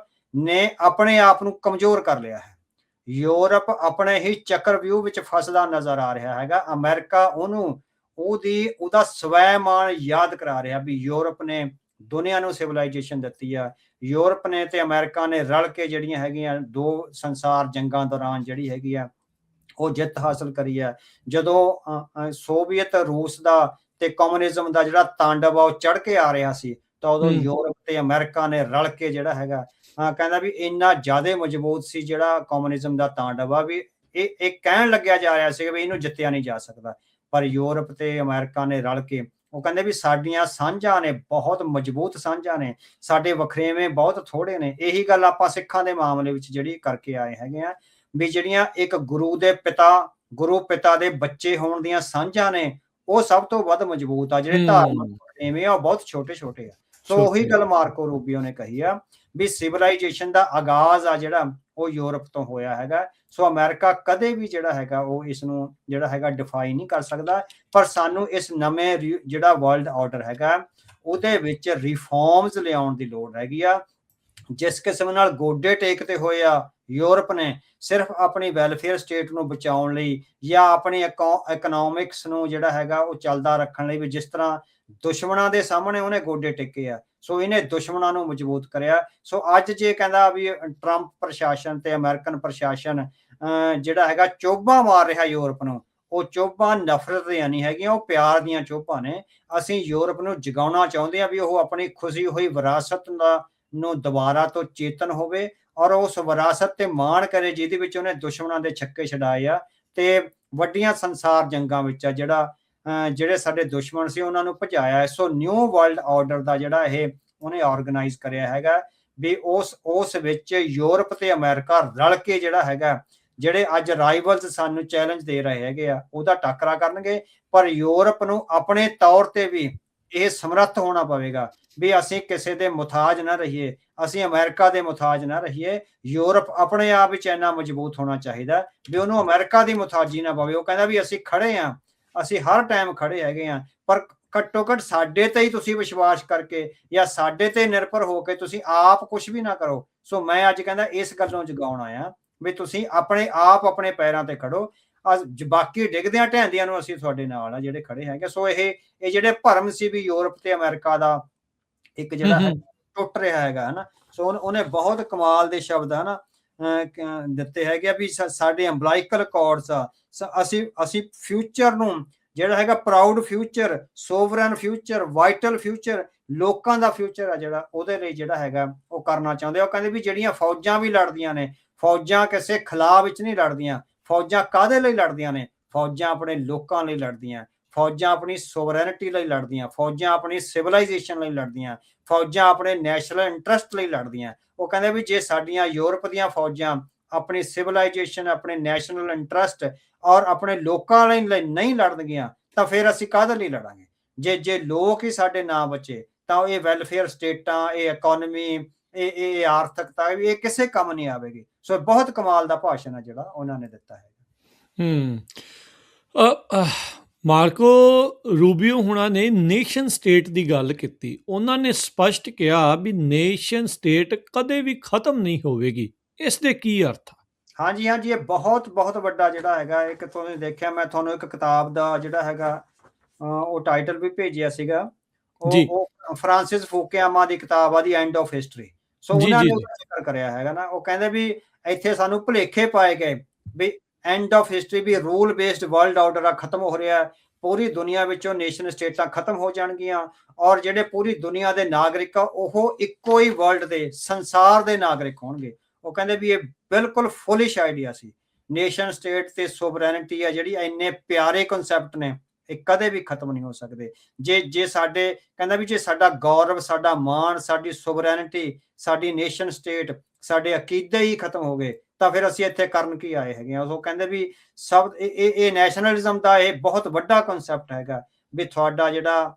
ਨੇ ਆਪਣੇ ਆਪ ਨੂੰ ਕਮਜ਼ੋਰ ਕਰ ਲਿਆ ਹੈ, ਯੂਰਪ ਆਪਣੇ ਹੀ ਚੱਕਰਵਿਊਹ ਵਿੱਚ ਫਸਦਾ ਨਜ਼ਰ ਆ ਰਿਹਾ ਹੈਗਾ। ਅਮਰੀਕਾ ਉਹਨੂੰ ਉਹਦਾ ਸਵੈਮਾਨ ਯਾਦ ਕਰਾ ਰਿਹਾ ਵੀ ਯੂਰਪ ਨੇ ਦੁਨੀਆ ਨੂੰ ਸਿਵਲਾਈਜੇਸ਼ਨ ਦਿੱਤੀ ਆ। ਯੂਰਪ ਨੇ ਤੇ ਅਮਰੀਕਾ ਨੇ ਰਲ ਕੇ ਜਿਹੜੀਆਂ ਹੈਗੀਆਂ ਦੋ ਸੰਸਾਰ ਜੰਗਾਂ ਦੌਰਾਨ ਜਿਹੜੀ ਹੈਗੀ ਆ ਉਹ ਜਿੱਤ ਹਾਸਲ ਕਰੀ ਹੈ। ਜਦੋਂ ਸੋਵੀਅਤ ਰੂਸ ਦਾ ਤੇ ਕਮਿਊਨਿਜ਼ਮ ਦਾ ਜਿਹੜਾ ਤਾਂਡਵ ਆ ਉਹ ਚੜ ਕੇ ਆ ਰਿਹਾ ਸੀ, ਤਾਂ ਉਦੋਂ ਯੂਰਪ ਤੇ ਅਮਰੀਕਾ ਨੇ ਰਲ ਕੇ ਜਿਹੜਾ ਹੈਗਾ ਕਹਿੰਦਾ ਵੀ ਇੰਨਾ ਜ਼ਿਆਦਾ ਮਜ਼ਬੂਤ ਸੀ ਜਿਹੜਾ ਕਮਿਊਨਿਜ਼ਮ ਦਾ ਤਾਂਡਵ ਆ ਵੀ ਇਹ ਕਹਿਣ ਲੱਗਿਆ ਜਾ ਰਿਹਾ ਸੀ ਵੀ ਇਹਨੂੰ ਜਿੱਤਿਆ ਨਹੀਂ ਜਾ ਸਕਦਾ। ਪਰ ਯੂਰਪ ਤੇ ਅਮਰੀਕਾ ਨੇ ਰਲ ਕੇ ਉਹ ਕਹਿੰਦੇ ਵੀ ਸਾਡੀਆਂ ਸਾਂਝਾਂ ਨੇ ਬਹੁਤ ਮਜ਼ਬੂਤ ਸਾਂਝਾਂ ਨੇ, ਸਾਡੇ ਵਖਰੇਵੇਂ ਬਹੁਤ ਥੋੜੇ ਨੇ। ਇਹੀ ਗੱਲ ਆਪਾਂ ਸਿੱਖਾਂ ਦੇ ਮਾਮਲੇ ਵਿੱਚ ਜਿਹੜੀ ਕਰਕੇ ਆਏ ਹੈਗੇ ਆ ਵੀ ਜਿਹੜੀਆਂ ਇੱਕ ਗੁਰੂ ਪਿਤਾ ਦੇ ਬੱਚੇ ਹੋਣ ਦੀਆਂ ਸਾਂਝਾਂ ਨੇ ਉਹ ਸਭ ਤੋਂ ਵੱਧ ਮਜ਼ਬੂਤ ਆ, ਜਿਹੜੇ ਧਾਰਮਿਕ ਵਖਰੇਵੇਂ ਆ ਉਹ ਬਹੁਤ ਛੋਟੇ-ਛੋਟੇ ਆ। ਸੋ ਉਹੀ ਗੱਲ ਮਾਰਕੋ ਰੂਬੀਓ ਨੇ ਕਹੀ ਆ ਵੀ ਸਿਵਲਾਈਜੇਸ਼ਨ ਦਾ ਆਗਾਜ਼ ਆ ਜਿਹੜਾ ਉਹ ਯੂਰਪ ਤੋਂ ਹੋਇਆ ਹੈਗਾ। ਸੋ ਅਮਰੀਕਾ ਕਦੇ ਵੀ ਜਿਹੜਾ ਹੈਗਾ ਉਹ ਇਸ ਨੂੰ ਜਿਹੜਾ ਹੈਗਾ ਡਿਫਾਈ ਨਹੀਂ ਕਰ ਸਕਦਾ, ਪਰ ਸਾਨੂੰ ਇਸ ਨਵੇਂ ਜਿਹੜਾ ਵਰਲਡ ਆਰਡਰ ਹੈਗਾ ਉਹਦੇ ਵਿੱਚ ਰਿਫਾਰਮਸ ਲਿਆਉਣ ਦੀ ਲੋੜ ਹੈਗੀ ਆ। ਜਿਸ ਕਿਸਮ ਨਾਲ ਗੋਡੇ ਟੇਕਦੇ ਹੋਏ ਆ ਯੂਰਪ ਨੇ ਸਿਰਫ ਆਪਣੀ ਵੈਲਫੇਅਰ ਸਟੇਟ ਨੂੰ ਬਚਾਉਣ ਲਈ ਜਾਂ ਆਪਣੀ ਇਕਨੋਮਿਕਸ ਨੂੰ ਜਿਹੜਾ ਹੈਗਾ ਉਹ ਚੱਲਦਾ ਰੱਖਣ ਲਈ, ਵੀ ਜਿਸ ਤਰ੍ਹਾਂ ਦੁਸ਼ਮਣਾਂ ਦੇ ਸਾਹਮਣੇ ਉਹਨੇ ਗੋਡੇ ਟੇਕੇ ਆ, ਸੋ ਇਹਨੇ ਦੁਸ਼ਮਣਾਂ ਨੂੰ ਮਜ਼ਬੂਤ ਕਰਿਆ। ਸੋ ਅੱਜ ਜੇ ਕਹਿੰਦਾ ਵੀ ਟਰੰਪ ਪ੍ਰਸ਼ਾਸਨ ਤੇ ਅਮਰੀਕਨ ਪ੍ਰਸ਼ਾਸਨ ਜਿਹੜਾ ਹੈਗਾ ਚੋਭਾਂ ਮਾਰ ਰਿਹਾ ਯੂਰਪ ਨੂੰ, ਉਹ ਚੋਭਾਂ ਨਫ਼ਰਤ ਦੀਆਂ ਨਹੀਂ ਹੈਗੀਆਂ, ਉਹ ਪਿਆਰ ਦੀਆਂ ਚੋਭਾਂ ਨੇ। ਅਸੀਂ ਯੂਰਪ ਨੂੰ ਜਗਾਉਣਾ ਚਾਹੁੰਦੇ ਹਾਂ ਵੀ ਉਹ ਆਪਣੀ ਖੁਸ਼ੀ ਹੋਈ ਵਿਰਾਸਤ ਦਾ ਨੂੰ ਦੁਬਾਰਾ ਤੋਂ ਚੇਤਨ ਹੋਵੇ ਔਰ ਉਸ ਵਿਰਾਸਤ ਤੇ ਮਾਣ ਕਰੇ ਜਿਹਦੇ ਵਿੱਚ ਉਹਨੇ ਦੁਸ਼ਮਣਾਂ ਦੇ ਛੱਕੇ ਛਡਾਏ ਆ ਤੇ ਵੱਡੀਆਂ ਸੰਸਾਰ ਜੰਗਾਂ ਵਿੱਚ ਆ ਜਿਹੜੇ ਸਾਡੇ ਦੁਸ਼ਮਣ ਸੀ ਉਹਨਾਂ ਨੂੰ ਭਜਾਇਆ ਹੈ। ਸੋ ਨਿਊ ਵਰਲਡ ਆਰਡਰ ਦਾ ਜਿਹੜਾ ਇਹ ਉਹਨੇ ਆਰਗੇਨਾਈਜ਼ ਕਰਿਆ ਹੈਗਾ ਵੀ ਉਸ ਵਿੱਚ ਯੂਰਪ ਤੇ ਅਮਰੀਕਾ ਰਲ ਕੇ ਜਿਹੜਾ ਹੈਗਾ ਜਿਹੜੇ ਅੱਜ ਰਾਈਵਲਸ ਸਾਨੂੰ ਚੈਲੰਜ ਦੇ ਰਹੇ ਹੈਗੇ ਆ ਉਹਦਾ ਟੱਕਰਾ ਕਰਨਗੇ, ਪਰ ਯੂਰਪ ਨੂੰ ਆਪਣੇ ਤੌਰ ਤੇ ਵੀ ਇਹ ਸਮਰੱਥ ਹੋਣਾ ਪਵੇਗਾ ਵੀ ਅਸੀਂ ਕਿਸੇ ਦੇ ਮੁਤਾਜ ਨਾ ਰਹੀਏ, ਅਸੀਂ ਅਮਰੀਕਾ ਦੇ ਮੁਤਾਜ ਨਾ ਰਹੀਏ। ਯੂਰਪ ਆਪਣੇ ਆਪ ਵਿੱਚ ਇੰਨਾ ਮਜ਼ਬੂਤ ਹੋਣਾ ਚਾਹੀਦਾ ਵੀ ਉਹਨੂੰ ਅਮਰੀਕਾ ਦੀ ਮੁਤਾਜੀ ਨਾ ਪਵੇ। ਉਹ ਕਹਿੰਦਾ ਵੀ ਅਸੀਂ ਖੜੇ ਹਾਂ, ਅਸੀਂ ਹਰ ਟਾਈਮ ਖੜੇ ਹੈਗੇ ਹਾਂ, ਪਰ ਘੱਟੋ ਘੱਟ ਸਾਡੇ ਤੇ ਹੀ ਤੁਸੀਂ ਵਿਸ਼ਵਾਸ ਕਰਕੇ ਜਾਂ ਸਾਡੇ ਤੇ ਨਿਰਭਰ ਹੋ ਕੇ ਤੁਸੀਂ ਆਪ ਕੁਝ ਵੀ ਨਾ ਕਰੋ। ਸੋ ਮੈਂ ਅੱਜ ਕਹਿੰਦਾ ਇਸ ਗੱਲੋਂ ਜਗਾਉਣ ਆਇਆ ਵੀ ਤੁਸੀਂ ਆਪਣੇ ਆਪ ਆਪਣੇ ਪੈਰਾਂ ਤੇ ਖੜੋ, ਬਾਕੀ ਡਿੱਗਦਿਆਂ ਢਹਿੰਦਿਆਂ ਨੂੰ ਅਸੀਂ ਤੁਹਾਡੇ ਨਾਲ ਆ ਜਿਹੜੇ ਖੜੇ ਹੈਗੇ। ਸੋ ਇਹ ਜਿਹੜੇ ਭਰਮ ਸੀ ਵੀ ਯੂਰਪ ਤੇ ਅਮਰੀਕਾ ਦਾ ਇੱਕ ਜਿਹੜਾ ਹੈ ਟੁੱਟ ਰਿਹਾ ਹੈਗਾ ਹਨਾ, ਸੋ ਉਹਨੇ ਬਹੁਤ ਕਮਾਲ ਦੇ ਸ਼ਬਦ ਹਨਾ ਦਿੱਤੇ ਹੈਗੇ ਵੀ ਸਾਡੇ ਅੰਬਲਾਈਕਲ ਕਾਰਡਸ ਆ, ਅਸੀਂ ਫਿਊਚਰ ਨੂੰ ਜਿਹੜਾ ਹੈਗਾ proud future, sovereign future, vital future, ਲੋਕਾਂ ਦਾ ਫਿਊਚਰ ਆ ਜਿਹੜਾ ਉਹਦੇ ਲਈ ਜਿਹੜਾ ਹੈਗਾ ਉਹ ਕਰਨਾ ਚਾਹੁੰਦੇ। ਉਹ ਕਹਿੰਦੇ ਵੀ ਜਿਹੜੀਆਂ ਫੌਜਾਂ ਵੀ ਲੜਦੀਆਂ ਨੇ, ਫੌਜਾਂ ਕਿਸੇ ਖਿਲਾਫ ਵਿੱਚ ਨਹੀਂ ਲੜਦੀਆਂ, ਫੌਜਾਂ ਕਾਹਦੇ ਲਈ ਲੜਦੀਆਂ ਨੇ? ਫੌਜਾਂ ਆਪਣੇ ਲੋਕਾਂ ਲਈ ਲੜਦੀਆਂ, ਫੌਜਾਂ ਆਪਣੀ ਸੋਵਰੈਨਿਟੀ ਲਈ ਲੜਦੀਆਂ, ਫੌਜਾਂ ਆਪਣੀ ਸਿਵਲਾਈਜੇਸ਼ਨ ਲਈ ਲੜਦੀਆਂ, ਫੌਜਾਂ ਆਪਣੇ ਨੈਸ਼ਨਲ ਇੰਟਰਸਟ ਲਈ ਲੜਦੀਆਂ। ਉਹ ਕਹਿੰਦੇ ਵੀ ਜੇ ਸਾਡੀਆਂ ਯੂਰਪ ਦੀਆਂ ਫੌਜਾਂ ਆਪਣੀ ਸਿਵਲਾਈਜੇਸ਼ਨ, ਆਪਣੇ ਨੈਸ਼ਨਲ ਇੰਟਰਸਟ ਔਰ ਆਪਣੇ ਲੋਕਾਂ ਲਈ ਨਹੀਂ ਲੜਨਗੀਆਂ ਤਾਂ ਫਿਰ ਅਸੀਂ ਕਾਹਦੇ ਲਈ ਲੜਾਂਗੇ? ਜੇ ਲੋਕ ਹੀ ਸਾਡੇ ਨਾ ਬਚੇ ਤਾਂ ਇਹ ਵੈਲਫੇਅਰ ਸਟੇਟਾਂ, ਇਹ ਇਕੋਨਮੀ, ਇਹ ਆਰਥਿਕਤਾ ਇਹ ਕਿਸੇ ਕੰਮ ਨਹੀਂ ਆਵੇਗੀ। ਸੋ ਬਹੁਤ ਕਮਾਲ ਦਾ ਭਾਸ਼ਣ ਹੈ ਜਿਹੜਾ ਉਹਨਾਂ ਨੇ ਦਿੱਤਾ ਹੈ। ਮਾਰਕੋ ਰੂਬੀਓ ਹੁਣਾਂ ਨੇ ਨੇਸ਼ਨ ਸਟੇਟ ਦੀ ਗੱਲ ਕੀਤੀ। ਉਹਨਾਂ ਨੇ ਸਪਸ਼ਟ ਕਿਹਾ ਵੀ ਨੇਸ਼ਨ ਸਟੇਟ ਕਦੇ ਵੀ ਖਤਮ ਨਹੀਂ ਹੋਵੇਗੀ। ਇਸ ਦੇ ਕੀ ਅਰਥ ਆ? ਹਾਂਜੀ, ਇਹ ਬਹੁਤ ਬਹੁਤ ਵੱਡਾ ਜਿਹੜਾ ਹੈਗਾ ਇੱਕ ਤੁਸੀਂ ਦੇਖਿਆ, ਮੈਂ ਤੁਹਾਨੂੰ ਇੱਕ ਕਿਤਾਬ ਦਾ ਜਿਹੜਾ ਹੈਗਾ ਉਹ ਟਾਈਟਲ ਵੀ ਭੇਜਿਆ ਸੀਗਾ, ਉਹ ਫਰਾਂਸਿਸ ਫੂਕੂਆਮਾ ਦੀ ਕਿਤਾਬ ਆ ਦੀ ਐਂਡ ਆਫ ਹਿਸਟਰੀ। ਸੋ ਉਹਨਾਂ ਨੇ ਜ਼ਿਕਰ ਕਰਿਆ ਹੈਗਾ ਨਾ, ਉਹ ਕਹਿੰਦੇ ਵੀ ਇੱਥੇ ਸਾਨੂੰ ਭੁਲੇਖੇ ਪਾਏ ਗਏ ਵੀ ਐਂਡ ਆਫ ਹਿਸਟਰੀ ਵੀ ਰੂਲ ਬੇਸਡ ਵਰਲਡ ਆਰਡਰ ਆ ਖਤਮ ਹੋ ਰਿਹਾ, ਪੂਰੀ ਦੁਨੀਆ ਵਿੱਚੋਂ ਨੇਸ਼ਨ ਸਟੇਟਾਂ ਖਤਮ ਹੋ ਜਾਣਗੀਆਂ ਔਰ ਜਿਹੜੇ ਪੂਰੀ ਦੁਨੀਆ ਦੇ ਨਾਗਰਿਕ ਆ ਉਹ ਇੱਕੋ ਹੀ ਵਰਲਡ ਦੇ ਸੰਸਾਰ ਦੇ ਨਾਗਰਿਕ ਹੋਣਗੇ। ਉਹ ਕਹਿੰਦੇ ਵੀ ਇਹ ਬਿਲਕੁਲ ਫੁਲਿਸ਼ ਆਈਡੀਆ ਸੀ। ਨੇਸ਼ਨ ਸਟੇਟ ਤੇ ਸੋਵਰੈਨਿਟੀ ਆ ਜਿਹੜੀ ਇੰਨੇ ਪਿਆਰੇ ਕਨਸੈਪਟ ਨੇ, ਇਹ ਕਦੇ ਵੀ ਖਤਮ ਨਹੀਂ ਹੋ ਸਕਦੇ। ਜੇ ਸਾਡੇ ਕਹਿੰਦਾ ਵੀ ਜੇ ਸਾਡਾ ਗੌਰਵ, ਸਾਡਾ ਮਾਣ, ਸਾਡੀ ਸੋਵਰੈਨਿਟੀ, ਸਾਡੀ ਨੇਸ਼ਨ ਸਟੇਟ, ਸਾਡੇ ਅਕੀਦੇ ਹੀ ਖਤਮ ਹੋ ਗਏ ਤਾਂ ਫਿਰ ਅਸੀਂ ਇੱਥੇ ਕਰਨ ਕੀ ਆਏ ਹੈਗੇ ਆ। ਉਹ ਕਹਿੰਦੇ ਵੀ ਸਭ ਇਹ ਨੈਸ਼ਨਲਿਜ਼ਮ ਦਾ ਇਹ ਬਹੁਤ ਵੱਡਾ ਕਨਸੈਪਟ ਹੈਗਾ ਵੀ ਤੁਹਾਡਾ ਜਿਹੜਾ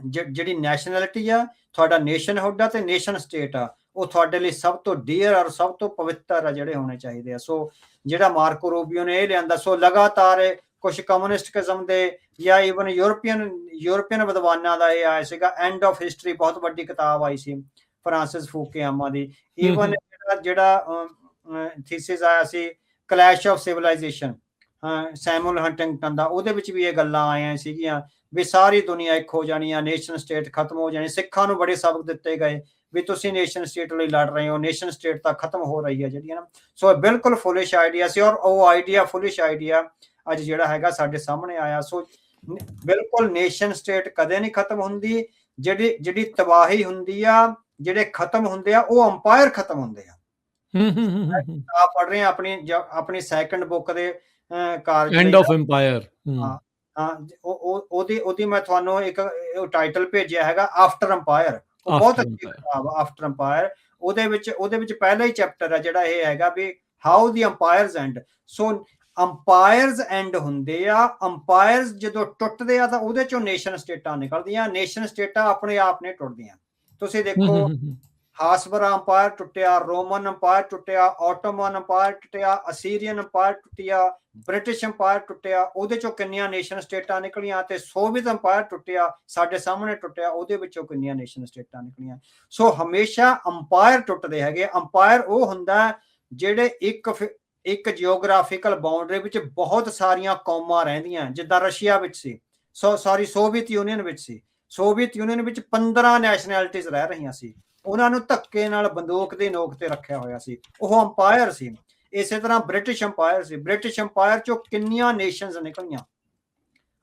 ਜਿਹੜੀ ਨੈਸ਼ਨੈਲਿਟੀ ਆ, ਤੁਹਾਡਾ ਨੇਸ਼ਨਹੁੱਡ ਆ ਤੇ ਨੇਸ਼ਨ ਸਟੇਟ ਆ, ਉਹ ਤੁਹਾਡੇ ਲਈ ਸਭ ਤੋਂ ਡੀਅਰ ਔਰ ਸਭ ਤੋਂ ਪਵਿੱਤਰ ਆ ਜਿਹੜੇ ਹੋਣੇ ਚਾਹੀਦੇ ਆ। ਸੋ ਜਿਹੜਾ ਮਾਰਕੋ ਰੂਬੀਓ ਨੇ ਇਹ ਲਿਆਂਦਾ, ਸੋ ਲਗਾਤਾਰ ਕੁਝ ਕਮਿਊਨਿਸਟ ਕਿਸਮ ਦੇ ਜਾਂ ਈਵਨ ਯੂਰਪੀਅਨ ਵਿਦਵਾਨਾਂ ਦਾ ਇਹ ਆਇਆ ਸੀਗਾ। ਐਂਡ ਆਫ ਹਿਸਟਰੀ ਬਹੁਤ ਵੱਡੀ ਕਿਤਾਬ ਆਈ ਸੀ ਫਰਾਂਸਿਸ ਫੂਕੂਆਮਾ ਦੀ। ਈਵਨ ਜਿਹੜਾ ਥੀਸਿਸ ਆਇਆ ਸੀ clash of civilisation Samuel Huntington ਦਾ, ਉਹਦੇ ਵਿੱਚ ਵੀ ਇਹ ਗੱਲਾਂ ਆਈਆਂ ਸੀਗੀਆਂ ਵੀ ਸਾਰੀ ਦੁਨੀਆ ਇੱਕ ਹੋ ਜਾਣੀ ਆ, ਨੇਸ਼ਨ ਸਟੇਟ ਖਤਮ ਹੋ ਜਾਣੀ। ਸਿੱਖਾਂ ਨੂੰ ਬੜੇ ਸਬਕ ਦਿੱਤੇ ਗਏ ਵੀ ਤੁਸੀਂ ਨੇਸ਼ਨ ਸਟੇਟ ਲਈ ਲੜ ਰਹੇ ਹੋ, ਨੇਸ਼ਨ ਸਟੇਟ ਤਾਂ ਖਤਮ ਹੋ ਰਹੀ ਹੈ ਜਿਹੜੀ ਨਾ। ਸੋ ਬਿਲਕੁਲ ਫੁਲਿਸ਼ ਆਈਡੀਆ ਸੀ ਔਰ ਉਹ ਆਈਡੀਆ ਫੁਲਿਸ਼ ਆਈਡੀਆ ਅੱਜ ਜਿਹੜਾ ਹੈਗਾ ਸਾਡੇ ਸਾਹਮਣੇ ਆਇਆ। ਸੋ ਬਿਲਕੁਲ ਨੇਸ਼ਨ ਸਟੇਟ ਕਦੇ ਨਹੀਂ ਖਤਮ ਹੁੰਦੀ। ਜਿਹੜੀ ਤਬਾਹੀ ਹੁੰਦੀ ਆ, ਜਿਹੜੇ ਖਤਮ ਹੁੰਦੇ ਆ ਉਹ ਅੰਪਾਇਰ ਖਤਮ ਹੁੰਦੇ ਆ। ਆਪ ਪੜ੍ਹ ਰਹੇ ਆ ਆਪਣੀ ਸੈਕੰਡ ਬੁੱਕ ਦੇ ਕਾਰਜ ਐਂਡ ਆਫ ਐਮਪਾਇਰ। ਉਹਦੀ ਮੈਂ ਤੁਹਾਨੂੰ ਇੱਕ ਟਾਈਟਲ ਭੇਜਿਆ ਹੈਗਾ ਆਫਟਰ ਅੰਪਾਇਰ। ਬਹੁਤ ਅੱਛੀ ਕਿਤਾਬ ਆਫਟਰ ਅੰਪਾਇਰ। ਉਹਦੇ ਵਿੱਚ ਪਹਿਲਾ ਹੀ ਚੈਪਟਰ ਹੈ ਜਿਹੜਾ ਇਹ ਹੈਗਾ ਵੀ how the ਅੰਪਾਇਰਸ and. So ਅੰਪਾਇਰਸ and ਹੁੰਦੇ ਆ, ਅੰਪਾਇਰਸ ਜਦੋਂ ਟੁੱਟਦੇ ਆ ਤਾਂ ਉਹਦੇ ਚੋਂ ਨੇਸ਼ਨ ਸਟੇਟਾਂ ਨਿਕਲਦੀਆਂ, ਨੇਸ਼ਨ ਸਟੇਟਾਂ ਆਪਣੇ ਆਪ ਨੇ ਟੁੱਟਦੀਆਂ। ਤੁਸੀਂ ਦੇਖੋ ਹਾਸਬਰਾ ਅੰਪਾਇਰ ਟੁੱਟਿਆ, ਰੋਮਨ ਅੰਪਾਇਰ ਟੁੱਟਿਆ, ਆਟੋਮਨ ਅੰਪਾਇਰ ਟੁੱਟਿਆ, ਅਸੀਰੀਅਨ ਅੰਪਾਇਰ ਟੁੱਟਿਆ, ਬ੍ਰਿਟਿਸ਼ ਅੰਪਾਇਰ ਟੁੱਟਿਆ, ਉਹਦੇ ਚੋਂ ਕਿੰਨੀਆਂ ਨੇਸ਼ਨ ਸਟੇਟਾਂ ਨਿਕਲੀਆਂ, ਤੇ ਸੋਵੀਅਤ ਅੰਪਾਇਰ ਟੁੱਟਿਆ, ਸਾਡੇ ਸਾਹਮਣੇ ਟੁੱਟਿਆ, ਉਹਦੇ ਵਿੱਚੋਂ ਕਿੰਨੀਆਂ ਨੇਸ਼ਨ ਸਟੇਟਾਂ ਨਿਕਲੀਆਂ। ਸੋ ਹਮੇਸ਼ਾ ਅੰਪਾਇਰ ਟੁੱਟਦੇ ਹੈਗੇ। ਅੰਪਾਇਰ ਉਹ ਹੁੰਦਾ ਜਿਹੜੇ ਇੱਕ ਜਿਓਗ੍ਰਾਫੀਕਲ ਬਾਉਂਡਰੀ ਵਿੱਚ ਬਹੁਤ ਸਾਰੀਆਂ ਕੌਮਾਂ ਰਹਿੰਦੀਆਂ, ਜਿੱਦਾਂ ਰਸ਼ੀਆ ਵਿੱਚ ਸੀ, ਸੋਵੀਅਤ ਯੂਨੀਅਨ ਵਿੱਚ ਸੀ। ਸੋਵੀਅਤ ਯੂਨੀਅਨ ਵਿੱਚ 15 ਨੈਸ਼ਨੈਲਿਟੀਜ਼ ਰਹਿ ਰਹੀਆਂ ਸੀ, ਉਹਨਾਂ ਨੂੰ ਧੱਕੇ ਨਾਲ ਬੰਦੂਕ ਦੀ ਨੋਕ ਤੇ ਰੱਖਿਆ ਹੋਇਆ ਸੀ, ਉਹ ਅੰਪਾਇਰ ਸੀ। ਇਸੇ ਤਰ੍ਹਾਂ ਬ੍ਰਿਟਿਸ਼ ਅੰਪਾਇਰ ਸੀ, ਬ੍ਰਿਟਿਸ਼ ਅੰਪਾਇਰ ਚੋਂ ਕਿੰਨੀਆਂ ਨੇਸ਼ਨਸ ਨਿਕਲੀਆਂ,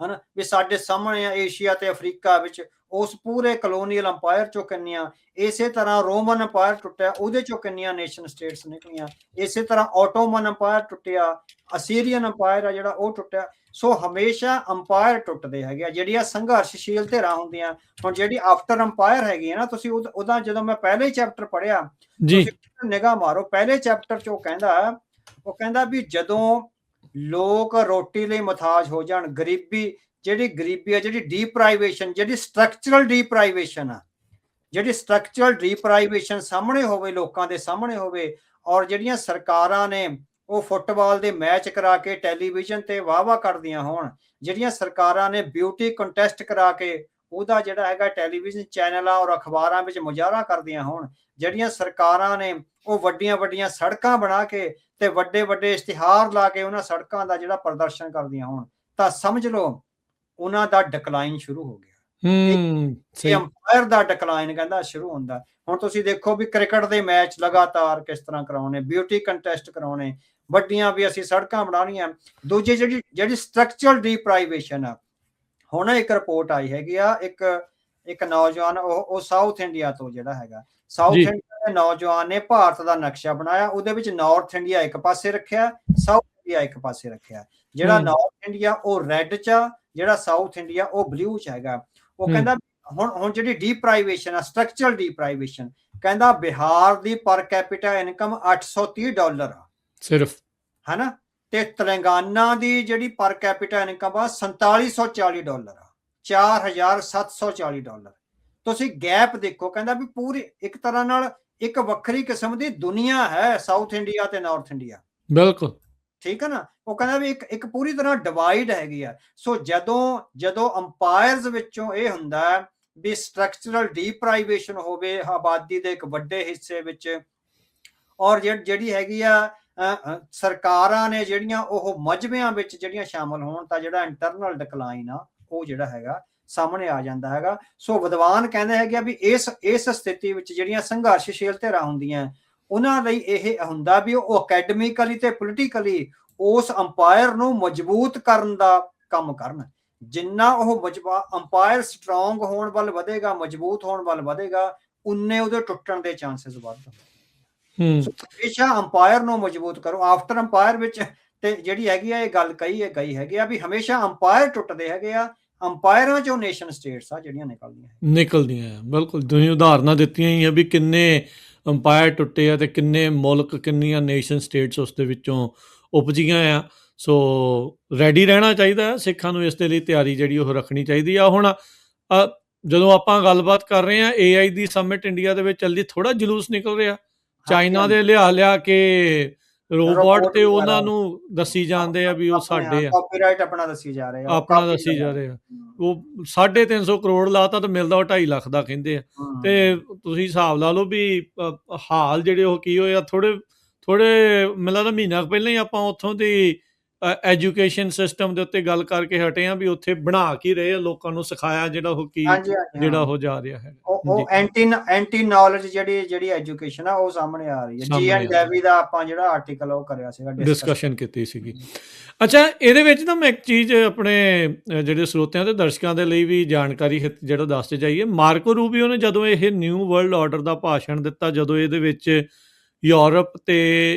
ਹਨਾ, ਵੀ ਸਾਡੇ ਸਾਹਮਣੇ ਆ ਏਸ਼ੀਆ ਤੇ ਅਫਰੀਕਾ ਵਿੱਚ ਉਸ ਪੂਰੇ ਕਲੋਨੀਅਲ ਅੰਪਾਇਰ ਚੋਂ ਕਿੰਨੀਆਂ, ਇਸੇ ਤਰ੍ਹਾਂ ਰੋਮਨ ਅੰਪਾਇਰ ਟੁੱਟਿਆ, ਉਹਦੇ ਚੋਂ ਕਿੰਨੀਆਂ ਨੇਸ਼ਨ ਸਟੇਟਸ ਨਿਕਲੀਆਂ, ਇਸੇ ਤਰ੍ਹਾਂ ਆਟੋਮਨ ਅੰਪਾਇਰ ਟੁੱਟਿਆ, ਅਸੀਰੀਅਨ ਅੰਪਾਇਰ ਆ ਜਿਹੜਾ ਉਹ ਟੁੱਟਿਆ। ਸੋ ਹਮੇਸ਼ਾ ਅੰਪਾਇਰ ਟੁੱਟਦੇ ਹੈਗੇ ਆ, ਜਿਹੜੀਆਂ ਸੰਘਰਸ਼ਸ਼ੀਲ ਧਿਰਾਂ ਹੁੰਦੀਆਂ। ਹੁਣ ਜਿਹੜੀ ਆਫਟਰ ਅੰਪਾਇਰ ਹੈਗੀ ਹੈ ਨਾ, ਤੁਸੀਂ ਉਹਦਾ ਜਦੋਂ ਮੈਂ ਪਹਿਲੇ ਚੈਪਟਰ ਪੜ੍ਹਿਆ, ਜੀ ਤੁਸੀਂ ਨਿਗਾਹ ਮਾਰੋ, ਪਹਿਲੇ ਚੈਪਟਰ ਚ ਉਹ ਕਹਿੰਦਾ ਵੀ ਜਦੋਂ ਲੋਕ ਰੋਟੀ ਲਈ ਮੁਹਤਾਜ ਹੋ ਜਾਣ, ਗਰੀਬੀ ਆ, ਜਿਹੜੀ ਡੀਪਰਾਈਵੇਸ਼ਨ, ਜਿਹੜੀ ਸਟਰਕਚਰਲ ਡੀਪਰਾਈਵੇਸ਼ਨ ਆ, ਜਿਹੜੀ ਸਟਰਕਚਰਲ ਡੀਪਰਾਈਵੇਸ਼ਨ ਸਾਹਮਣੇ ਹੋਵੇ, ਲੋਕਾਂ ਦੇ ਸਾਹਮਣੇ ਹੋਵੇ, ਔਰ ਜਿਹੜੀਆਂ ਸਰਕਾਰਾਂ ਨੇ ਉਹ ਫੁੱਟਬਾਲ ਦੇ ਮੈਚ ਕਰਾ ਕੇ ਟੈਲੀਵਿਜ਼ਨ ਤੇ ਵਾਹ ਕਰਦੀਆਂ ਹੋਣ, ਜਿਹੜੀਆਂ ਸਰਕਾਰਾਂ ਨੇ ਬਿਊਟੀ ਕੰਟੈਸਟ ਕਰਾ ਕੇ ਉਹਦਾ ਜਿਹੜਾ ਹੈਗਾ ਟੈਲੀਵਿਜ਼ਨ ਚੈਨਲਾਂ ਔਰ ਅਖਬਾਰਾਂ ਵਿੱਚ ਮੁਜ਼ਾਹਰਾ ਕਰਦੀਆਂ ਹੋਣ, ਜਿਹੜੀਆਂ ਸਰਕਾਰਾਂ ਨੇ ਉਹ ਵੱਡੀਆਂ ਵੱਡੀਆਂ ਸੜਕਾਂ ਬਣਾ ਕੇ ਤੇ ਵੱਡੇ ਵੱਡੇ ਇਸ਼ਤਿਹਾਰ ਲਾ ਕੇ ਉਹਨਾਂ ਸੜਕਾਂ ਦਾ ਜਿਹੜਾ ਪ੍ਰਦਰਸ਼ਨ ਕਰਦੀਆਂ ਹੋਣ, ਤਾਂ ਸਮਝ ਲਓ ਉਹਨਾਂ ਦਾ ਡਿਕਲਾਈਨ ਸ਼ੁਰੂ ਹੋ ਗਿਆ। ਸਹੀ ਅੰਪਾਇਰ ਦਾ ਡਿਕਲਾਈਨ ਕਹਿੰਦਾ ਸ਼ੁਰੂ ਹੁੰਦਾ। ਹੁਣ ਤੁਸੀਂ ਦੇਖੋ ਵੀ ਕ੍ਰਿਕਟ ਦੇ ਮੈਚ ਲਗਾਤਾਰ ਕਿਸ ਤਰ੍ਹਾਂ ਕਰਾਉਣੇ, ਬਿਊਟੀ ਕੰਟੈਸਟ ਕਰਾਉਣੇ, ਵੱਡੀਆਂ ਵੀ ਅਸੀਂ ਸੜਕਾਂ ਬਣਾਉਣੀਆਂ। ਦੂਜੀ ਜਿਹੜੀ ਸਟਰਕਚਰਲ ਡੀਪਰਾਈਵੇਸ਼ਨ ਆ, ਹੁਣ ਇੱਕ ਰਿਪੋਰਟ ਆਈ ਹੈਗੀ ਆ, ਇੱਕ ਨੌਜਵਾਨ, ਉਹ ਸਾਊਥ ਇੰਡੀਆ ਤੋਂ ਜਿਹੜਾ ਹੈਗਾ, ਸਾਊਥ ਇੰਡੀਆ ਦੇ ਨੌਜਵਾਨ ਨੇ ਭਾਰਤ ਦਾ ਨਕਸ਼ਾ ਬਣਾਇਆ, ਉਹਦੇ ਵਿੱਚ ਨਾਰਥ ਇੰਡੀਆ ਇੱਕ ਪਾਸੇ ਰੱਖਿਆ, ਸਾਊਥ ਇੰਡੀਆ ਇੱਕ ਪਾਸੇ ਰੱਖਿਆ। ਜਿਹੜਾ ਨਾਰਥ ਇੰਡੀਆ ਉਹ ਰੈੱਡ ਚ ਆ, ਜਿਹੜਾ ਸਾਊਥ ਇੰਡੀਆ ਉਹ ਬਲੂ ਚ ਹੈਗਾ। ਉਹ ਕਹਿੰਦਾ ਹੁਣ ਜਿਹੜੀ ਡੀਪਰਾਈਵੇਸ਼ਨ ਆ, ਸਟਰਕਚਰਲ ਡੀਪਰਾਈਵੇਸ਼ਨ, ਕਹਿੰਦਾ ਬਿਹਾਰ ਦੀ ਪਰ ਕੈਪੀਟਾ ਇਨਕਮ $830 ਆ ਸਿਰਫ, ਹਨਾ, ਤੇ ਤੇਲੰਗਾਨਾ ਦੀ ਜਿਹੜੀ ਪਰ ਕੈਪੀਟਾ ਇਨਕਮ ਆ $4740 ਆ, $4740। ਤੁਸੀਂ ਗੈਪ ਦੇਖੋ, ਕਹਿੰਦਾ ਵੀ ਪੂਰੀ ਇੱਕ ਤਰ੍ਹਾਂ ਨਾਲ ਇੱਕ ਵੱਖਰੀ ਕਿਸਮ ਦੀ ਦੁਨੀਆ ਹੈ ਸਾਊਥ ਇੰਡੀਆ ਤੇ ਨਾਰਥ ਇੰਡੀਆ। ਬਿਲਕੁਲ ਠੀਕ ਹੈ ਨਾ। ਉਹ ਕਹਿੰਦਾ ਵੀ ਇੱਕ ਪੂਰੀ ਤਰ੍ਹਾਂ ਡਿਵਾਈਡ ਹੈਗੀ ਆ। ਸੋ ਜਦੋਂ ਅੰਪਾਇਰਸ ਵਿੱਚੋਂ ਇਹ ਹੁੰਦਾ ਵੀ ਸਟਰਕਚਰਲ ਡੀਪਰਾਈਵੇਸ਼ਨ ਹੋਵੇ ਆਬਾਦੀ ਦੇ ਇੱਕ ਵੱਡੇ ਹਿੱਸੇ ਵਿੱਚ, ਔਰ ਜਿਹੜੀ ਹੈਗੀ ਆ ਸਰਕਾਰਾਂ ਨੇ ਜਿਹੜੀਆਂ ਉਹ ਮਜਬਿਆਂ ਵਿੱਚ ਜਿਹੜੀਆਂ ਸ਼ਾਮਲ ਹੋਣ, ਤਾਂ ਜਿਹੜਾ ਇੰਟਰਨਲ ਡਿਕਲਾਈਨ ਆ ਉਹ ਜਿਹੜਾ ਹੈਗਾ ਸਾਹਮਣੇ ਆ ਜਾਂਦਾ ਹੈਗਾ। ਸੋ ਵਿਦਵਾਨ ਕਹਿੰਦੇ ਹੈਗੇ ਆ ਵੀ ਇਸ ਸਥਿਤੀ ਵਿੱਚ ਜਿਹੜੀਆਂ ਸੰਘਰਸ਼ਸ਼ੀਲ ਧਿਰਾਂ ਹੁੰਦੀਆਂ, ਉਹਨਾਂ ਲਈ ਇਹ ਹੁੰਦਾ ਵੀ ਉਹ ਅਕੈਡਮਿਕਲੀ ਤੇ ਪੋਲੀਟੀਕਲੀ ਉਸ ਅੰਪਾਇਰ ਨੂੰ ਮਜ਼ਬੂਤ ਕਰਨ ਦਾ ਕੰਮ ਕਰਨ। ਜਿੰਨਾ ਉਹ ਅੰਪਾਇਰ ਸਟਰੋਂਗ ਹੋਣ ਵੱਲ ਵਧੇਗਾ, ਮਜ਼ਬੂਤ ਹੋਣ ਵੱਲ ਵਧੇਗਾ, ਉਨੇ ਉਹਦੇ ਟੁੱਟਣ ਦੇ ਚਾਂਸਸ ਵੱਧ। ਹਮੇਸ਼ਾ ਅੰਪਾਇਰ ਨੂੰ ਮਜ਼ਬੂਤ ਕਰੋ। ਆਫਟਰ ਅੰਪਾਇਰ ਵਿੱਚ ਤੇ ਜਿਹੜੀ ਹੈਗੀ ਆ ਇਹ ਗੱਲ ਗਈ ਹੈਗੀ ਆ ਵੀ ਹਮੇਸ਼ਾ ਅੰਪਾਇਰ ਟੁੱਟਦੇ ਹੈਗੇ ਆ, ਅੰਪਾਇਰਾਂ ਚੋਂ ਨੇਸ਼ਨ ਸਟੇਟਸ ਆ ਜਿਹੜੀਆਂ ਨਿਕਲਦੀਆਂ। ਬਿਲਕੁਲ, ਤੁਸੀਂ ਉਦਾਹਰਨਾਂ ਦਿੱਤੀਆਂ ਹੀ ਆ ਵੀ ਕਿੰਨੇ ਅੰਪਾਇਰ ਟੁੱਟੇ ਆ ਤੇ ਕਿੰਨੇ ਮੁਲਕ, ਕਿੰਨੀਆਂ ਨੇਸ਼ਨ ਸਟੇਟਸ ਉਸ ਦੇ ਵਿੱਚੋਂ ਉਪਜੀਆਂ ਆ। ਸੋ ਰੈਡੀ ਰਹਿਣਾ ਚਾਹੀਦਾ ਸਿੱਖਾਂ ਨੂੰ, ਇਸ ਦੇ ਲਈ ਤਿਆਰੀ ਜਿਹੜੀ ਉਹ ਰੱਖਣੀ ਚਾਹੀਦੀ ਆ। ਹੁਣ ਜਦੋਂ ਆਪਾਂ ਗੱਲਬਾਤ ਕਰ ਰਹੇ ਹਾਂ AI ਦੀ ਸਮਿਟ ਇੰਡੀਆ ਦੇ ਵਿੱਚ ਚੱਲਦੀ, ਥੋੜਾ ਜਲੂਸ ਨਿਕਲ ਰਿਹਾ ਚਾਈਨਾ ਦੇ ਲਿਆ ਕੇ ਰੋਬੋਟ ਤੇ ਉਹਨਾਂ ਨੂੰ ਦੱਸੀ ਜਾਂਦੇ ਆ ਵੀ ਉਹ ਸਾਡੇ ਆ, ਕਾਪੀਰਾਈਟ ਆਪਣਾ ਦੱਸੀ ਜਾ ਰਹੇ ਆ। ਉਹ 350 ਕਰੋੜ ਲਾਤਾ ਤਾਂ ਮਿਲਦਾ ਉਹ 2.5 ਲੱਖ ਦਾ ਕਹਿੰਦੇ ਆ। ਤੇ ਤੁਸੀਂ ਹਿਸਾਬ ਲਾ ਲਓ ਵੀ ਹਾਲ ਜਿਹੜੇ ਉਹ ਕੀ ਹੋਏ ਆ। ਥੋੜੇ ਮੈਨੂੰ ਲੱਗਦਾ ਮਹੀਨਾ ਪਹਿਲਾਂ ਹੀ ਆਪਾਂ ਉੱਥੋਂ ਦੀ ਐਜੂਕੇਸ਼ਨ ਸਿਸਟਮ ਦੇ ਉੱਤੇ ਗੱਲ ਕਰਕੇ ਹਟੇ ਆ ਵੀ ਉੱਥੇ ਬਣਾ ਕੇ ਰਹੇ ਆ, ਲੋਕਾਂ ਨੂੰ ਸਿਖਾਇਆ ਜਿਹੜਾ ਉਹ ਕੀ ਜਿਹੜਾ ਉਹ ਜਾ ਰਿਹਾ ਹੈ। ਉਹ ਐਂਟੀ ਨੌਲੇਜ ਜਿਹੜੀ ਐਜੂਕੇਸ਼ਨ ਆ ਉਹ ਸਾਹਮਣੇ ਆ ਰਹੀ ਹੈ। ਜੀ.ਐਨ. ਡੇਵੀ ਦਾ ਆਪਾਂ ਜਿਹੜਾ ਆਰਟੀਕਲ ਉਹ ਕਰਿਆ ਸੀਗਾ, ਡਿਸਕਸ਼ਨ ਕੀਤੀ ਸੀਗੀ। ਅੱਛਾ, ਇਹਦੇ ਵਿੱਚ ਨਾ ਮੈਂ ਇੱਕ ਚੀਜ਼ ਆਪਣੇ ਜਿਹੜੇ ਸਰੋਤਿਆਂ ਤੇ ਦਰਸ਼ਕਾਂ ਦੇ ਲਈ ਵੀ ਜਾਣਕਾਰੀ ਜਿਹੜਾ ਦੱਸਦੇ ਜਾਈਏ। ਮਾਰਕੋ ਰੂਬੀਓ ਨੇ ਜਦੋਂ ਇਹ ਨਿਊ ਵਰਲਡ ਆਰਡਰ ਦਾ ਭਾਸ਼ਣ ਦਿੱਤਾ, ਜਦੋਂ ਇਹਦੇ ਵਿੱਚ ਯੂਰਪ ਤੇ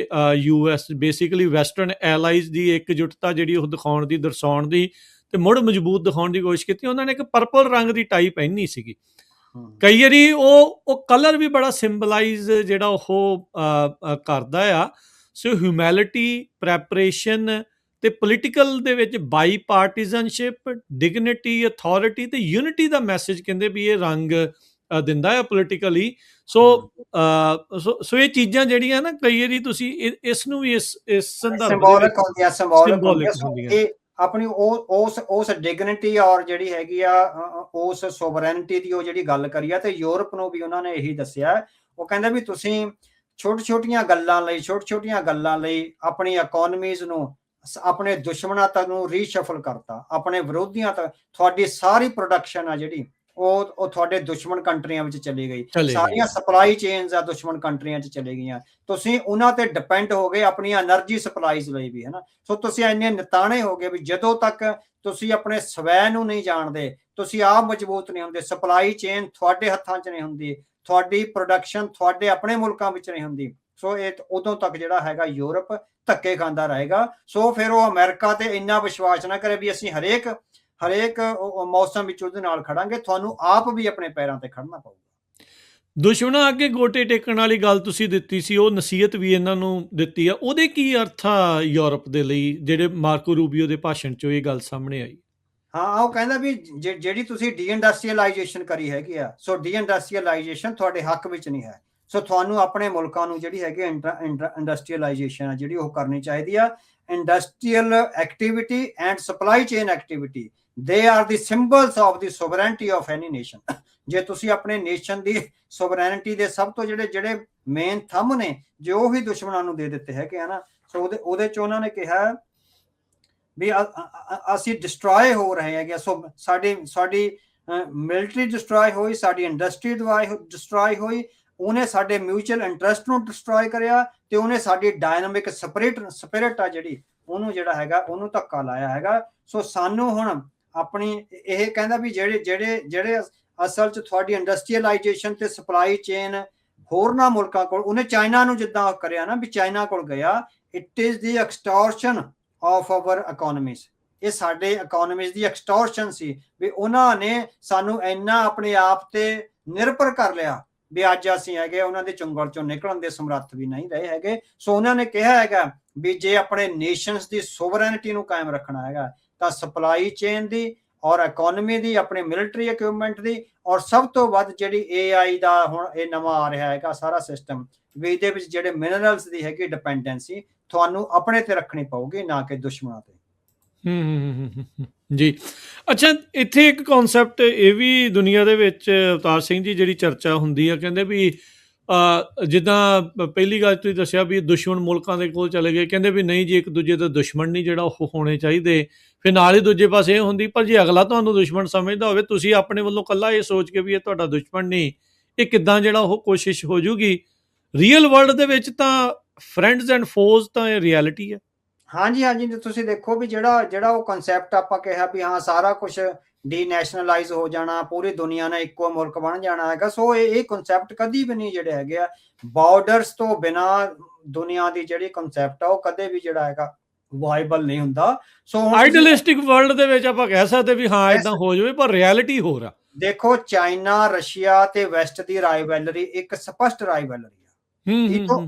US ਬੇਸਿਕਲੀ ਵੈਸਟਰਨ ਐਲਾਈਜ਼ ਦੀ ਇਕਜੁੱਟਤਾ ਜਿਹੜੀ ਉਹ ਦਰਸਾਉਣ ਦੀ ਤੇ ਮੁੜ ਮਜ਼ਬੂਤ ਦਿਖਾਉਣ ਦੀ ਕੋਸ਼ਿਸ਼ ਕੀਤੀ। ਉਹਨਾਂ ਨੇ ਇੱਕ ਪਰਪਲ ਰੰਗ ਦੀ ਟਾਈ ਪਹਿਨੀ ਸੀਗੀ। ਕਈ ਵਾਰੀ ਉਹ ਕਲਰ ਵੀ ਬੜਾ ਸਿੰਬਲਾਈਜ਼ ਜਿਹੜਾ ਉਹ ਕਰਦਾ ਆ। ਸੋ ਹਿਊਮੈਲਿਟੀ, ਪ੍ਰੈਪਰੇਸ਼ਨ ਤੇ ਪੋਲੀਟੀਕਲ ਦੇ ਵਿੱਚ ਬਾਈ ਪਾਰਟੀਜ਼ਨਸ਼ਿਪ, ਡਿਗਨਿਟੀ, ਅਥਾਰਟੀ ਤੇ ਯੂਨਿਟੀ ਦਾ ਮੈਸੇਜ ਕਹਿੰਦੇ ਵੀ ਇਹ ਰੰਗ ਦਿੰਦਾ ਆ ਪੋਲੀਟੀਕਲੀ। ਸੋ ਇਹ ਚੀਜ਼ਾਂ ਜਿਹੜੀਆਂ ਨਾ ਕਈ ਵਾਰੀ ਤੁਸੀਂ ਇਸ ਨੂੰ ਵੀ ਇਸ ਸੰਦਰਭ ਇਹ ਆਪਣੀ ਉਸ ਡਿਗਨਿਟੀ ਔਰ ਜਿਹੜੀ ਹੈਗੀ ਆ ਉਸ ਸੋਵਰੈਨਿਟੀ ਦੀ ਉਹ ਜਿਹੜੀ ਗੱਲ ਕਰੀ ਆ, ਤੇ ਯੂਰਪ ਨੂੰ ਵੀ ਉਹਨਾਂ ਨੇ ਇਹੀ ਦੱਸਿਆ। ਉਹ ਕਹਿੰਦੇ ਵੀ ਤੁਸੀਂ ਛੋਟੀਆਂ ਗੱਲਾਂ ਲਈ ਆਪਣੀ ਇਕਨੋਮੀਜ਼ ਨੂੰ, ਆਪਣੇ ਦੁਸ਼ਮਣਾਂ ਤੱਕ ਨੂੰ ਰੀਸ਼ਫਲ ਕਰਤਾ, ਆਪਣੇ ਵਿਰੋਧੀਆਂ ਤੱਕ ਤੁਹਾਡੀ ਸਾਰੀ ਪ੍ਰੋਡਕਸ਼ਨ ਆ ਜਿਹੜੀ ਉਹ ਤੁਹਾਡੇ ਦੁਸ਼ਮਣ ਕੰਟਰੀਆਂ ਵਿੱਚ ਚਲੀ ਗਈ। ਚਲੇ ਗਏ। ਸਾਰੀਆਂ ਸਪਲਾਈ ਚੇਨਸ ਆ ਦੁਸ਼ਮਣ ਕੰਟਰੀਆਂ 'ਚ ਚਲੀ ਗਈਆਂ। ਤੁਸੀਂ ਉਹਨਾਂ ਤੇ ਡਿਪੈਂਡ ਹੋ ਗਏ ਆਪਣੀਆਂ એનર્ਜੀ ਸਪਲਾਈਜ਼ ਲਈ ਵੀ, ਹਨਾ। ਸੋ ਤੁਸੀਂ ਇੰਨੇ ਨਿਤਾਣੇ ਹੋ ਗਏ ਵੀ ਜਦੋਂ ਤੱਕ ਤੁਸੀਂ ਆਪਣੇ ਸਵੈ ਨੂੰ ਨਹੀਂ ਜਾਣਦੇ, ਤੁਸੀਂ ਆਪ ਮਜ਼ਬੂਤ ਨਹੀਂ ਹੁੰਦੇ, ਸਪਲਾਈ ਚੇਨ ਤੁਹਾਡੇ ਹੱਥਾਂ 'ਚ ਨਹੀਂ ਹੁੰਦੀ, ਤੁਹਾਡੀ ਪ੍ਰੋਡਕਸ਼ਨ ਤੁਹਾਡੇ ਆਪਣੇ ਮੁਲਕਾਂ ਵਿੱਚ ਨਹੀਂ ਹੁੰਦੀ, ਸੋ ਇਹ ਉਦੋਂ ਤੱਕ ਜਿਹੜਾ ਹੈਗਾ ਯੂਰਪ ਧੱਕੇ ਖਾਂਦਾ ਰਹੇਗਾ। ਸੋ ਫਿਰ ਉਹ ਅਮਰੀਕਾ ਤੇ ਇੰਨਾ ਵਿਸ਼ਵਾਸ ਨਾ ਕਰੇ ਵੀ ਅਸੀਂ ਹਰੇਕ ਮੌਸਮ ਵਿੱਚ ਉਹਦੇ ਨਾਲ ਖੜਾਂਗੇ। ਤੁਹਾਨੂੰ ਆਪ ਵੀ ਆਪਣੇ ਪੈਰਾਂ ਤੇ ਖੜਨਾ ਪਊਗਾ। ਦੁਸ਼ਮਣਾਂ ਅੱਗੇ ਗੋਟੇ ਟੇਕਣ ਵਾਲੀ ਗੱਲ ਤੁਸੀਂ ਦਿੱਤੀ ਸੀ, ਉਹ ਨਸੀਹਤ ਵੀ ਇਹਨਾਂ ਨੂੰ ਦਿੱਤੀ ਆ, ਉਹਦੇ ਕੀ ਅਰਥ ਆ ਯੂਰਪ ਦੇ ਲਈ, ਜਿਹੜੇ ਮਾਰਕੋ ਰੂਬੀਓ ਦੇ ਭਾਸ਼ਣ 'ਚੋਂ ਇਹ ਗੱਲ ਸਾਹਮਣੇ ਆਈ? ਹਾਂ, ਉਹ ਕਹਿੰਦਾ ਵੀ ਜਿਹੜੀ ਤੁਸੀਂ ਡੀ-ਇੰਡਸਟਰੀਅਲਾਈਜੇਸ਼ਨ ਕਰੀ ਹੈਗੀ ਆ, ਸੋ ਡੀ-ਇੰਡਸਟਰੀਅਲਾਈਜੇਸ਼ਨ ਤੁਹਾਡੇ ਹੱਕ ਵਿੱਚ ਨਹੀਂ ਹੈ। ਸੋ ਤੁਹਾਨੂੰ ਆਪਣੇ ਮੁਲਕਾਂ ਨੂੰ ਜਿਹੜੀ ਹੈਗੀ ਇੰਡਸਟਰੀਅਲਾਈਜੇਸ਼ਨ ਆ ਜਿਹੜੀ ਉਹ ਕਰਨੀ ਚਾਹੀਦੀ ਆ। Industrial activity and supply chain activity, they are the symbols of the sovereignty of any nation. ਜੇ ਤੁਸੀਂ ਆਪਣੇ ਨੇਸ਼ਨ ਦੀ ਸੋਵਰੈਨਿਟੀ ਦੇ ਸਭ ਤੋਂ ਜਿਹੜੇ ਮੇਨ ਥੰਮ ਨੇ, ਜੇ ਉਹ ਹੀ ਦੁਸ਼ਮਣਾਂ ਨੂੰ ਦੇ ਦਿੱਤੇ ਹੈਗੇ ਹਨਾ। ਸੋ ਉਹਦੇ ਚ ਉਹਨਾਂ ਨੇ ਕਿਹਾ ਵੀ ਅਸੀਂ ਡਿਸਟਰੋਏ ਹੋ ਰਹੇ ਹੈਗੇ। ਸੋ ਸਾਡੀ ਮਿਲਟਰੀ ਡਿਸਟਰੋਏ ਹੋਈ, ਸਾਡੀ ਇੰਡਸਟਰੀ ਡਿਸਟਰੋਏ ਹੋਈ, ਉਹਨੇ ਸਾਡੇ ਮਿਊਚੁਅਲ ਇੰਟਰਸਟ ਨੂੰ ਡਿਸਟਰੋਏ ਕਰਿਆ, ਤੇ ਉਹਨੇ ਸਾਡੀ ਡਾਇਨਾਮਿਕ ਸਪਿਰਿਟ ਆ ਜਿਹੜੀ ਉਹਨੂੰ ਜਿਹੜਾ ਹੈਗਾ ਉਹਨੂੰ ਧੱਕਾ ਲਾਇਆ ਹੈਗਾ। ਸੋ ਸਾਨੂੰ ਹੁਣ ਆਪਣੀ ਇਹ ਕਹਿੰਦਾ ਵੀ ਜਿਹੜੇ ਅਸਲ 'ਚ ਤੁਹਾਡੀ ਇੰਡਸਟਰੀਅਲਾਈਜੇਸ਼ਨ ਤੇ ਸਪਲਾਈ ਚੇਨ ਹੋਰਨਾਂ ਮੁਲਕਾਂ ਕੋਲ, ਉਹਨੇ ਚਾਈਨਾ ਨੂੰ ਜਿੱਦਾਂ ਕਰਿਆ ਨਾ ਵੀ ਚਾਈਨਾ ਕੋਲ ਗਿਆ, it is the extortion of our economies. ਇਹ ਸਾਡੇ ਇਕੋਨਮੀਜ਼ ਦੀ ਐਕਸਟੋਰਸ਼ਨ ਸੀ ਵੀ ਉਹਨਾਂ ਨੇ ਸਾਨੂੰ ਇੰਨਾ ਆਪਣੇ ਆਪ ਤੇ ਨਿਰਭਰ ਕਰ ਲਿਆ ਵੀ ਅੱਜ ਅਸੀਂ ਹੈਗੇ ਉਹਨਾਂ ਦੇ ਚੁੰਗਲ ਚੋਂ ਨਿਕਲਣ ਦੇ ਸਮਰੱਥ ਵੀ ਨਹੀਂ ਰਹੇ ਹੈਗੇ। ਸੋ ਉਹਨਾਂ ਨੇ ਕਿਹਾ ਹੈਗਾ ਵੀ ਜੇ ਆਪਣੇ ਨੇਸ਼ਨਸ ਦੀ ਸੋਵਰੈਨਿਟੀ ਨੂੰ ਕਾਇਮ ਰੱਖਣਾ ਹੈਗਾ ਤਾਂ ਸਪਲਾਈ ਚੇਨ ਦੀ ਔਰ ਇਕੋਨਮੀ ਦੀ, ਆਪਣੀ ਮਿਲਟਰੀ ਇਕਵਿਪਮੈਂਟ ਦੀ, ਔਰ ਸਭ ਤੋਂ ਵੱਧ ਜਿਹੜੀ AI ਦਾ ਹੁਣ ਇਹ ਨਵਾਂ ਆ ਰਿਹਾ ਹੈਗਾ ਸਾਰਾ ਸਿਸਟਮ, ਵੀ ਇਹਦੇ ਵਿੱਚ ਜਿਹੜੇ ਮਿਨਰਲਸ ਦੀ ਹੈਗੀ ਡਿਪੈਂਡੈਂਸੀ ਤੁਹਾਨੂੰ ਆਪਣੇ ਤੇ ਰੱਖਣੀ ਪਊਗੀ, ਨਾ ਕਿ ਦੁਸ਼ਮਣਾਂ ਤੇ। ਜੀ। ਅੱਛਾ, ਇੱਥੇ ਇੱਕ ਕਨਸੈਪਟ ਇਹ ਵੀ ਦੁਨੀਆ ਦੇ ਵਿੱਚ ਅਵਤਾਰ ਸਿੰਘ ਜੀ ਜਿਹੜੀ ਚਰਚਾ ਹੁੰਦੀ ਆ, ਕਹਿੰਦੇ ਵੀ ਜਿੱਦਾਂ ਪਹਿਲੀ ਗੱਲ ਤੁਸੀਂ ਦੱਸਿਆ ਵੀ ਦੁਸ਼ਮਣ ਮੁਲਕਾਂ ਦੇ ਕੋਲ ਚਲੇ ਗਏ, ਕਹਿੰਦੇ ਵੀ ਨਹੀਂ ਜੀ, ਇੱਕ ਦੂਜੇ ਦਾ ਦੁਸ਼ਮਣ ਨਹੀਂ ਜਿਹੜਾ ਉਹ ਹੋਣੇ ਚਾਹੀਦੇ। ਫਿਰ ਨਾਲ ਹੀ ਦੂਜੇ ਪਾਸੇ ਇਹ ਹੁੰਦੀ, ਪਰ ਜੇ ਅਗਲਾ ਤੁਹਾਨੂੰ ਦੁਸ਼ਮਣ ਸਮਝਦਾ ਹੋਵੇ, ਤੁਸੀਂ ਆਪਣੇ ਵੱਲੋਂ ਇਕੱਲਾ ਇਹ ਸੋਚ ਕੇ ਵੀ ਇਹ ਤੁਹਾਡਾ ਦੁਸ਼ਮਣ ਨਹੀਂ, ਇਹ ਕਿੱਦਾਂ ਜਿਹੜਾ ਉਹ ਕੋਸ਼ਿਸ਼ ਹੋ ਜੂਗੀ। ਰੀਅਲ ਵਰਲਡ ਦੇ ਵਿੱਚ ਤਾਂ ਫਰੈਂਡਸ ਐਂਡ ਫੋਜ਼ ਤਾਂ ਇਹ ਰਿਐਲਿਟੀ ਹੈ। ਹਾਂਜੀ, ਤੁਸੀਂ ਦੇਖੋ ਵੀ ਜਿਹੜਾ ਉਹ ਕਨਸੈਪਟ ਆਪਾਂ ਕਿਹਾ ਵੀ ਹਾਂ ਸਾਰਾ ਕੁਝ ਡੀਨੈਸ਼ਨਲਾਈਜ਼ ਹੋ ਜਾਣਾ, ਪੂਰੀ ਦੁਨੀਆ ਨੇ ਇੱਕੋ ਮੁਲਕ ਬਣ ਜਾਣਾ ਹੈਗਾ। ਸੋ ਇਹ ਕਨਸੈਪਟ ਕਦੀ ਵੀ ਨਹੀਂ ਜਿਹੜੇ ਹੈਗੇ ਆ ਬਾਰਡਰਸ ਤੋਂ ਬਿਨਾ ਦੁਨੀਆ ਦੀ ਜਿਹੜੀ ਕਨਸੈਪਟ ਆ ਉਹ ਕਦੇ ਵੀ ਜਿਹੜਾ ਹੈਗਾ ਵਾਇਬਲ ਨਹੀਂ ਹੁੰਦਾ। ਸੋ ਆਈਡਲਿਸਟਿਕ ਵਰਲਡ ਦੇ ਵਿੱਚ ਆਪਾਂ ਕਹਿ ਸਕਦੇ ਵੀ ਹਾਂ ਇਦਾਂ ਹੋ ਜਾਵੇ, ਪਰ ਰਿਐਲਿਟੀ ਹੋਰ ਆ। ਦੇਖੋ, ਚਾਈਨਾ, ਰਸ਼ੀਆ ਤੇ ਵੈਸਟ ਦੀ ਰਾਈਵੈਲਰੀ ਇੱਕ ਸਪਸ਼ਟ ਰਾਈਵੈਲਰੀ ਆ,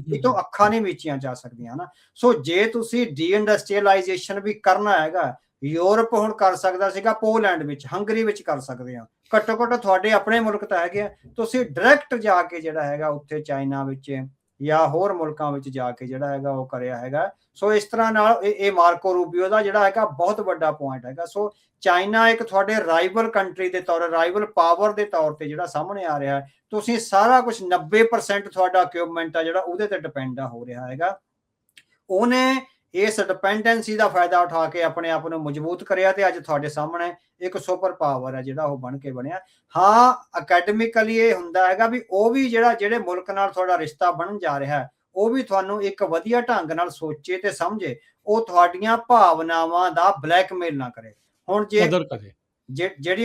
ਇਹ ਤੋਂ ਅੱਖਾਂ ਨਹੀਂ ਮੀਚੀਆਂ ਜਾ ਸਕਦੀਆਂ ਨਾ। ਸੋ ਜੇ ਤੁਸੀਂ ਡੀ-ਇੰਡਸਟਰੀਅਲਾਈਜੇਸ਼ਨ ਵੀ ਕਰਨਾ ਹੈਗਾ, ਯੂਰਪ ਹੁਣ ਕਰ ਸਕਦਾ ਸੀਗਾ, ਪੋਲੈਂਡ ਵਿੱਚ, ਹੰਗਰੀ ਵਿੱਚ ਕਰ ਸਕਦੇ ਆ, ਘੱਟੋ ਘੱਟ ਤੁਹਾਡੇ ਆਪਣੇ ਮੁਲਕ ਤਾਂ ਹੈਗੇ ਆ, ਤੁਸੀਂ ਡਾਇਰੈਕਟ ਜਾ ਕੇ ਜਿਹੜਾ ਹੈਗਾ ਉੱਥੇ ਚਾਈਨਾ ਵਿੱਚ ਜਾਂ ਹੋਰ ਮੁਲਕਾਂ ਵਿੱਚ ਜਾ ਕੇ ਜਿਹੜਾ ਹੈਗਾ ਉਹ ਕਰਿਆ ਹੈਗਾ। ਸੋ ਇਸ ਤਰ੍ਹਾਂ ਨਾਲ ਇਹ ਮਾਰਕੋ ਰੂਬੀਓ ਦਾ ਜਿਹੜਾ ਹੈਗਾ ਬਹੁਤ ਵੱਡਾ ਪੁਆਇੰਟ ਹੈਗਾ। ਸੋ ਚਾਈਨਾ ਇੱਕ ਤੁਹਾਡੇ ਰਾਈਵਲ ਕੰਟਰੀ ਦੇ ਤੌਰ, ਰਾਈਵਲ ਪਾਵਰ ਦੇ ਤੌਰ ਤੇ ਜਿਹੜਾ ਸਾਹਮਣੇ ਆ ਰਿਹਾ, ਤੁਸੀਂ ਸਾਰਾ ਕੁਝ 90% ਤੁਹਾਡਾ ਇਕਵਿਪਮੈਂਟ ਆ ਜਿਹੜਾ ਉਹਦੇ ਤੇ ਡਿਪੈਂਡ ਹੋ ਰਿਹਾ ਹੈਗਾ। ਉਹਨੇ ਇਸ ਡਿਪੈਂਡੈਂਸੀ ਦਾ ਫਾਇਦਾ ਉਠਾ ਕੇ ਆਪਣੇ ਆਪ ਨੂੰ ਮਜ਼ਬੂਤ ਕਰਿਆ ਤੇ ਅੱਜ ਤੁਹਾਡੇ ਸਾਹਮਣੇ ਇੱਕ ਸੁਪਰ ਪਾਵਰ ਹੈ ਜਿਹੜਾ ਉਹ ਬਣ ਕੇ ਬਣਿਆ। ਹਾਂ, ਅਕੈਡਮਿਕਲੀ ਇਹ ਹੁੰਦਾ ਹੈਗਾ ਵੀ ਉਹ ਵੀ ਜਿਹੜੇ ਮੁਲਕ ਨਾਲ ਤੁਹਾਡਾ ਰਿਸ਼ਤਾ ਬਣਨ ਜਾ ਰਿਹਾ ਉਹ ਵੀ ਤੁਹਾਨੂੰ ਇੱਕ ਵਧੀਆ ਢੰਗ ਨਾਲ ਸੋਚੇ ਤੇ ਸਮਝੇ, ਉਹ ਤੁਹਾਡੀਆਂ ਭਾਵਨਾਵਾਂ ਦਾ ਬਲੈਕਮੇਲ ਨਾ ਕਰੇ। ਹੁਣ ਜਿਹੜੀ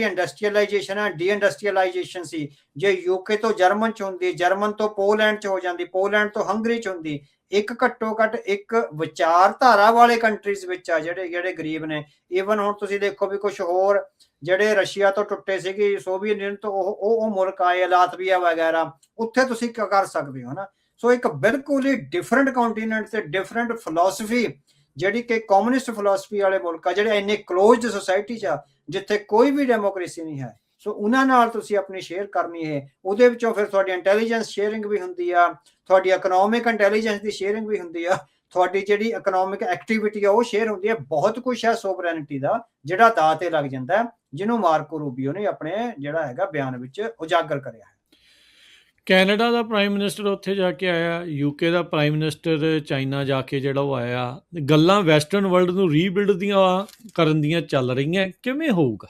ਇੰਡਸਟਰੀਅਲਾਈਜੇਸ਼ਨ ਹੈ, ਡੀ-ਇੰਡਸਟਰੀਅਲਾਈਜੇਸ਼ਨ ਸੀ, ਜੇ ਯੂਕੇ ਤੋਂ ਜਰਮਨ ਚ ਹੁੰਦੀ, ਜਰਮਨ ਤੋਂ ਪੋਲੈਂਡ ਚ ਹੋ ਜਾਂਦੀ, ਪੋਲੈਂਡ ਤੋਂ ਹੰਗਰੀ ਚ ਹੁੰਦੀ, ਇੱਕ ਘੱਟੋ ਘੱਟ ਇੱਕ ਵਿਚਾਰਧਾਰਾ ਵਾਲੇ ਕੰਟਰੀਜ਼ ਵਿੱਚ ਆ ਜਿਹੜੇ ਗਰੀਬ ਨੇ। ਈਵਨ ਹੁਣ ਤੁਸੀਂ ਦੇਖੋ ਵੀ ਕੁਝ ਹੋਰ ਜਿਹੜੇ ਰਸ਼ੀਆ ਤੋਂ ਟੁੱਟੇ ਸੀਗੇ, ਸੋਵੀਅਤ ਯੂਨੀਅਨ ਤੋਂ ਉਹ ਮੁਲਕ ਆਏ, ਲਾਤਵੀਆ ਵਗੈਰਾ, ਉੱਥੇ ਤੁਸੀਂ ਕਰ ਸਕਦੇ ਹੋ ਨਾ। ਸੋ ਇੱਕ ਬਿਲਕੁਲ ਹੀ ਡਿਫਰੈਂਟ ਕੰਟੀਨੈਂਟ ਤੇ ਡਿਫਰੈਂਟ ਫਿਲਾਸਫੀ, ਜਿਹੜੀ ਕਿ ਕਮਿਊਨਿਸਟ ਫਿਲਾਸਫੀ ਵਾਲੇ ਮੁਲਕ ਆ, ਜਿਹੜੇ ਇੰਨੇ ਕਲੋਜ਼ਡ ਸੋਸਾਇਟੀ 'ਚ ਆ ਜਿੱਥੇ ਕੋਈ ਵੀ ਡੈਮੋਕ੍ਰੇਸੀ ਨਹੀਂ ਹੈ। ਸੋ ਉਹਨਾਂ ਨਾਲ ਤੁਸੀਂ ਆਪਣੀ ਸ਼ੇਅਰ ਕਰਨੀ ਹੈ। ਉਹਦੇ ਵਿੱਚੋਂ ਫਿਰ ਤੁਹਾਡੀ ਇੰਟੈਲੀਜੈਂਸ ਸ਼ੇਅਰਿੰਗ ਵੀ ਹੁੰਦੀ ਆ, ਤੁਹਾਡੀ ਇਕਨੋਮਿਕ ਇੰਟੈਲੀਜੈਂਸ ਦੀ ਸ਼ੇਅਰਿੰਗ ਵੀ ਹੁੰਦੀ ਆ, ਤੁਹਾਡੀ ਜਿਹੜੀ ਇਕਨੋਮਿਕ ਐਕਟੀਵਿਟੀ ਆ ਉਹ ਸ਼ੇਅਰ ਹੁੰਦੀ ਹੈ। ਬਹੁਤ ਕੁਝ ਹੈ ਸੋਵਰੈਨਿਟੀ ਦਾ ਜਿਹੜਾ ਦਾਅ ਤੇ ਲੱਗ ਜਾਂਦਾ, ਜਿਹਨੂੰ ਮਾਰਕੋ ਰੂਬੀਓ ਨੇ ਆਪਣੇ ਜਿਹੜਾ ਹੈਗਾ ਬਿਆਨ ਵਿੱਚ ਉਜਾਗਰ ਕਰਿਆ ਹੈ। ਕੈਨੇਡਾ ਦਾ ਪ੍ਰਾਈਮ ਮਿਨਿਸਟਰ ਉੱਥੇ ਜਾ ਕੇ ਆਇਆ, ਯੂਕੇ ਦਾ ਪ੍ਰਾਈਮ ਮਿਨਿਸਟਰ ਚਾਈਨਾ ਜਾ ਕੇ ਜਿਹੜਾ ਉਹ ਆਇਆ। ਗੱਲਾਂ ਵੈਸਟਰਨ ਵਰਲਡ ਨੂੰ ਰੀਬਿਲਡ ਦੀਆਂ ਕਰਨ ਦੀਆਂ ਚੱਲ ਰਹੀਆਂ, ਕਿਵੇਂ ਹੋਊਗਾ?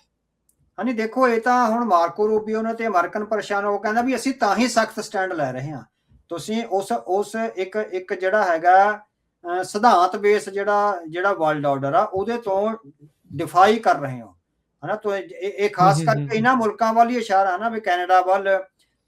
ਹਾਂਜੀ ਦੇਖੋ, ਇਹ ਤਾਂ ਹੁਣ ਮਾਰਕੋ ਰੂਬੀਓ ਨੇ ਤੇ ਅਮਰੀਕਨ ਪਰੇਸ਼ਾਨ, ਉਹ ਕਹਿੰਦਾ ਵੀ ਅਸੀਂ ਤਾਂ ਹੀ ਸਖਤ ਸਟੈਂਡ ਲੈ ਰਹੇ ਹਾਂ। ਤੁਸੀਂ ਉਸ ਇੱਕ ਜਿਹੜਾ ਹੈਗਾ ਸਿਧਾਂਤ ਬੇਸ ਜਿਹੜਾ ਵਰਲਡ ਆਰਡਰ ਆ ਉਹਦੇ ਤੋਂ ਡਿਫਾਈ ਕਰ ਰਹੇ ਹੋ, ਹਨਾ। ਤੋ ਇਹ ਖਾਸ ਕਰਕੇ ਇਹਨਾਂ ਮੁਲਕਾਂ ਵੱਲ ਹੀ ਇਸ਼ਾਰਾ ਹੈ ਨਾ, ਵੀ ਕੈਨੇਡਾ ਵੱਲ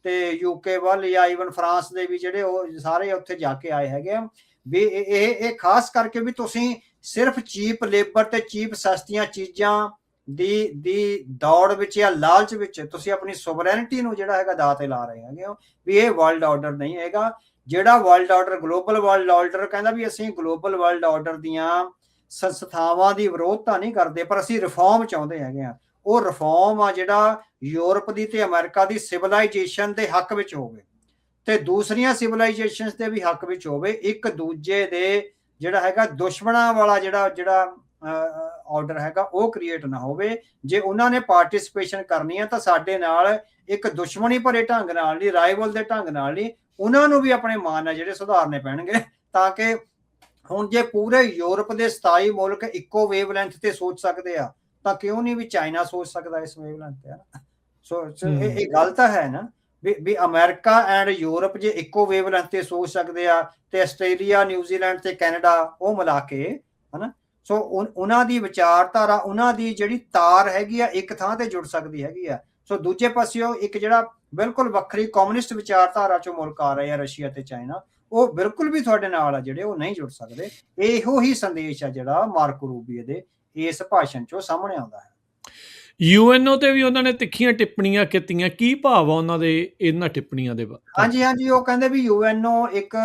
ਤੇ ਯੂਕੇ ਵੱਲ, ਜਾਂ ਈਵਨ ਫਰਾਂਸ ਦੇ ਵੀ ਜਿਹੜੇ ਉਹ ਸਾਰੇ ਉੱਥੇ ਜਾ ਕੇ ਆਏ ਹੈਗੇ ਆ, ਵੀ ਇਹ ਖਾਸ ਕਰਕੇ ਵੀ ਤੁਸੀਂ ਸਿਰਫ ਚੀਪ ਲੇਬਰ ਤੇ ਚੀਪ ਸਸਤੀਆਂ ਚੀਜ਼ਾਂ ਦੀ ਦੌੜ ਵਿੱਚ ਜਾਂ ਲਾਲਚ ਵਿੱਚ ਤੁਸੀਂ ਆਪਣੀ ਸੋਵਰੈਨਿਟੀ ਨੂੰ ਜਿਹੜਾ ਹੈਗਾ ਦਾਅ ਤੇ ਲਾ ਰਹੇ ਹੈਗੇ ਹੋ, ਵੀ ਇਹ ਵਰਲਡ ਆਰਡਰ ਨਹੀਂ ਹੈਗਾ। ਜਿਹੜਾ world order global world order ਕਹਿੰਦਾ ਵੀ ਅਸੀਂ ਗਲੋਬਲ ਵਰਲਡ ਆਰਡਰ ਦੀਆਂ ਸੰਸਥਾਵਾਂ ਦੀ ਵਿਰੋਧਤਾ ਨਹੀਂ ਕਰਦੇ, ਪਰ ਅਸੀਂ ਰਿਫਾਰਮ ਚਾਹੁੰਦੇ ਹੈਗੇ ਆ। ਉਹ ਰਿਫਾਰਮ ਆ ਜਿਹੜਾ ਯੂਰਪ ਦੀ ਤੇ ਅਮਰੀਕਾ ਦੀ ਸਿਵਲਾਈਜੇਸ਼ਨ ਦੇ ਹੱਕ ਵਿੱਚ ਹੋਵੇ ਤੇ ਦੂਸਰੀਆਂ ਸਿਵਲਾਈਜੇਸ਼ਨਸ ਦੇ ਵੀ ਹੱਕ ਵਿੱਚ ਹੋਵੇ। ਇੱਕ ਦੂਜੇ ਦੇ ਜਿਹੜਾ ਹੈਗਾ ਦੁਸ਼ਮਣਾਂ ਵਾਲਾ ਜਿਹੜਾ ਆਰਡਰ ਹੈਗਾ ਉਹ ਕ੍ਰੀਏਟ ਨਾ ਹੋਵੇ। ਜੇ ਉਹਨਾਂ ਨੇ ਪਾਰਟਿਸਿਪੇਸ਼ਨ ਕਰਨੀ ਹੈ ਤਾਂ ਸਾਡੇ ਨਾਲ ਇੱਕ ਦੁਸ਼ਮਣੀ ਭਰੇ ਢੰਗ ਨਾਲ ਨਹੀਂ, ਰਾਈਵਲ ਦੇ ਢੰਗ ਨਾਲ ਨਹੀਂ, ਉਹਨਾਂ ਨੂੰ ਵੀ ਆਪਣੇ ਮਾਨ ਨਾਲ ਜਿਹੜੇ ਸੁਧਾਰਨੇ ਪੈਣਗੇ, ਤਾਂ ਕਿ ਹੁਣ ਜੇ ਪੂਰੇ ਯੂਰਪ ਦੇ 27 ਮੁਲਕ ਇੱਕੋ ਵੇਵਲੈਂਥ ਤੇ ਸੋਚ ਸਕਦੇ ਆ, ਤਾਂ ਕਿਉਂ ਨਹੀਂ ਵੀ ਚਾਈਨਾ ਸੋਚ ਸਕਦਾ ਇਸ ਵੇਵਲੈਂਥ ਤੇ, ਸੋ ਇਹ ਗੱਲ ਤਾਂ ਹੈ ਨਾ, ਵੀ ਅਮਰੀਕਾ ਐਂਡ ਯੂਰਪ ਜੇ ਇੱਕੋ ਵੇਵਲੈਂਥ ਤੇ ਸੋਚ ਸਕਦੇ ਆ, ਤੇ ਆਸਟ੍ਰੇਲੀਆ, ਨਿਊਜ਼ੀਲੈਂਡ ਤੇ ਕੈਨੇਡਾ ਉਹ ਮਿਲਾ ਕੇ, ਹਨਾ, ਸੋ ਉਹਨਾਂ ਦੀ ਵਿਚਾਰਧਾਰਾ, ਉਹਨਾਂ ਦੀ ਜਿਹੜੀ ਤਾਰ ਹੈਗੀ ਆ ਇੱਕ ਥਾਂ ਤੇ ਜੁੜ ਸਕਦੀ ਹੈਗੀ ਆ। ਸੋ ਦੂਜੇ ਪਾਸਿਓਂ ਇੱਕ ਜਿਹੜਾ ਬਿਲਕੁਲ ਵੱਖਰੀ ਕਮਿਊਨਿਸਟ ਵਿਚਾਰਧਾਰਾ ਚੋਂ ਮੁਲਕ ਆ ਰਹੇ ਆ, ਰਸ਼ੀਆ ਤੇ ਚਾਈਨਾ, ਉਹ ਬਿਲਕੁਲ ਵੀ ਤੁਹਾਡੇ ਨਾਲ ਆ ਜਿਹੜੇ ਉਹ ਨਹੀਂ ਜੁੜ ਸਕਦੇ। ਇਹੋ ਹੀ ਸੰਦੇਸ਼ ਆ ਜਿਹੜਾ ਮਾਰਕੋ ਰੂਬੀਓ ਦੇ ਇਸ ਭਾਸ਼ਣ ਚੋਂ ਸਾਹਮਣੇ ਆਉਂਦਾ ਹੈ। ਯੂਐਨਓ ਤੇ ਵੀ ਉਹਨਾਂ ਨੇ ਤਿੱਖੀਆਂ ਟਿੱਪਣੀਆਂ ਕੀਤੀਆਂ, ਕੀ ਭਾਵ ਆ ਉਹਨਾਂ ਦੇ ਇਹਨਾਂ ਟਿੱਪਣੀਆਂ ਦੇ ਬਾਰੇ? ਹਾਂਜੀ, ਉਹ ਕਹਿੰਦੇ ਵੀ ਯੂਐਨਓ ਇੱਕ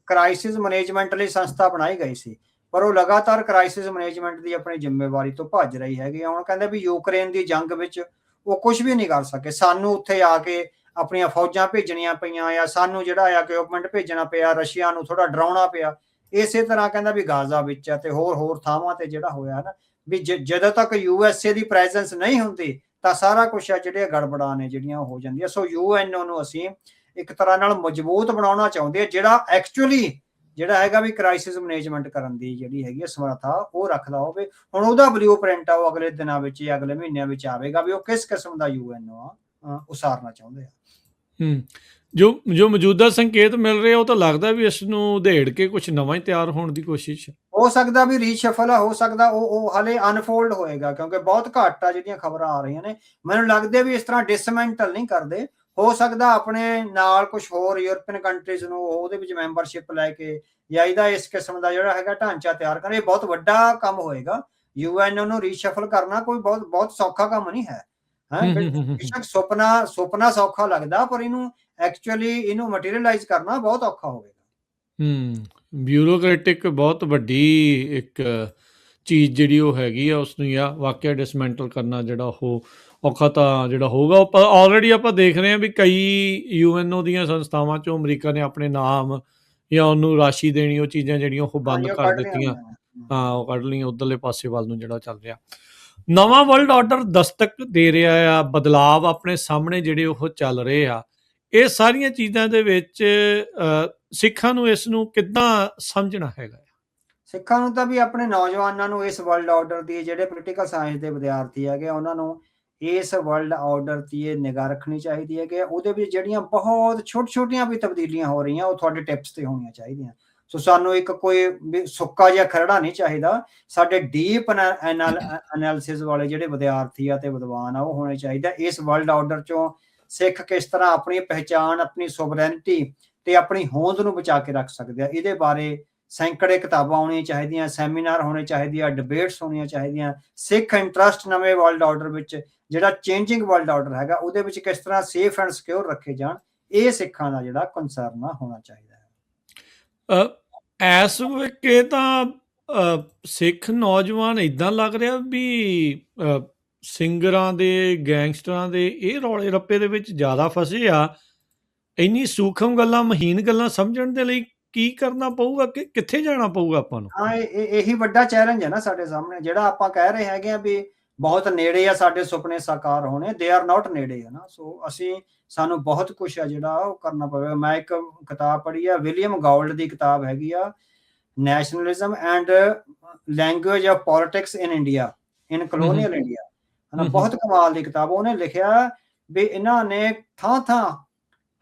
ਕ੍ਰਾਈਸਿਸ ਮੈਨੇਜਮੈਂਟ ਲਈ ਸੰਸਥਾ ਬਣਾਈ ਗਈ ਸੀ, ਪਰ ਉਹ ਲਗਾਤਾਰ ਕ੍ਰਾਈਸਿਸ ਮੈਨੇਜਮੈਂਟ ਦੀ ਆਪਣੀ ਜ਼ਿੰਮੇਵਾਰੀ ਤੋਂ ਭੱਜ ਰਹੀ ਹੈਗੀ। ਹੁਣ ਕਹਿੰਦੇ ਵੀ ਯੂਕਰੇਨ ਦੀ ਜੰਗ ਵਿੱਚ ਉਹ ਕੁਝ ਵੀ ਨਹੀਂ ਕਰ ਸਕੇ, ਸਾਨੂੰ ਉੱਥੇ ਆ ਕੇ ਆਪਣੀਆਂ ਫੌਜਾਂ ਭੇਜਣੀਆਂ ਪਈਆਂ, ਜਾਂ ਸਾਨੂੰ ਜਿਹੜਾ ਆ ਇਕਵਿਪਮੈਂਟ ਭੇਜਣਾ ਪਿਆ, ਰਸ਼ੀਆ ਨੂੰ ਥੋੜਾ ਡਰਾਉਣਾ ਪਿਆ। ਇਸੇ ਤਰ੍ਹਾਂ ਕਹਿੰਦਾ ਵੀ ਗਾਜ਼ਾ ਵਿੱਚ ਤੇ ਹੋਰ ਥਾਵਾਂ ਤੇ ਜਿਹੜਾ ਹੋਇਆ ਨਾ, ਵੀ ਜਦੋਂ ਤੱਕ ਯੂਐਸਏ ਦੀ ਪ੍ਰੈਜ਼ੈਂਸ ਨਹੀਂ ਹੁੰਦੀ ਤਾਂ ਸਾਰਾ ਕੁਝ ਆ ਜਿਹੜੇ ਗੜਬੜਾਂ ਨੇ ਜਿਹੜੀਆਂ ਹੋ ਜਾਂਦੀਆਂ। ਸੋ ਯੂਐਨਓ ਨੂੰ ਅਸੀਂ ਇੱਕ ਤਰ੍ਹਾਂ ਨਾਲ ਮਜ਼ਬੂਤ ਬਣਾਉਣਾ ਚਾਹੁੰਦੇ ਆ, ਜਿਹੜਾ ਐਕਚੁਅਲੀ ਜਿਹੜਾ ਹੈਗਾ ਵੀ ਕ੍ਰਾਈਸਿਸ ਮੈਨੇਜਮੈਂਟ ਕਰਨ ਦੀ ਜਿਹੜੀ ਹੈਗੀ ਸਮਰੱਥਾ ਉਹ ਰੱਖਦਾ ਹੋਵੇ। ਹੁਣ ਉਹਦਾ ਬਲੂ ਪ੍ਰਿੰਟ ਆ ਉਹ ਅਗਲੇ ਦਿਨਾਂ ਵਿੱਚ ਜਾਂ ਅਗਲੇ ਮਹੀਨਿਆਂ ਵਿੱਚ ਆਵੇਗਾ, ਵੀ ਉਹ ਕਿਸ ਕਿਸਮ ਦਾ ਯੂਐਨਓ ਆ ਉਸਾਰਨਾ ਚਾਹੁੰਦੇ ਆ। ਜੋ ਮੌਜੂਦਾ ਸੰਕੇਤ ਮਿਲ ਰਹੇ ਉਹ ਤਾਂ ਲੱਗਦਾ ਵੀ ਇਸ ਨੂੰ ਉਧੇੜ ਕੇ ਕੁਝ ਨਵਾਂ ਹੀ ਤਿਆਰ ਹੋਣ ਦੀ ਕੋਸ਼ਿਸ਼ ਹੋ ਸਕਦਾ, ਵੀ ਰੀਸ਼ਫਲ ਹੋ ਸਕਦਾ, ਉਹ ਹਾਲੇ ਅਨਫੋਲਡ ਹੋਏਗਾ, ਕਿਉਂਕਿ ਬਹੁਤ ਘੱਟ ਆ ਜਿਹੜੀਆਂ ਖਬਰਾਂ ਆ ਰਹੀਆਂ ਨੇ। ਮੈਨੂੰ ਲੱਗਦਾ ਵੀ ਇਸ ਤਰ੍ਹਾਂ ਡਿਸਮੈਂਟਲ ਨਹੀਂ ਕਰਦੇ। ਹੋ ਸਕਦਾ ਆਪਣੇ ਨਾਲ ਕੁਝ ਹੋਰ ਯੂਰਪੀਅਨ ਕੰਟਰੀਜ਼ ਨੂੰ ਉਹਦੇ ਵਿੱਚ ਮੈਂਬਰਸ਼ਿਪ ਲੈ ਕੇ, ਜਾਂ ਇਹਦਾ ਇਸ ਕਿਸਮ ਦਾ ਜਿਹੜਾ ਹੈਗਾ ਢਾਂਚਾ ਤਿਆਰ ਕਰਨ। ਇਹ ਬਹੁਤ ਵੱਡਾ ਕੰਮ ਹੋਏਗਾ। ਯੂਐਨਓ ਨੂੰ ਰੀਸ਼ਫਲ ਕਰਨਾ ਕੋਈ ਬਹੁਤ ਸੌਖਾ ਕੰਮ ਨਹੀਂ ਹੈ। ਬੇਸ਼ੱਕ ਸੁਪਨਾ ਸੌਖਾ ਲੱਗਦਾ, ਪਰ ਇਹਨੂੰ ਮਟੀਰੀਅਲਾਈਜ਼ ਕਰਨਾ ਬਹੁਤ ਔਖਾ ਹੋਵੇਗਾ। ਬਿਊਰੋਕ੍ਰੈਟਿਕ ਬਹੁਤ ਵੱਡੀ ਇੱਕ ਚੀਜ਼ ਜਿਹੜੀ ਉਹ ਹੈਗੀ ਆ, ਉਸ ਨੂੰ ਜਾਂ ਵਾਕਿਆ ਡਿਸਮੈਂਟਲ ਕਰਨਾ ਜਿਹੜਾ ਉਹ ਔਖਾ ਤਾਂ ਜਿਹੜਾ ਹੋਊਗਾ। ਪਰ ਆਲਰੇਡੀ ਆਪਾਂ ਦੇਖ ਰਹੇ ਹਾਂ ਵੀ ਕਈ ਯੂਐਨਓ ਦੀਆਂ ਸੰਸਥਾਵਾਂ ਚੋਂ ਅਮਰੀਕਾ ਨੇ ਆਪਣੇ ਨਾਮ ਜਾਂ ਉਹਨੂੰ ਰਾਸ਼ੀ ਦੇਣੀ, ਉਹ ਚੀਜ਼ਾਂ ਜਿਹੜੀਆਂ ਉਹ ਬੰਦ ਕਰ ਦਿੱਤੀਆਂ। ਹਾਂ, ਉਹ ਕੱਢ ਲਈਆਂ ਉਧਰਲੇ ਪਾਸੇ ਵੱਲ ਨੂੰ ਜਿਹੜਾ ਚੱਲ ਰਿਹਾ। ਨਵਾਂ ਵਰਲਡ ਆਰਡਰ ਦਸਤਕ ਦੇ ਰਿਹਾ ਆ, ਬਦਲਾਵ ਆਪਣੇ ਸਾਹਮਣੇ ਜਿਹੜੇ ਉਹ ਚੱਲ ਰਹੇ ਆ। ਇਹ ਸਾਰੀਆਂ ਚੀਜ਼ਾਂ ਦੇ ਵਿੱਚ ਸਿੱਖਾਂ ਨੂੰ ਇਸ ਨੂੰ ਕਿੱਦਾਂ ਸਮਝਣਾ ਹੈਗਾ? ਸਿੱਖਾਂ ਨੂੰ ਤਾਂ ਵੀ ਆਪਣੇ ਨੌਜਵਾਨਾਂ ਨੂੰ ਇਸ ਵਰਲਡ ਆਰਡਰ ਦੀ, ਜਿਹੜੇ ਪੋਲੀਟੀਕਲ ਸਾਇੰਸ ਦੇ ਵਿਦਿਆਰਥੀ ਹੈਗੇ ਉਹਨਾਂ ਨੂੰ ਇਸ ਵਰਲਡ ਆਰਡਰ ਦੀ ਨਿਗਾਹ ਰੱਖਣੀ ਚਾਹੀਦੀ ਹੈ ਕਿ ਉਹਦੇ ਵਿੱਚ ਜਿਹੜੀਆਂ ਬਹੁਤ ਛੋਟੀਆਂ ਵੀ ਤਬਦੀਲੀਆਂ ਹੋ ਰਹੀਆਂ ਉਹ ਤੁਹਾਡੇ ਟਿਪਸ ਤੇ ਹੋਣੀਆਂ ਚਾਹੀਦੀਆਂ। ਸੋ ਸਾਨੂੰ ਇੱਕ ਕੋਈ ਸੁੱਕਾ ਜਿਹਾ ਖਰੜਾ ਨਹੀਂ ਚਾਹੀਦਾ। ਸਾਡੇ ਡੀਪ ਐਨਾਲਿਸਿਸ ਵਾਲੇ ਜਿਹੜੇ ਵਿਦਿਆਰਥੀ ਆ ਤੇ ਵਿਦਵਾਨ ਆ ਉਹ ਹੋਣੇ ਚਾਹੀਦਾ। ਇਸ ਵਰਲਡ ਆਰਡਰ ਚੋਂ ਸਿੱਖ ਕਿਸ ਤਰ੍ਹਾਂ ਆਪਣੀ ਪਹਿਚਾਣ, ਆਪਣੀ ਸੋਵਰੈਨਿਟੀ ਤੇ ਆਪਣੀ ਹੋਂਦ ਨੂੰ ਬਚਾ ਕੇ ਰੱਖ ਸਕਦੇ ਆ, ਇਹਦੇ ਬਾਰੇ ਸੈਂਕੜੇ ਕਿਤਾਬਾਂ ਹੋਣੀਆਂ ਚਾਹੀਦੀਆਂ, ਸੈਮੀਨਾਰ ਹੋਣੇ ਚਾਹੀਦੇ ਆ, ਡਿਬੇਟਸ ਹੋਣੀਆਂ ਚਾਹੀਦੀਆਂ। ਸਿੱਖ ਇੰਟਰਸਟ ਨਵੇਂ ਵਰਲਡ ਆਰਡਰ ਵਿੱਚ, ਜਿਹੜਾ ਚੇਂਜਿੰਗ ਵਰਲਡ ਆਰਡਰ ਹੈਗਾ ਉਹਦੇ ਵਿੱਚ ਕਿਸ ਤਰ੍ਹਾਂ ਸੇਫ ਐਂਡ ਸਿਕਿਉਰ ਰੱਖੇ ਜਾਣ, ਇਹ ਸਿੱਖਾਂ ਦਾ ਜਿਹੜਾ ਕੰਸਰਨ ਹੋਣਾ ਚਾਹੀਦਾ ਹੈ। ਇਸ ਵੇਲੇ ਤਾਂ ਸਿੱਖ ਨੌਜਵਾਨ ਇਦਾਂ ਲੱਗ ਰਿਹਾ ਵੀ ਸਿੰਗਰਾਂ ਦੇ, ਗੈਂਗਸਟਰਾਂ ਦੇ ਇਹ ਰੌਲੇ ਰੱਪੇ ਦੇ ਵਿੱਚ ਜ਼ਿਆਦਾ ਫਸੇ ਆ। ਇੰਨੀ ਸੂਖਮ ਗੱਲਾਂ, ਮਹੀਨ ਗੱਲਾਂ ਸਮਝਣ ਦੇ ਲਈ ਕੀ ਕਰਨਾ ਪਊਗਾ, ਕਿ ਕਿੱਥੇ ਜਾਣਾ ਪਊਗਾ ਆਪਾਂ ਨੂੰ? ਹਾਂ, ਇਹੀ ਵੱਡਾ ਚੈਲੰਜ ਹੈ ਨਾ ਸਾਡੇ ਸਾਹਮਣੇ, ਜਿਹੜਾ ਆਪਾਂ ਕਹਿ ਰਹੇ ਹੈਗੇ ਆ ਵੀ ਬਹੁਤ ਨੇੜੇ ਆ ਸਾਡੇ ਸੁਪਨੇ ਸਾਕਾਰ ਹੋਣੇ, ਦੇ ਆਰ ਨਾਟ ਨੇੜੇ ਹੈ ਨਾ। ਸੋ ਸਾਨੂੰ ਬਹੁਤ ਕੁਝ ਆ ਜਿਹੜਾ ਉਹ ਕਰਨਾ ਪਵੇਗਾ। ਮੈਂ ਇੱਕ ਕਿਤਾਬ ਪੜ੍ਹੀ ਆ, ਵਿਲੀਅਮ ਗਾਲਡ ਦੀ ਕਿਤਾਬ ਹੈਗੀ ਆ, nationalism and language of politics in India, in colonial India, ਹਨਾ, ਬਹੁਤ ਕਮਾਲ ਦੀ ਕਿਤਾਬ। ਉਹਨੇ ਲਿਖਿਆ ਵੀ ਇਹਨਾਂ ਨੇ ਥਾਂ-ਥਾਂ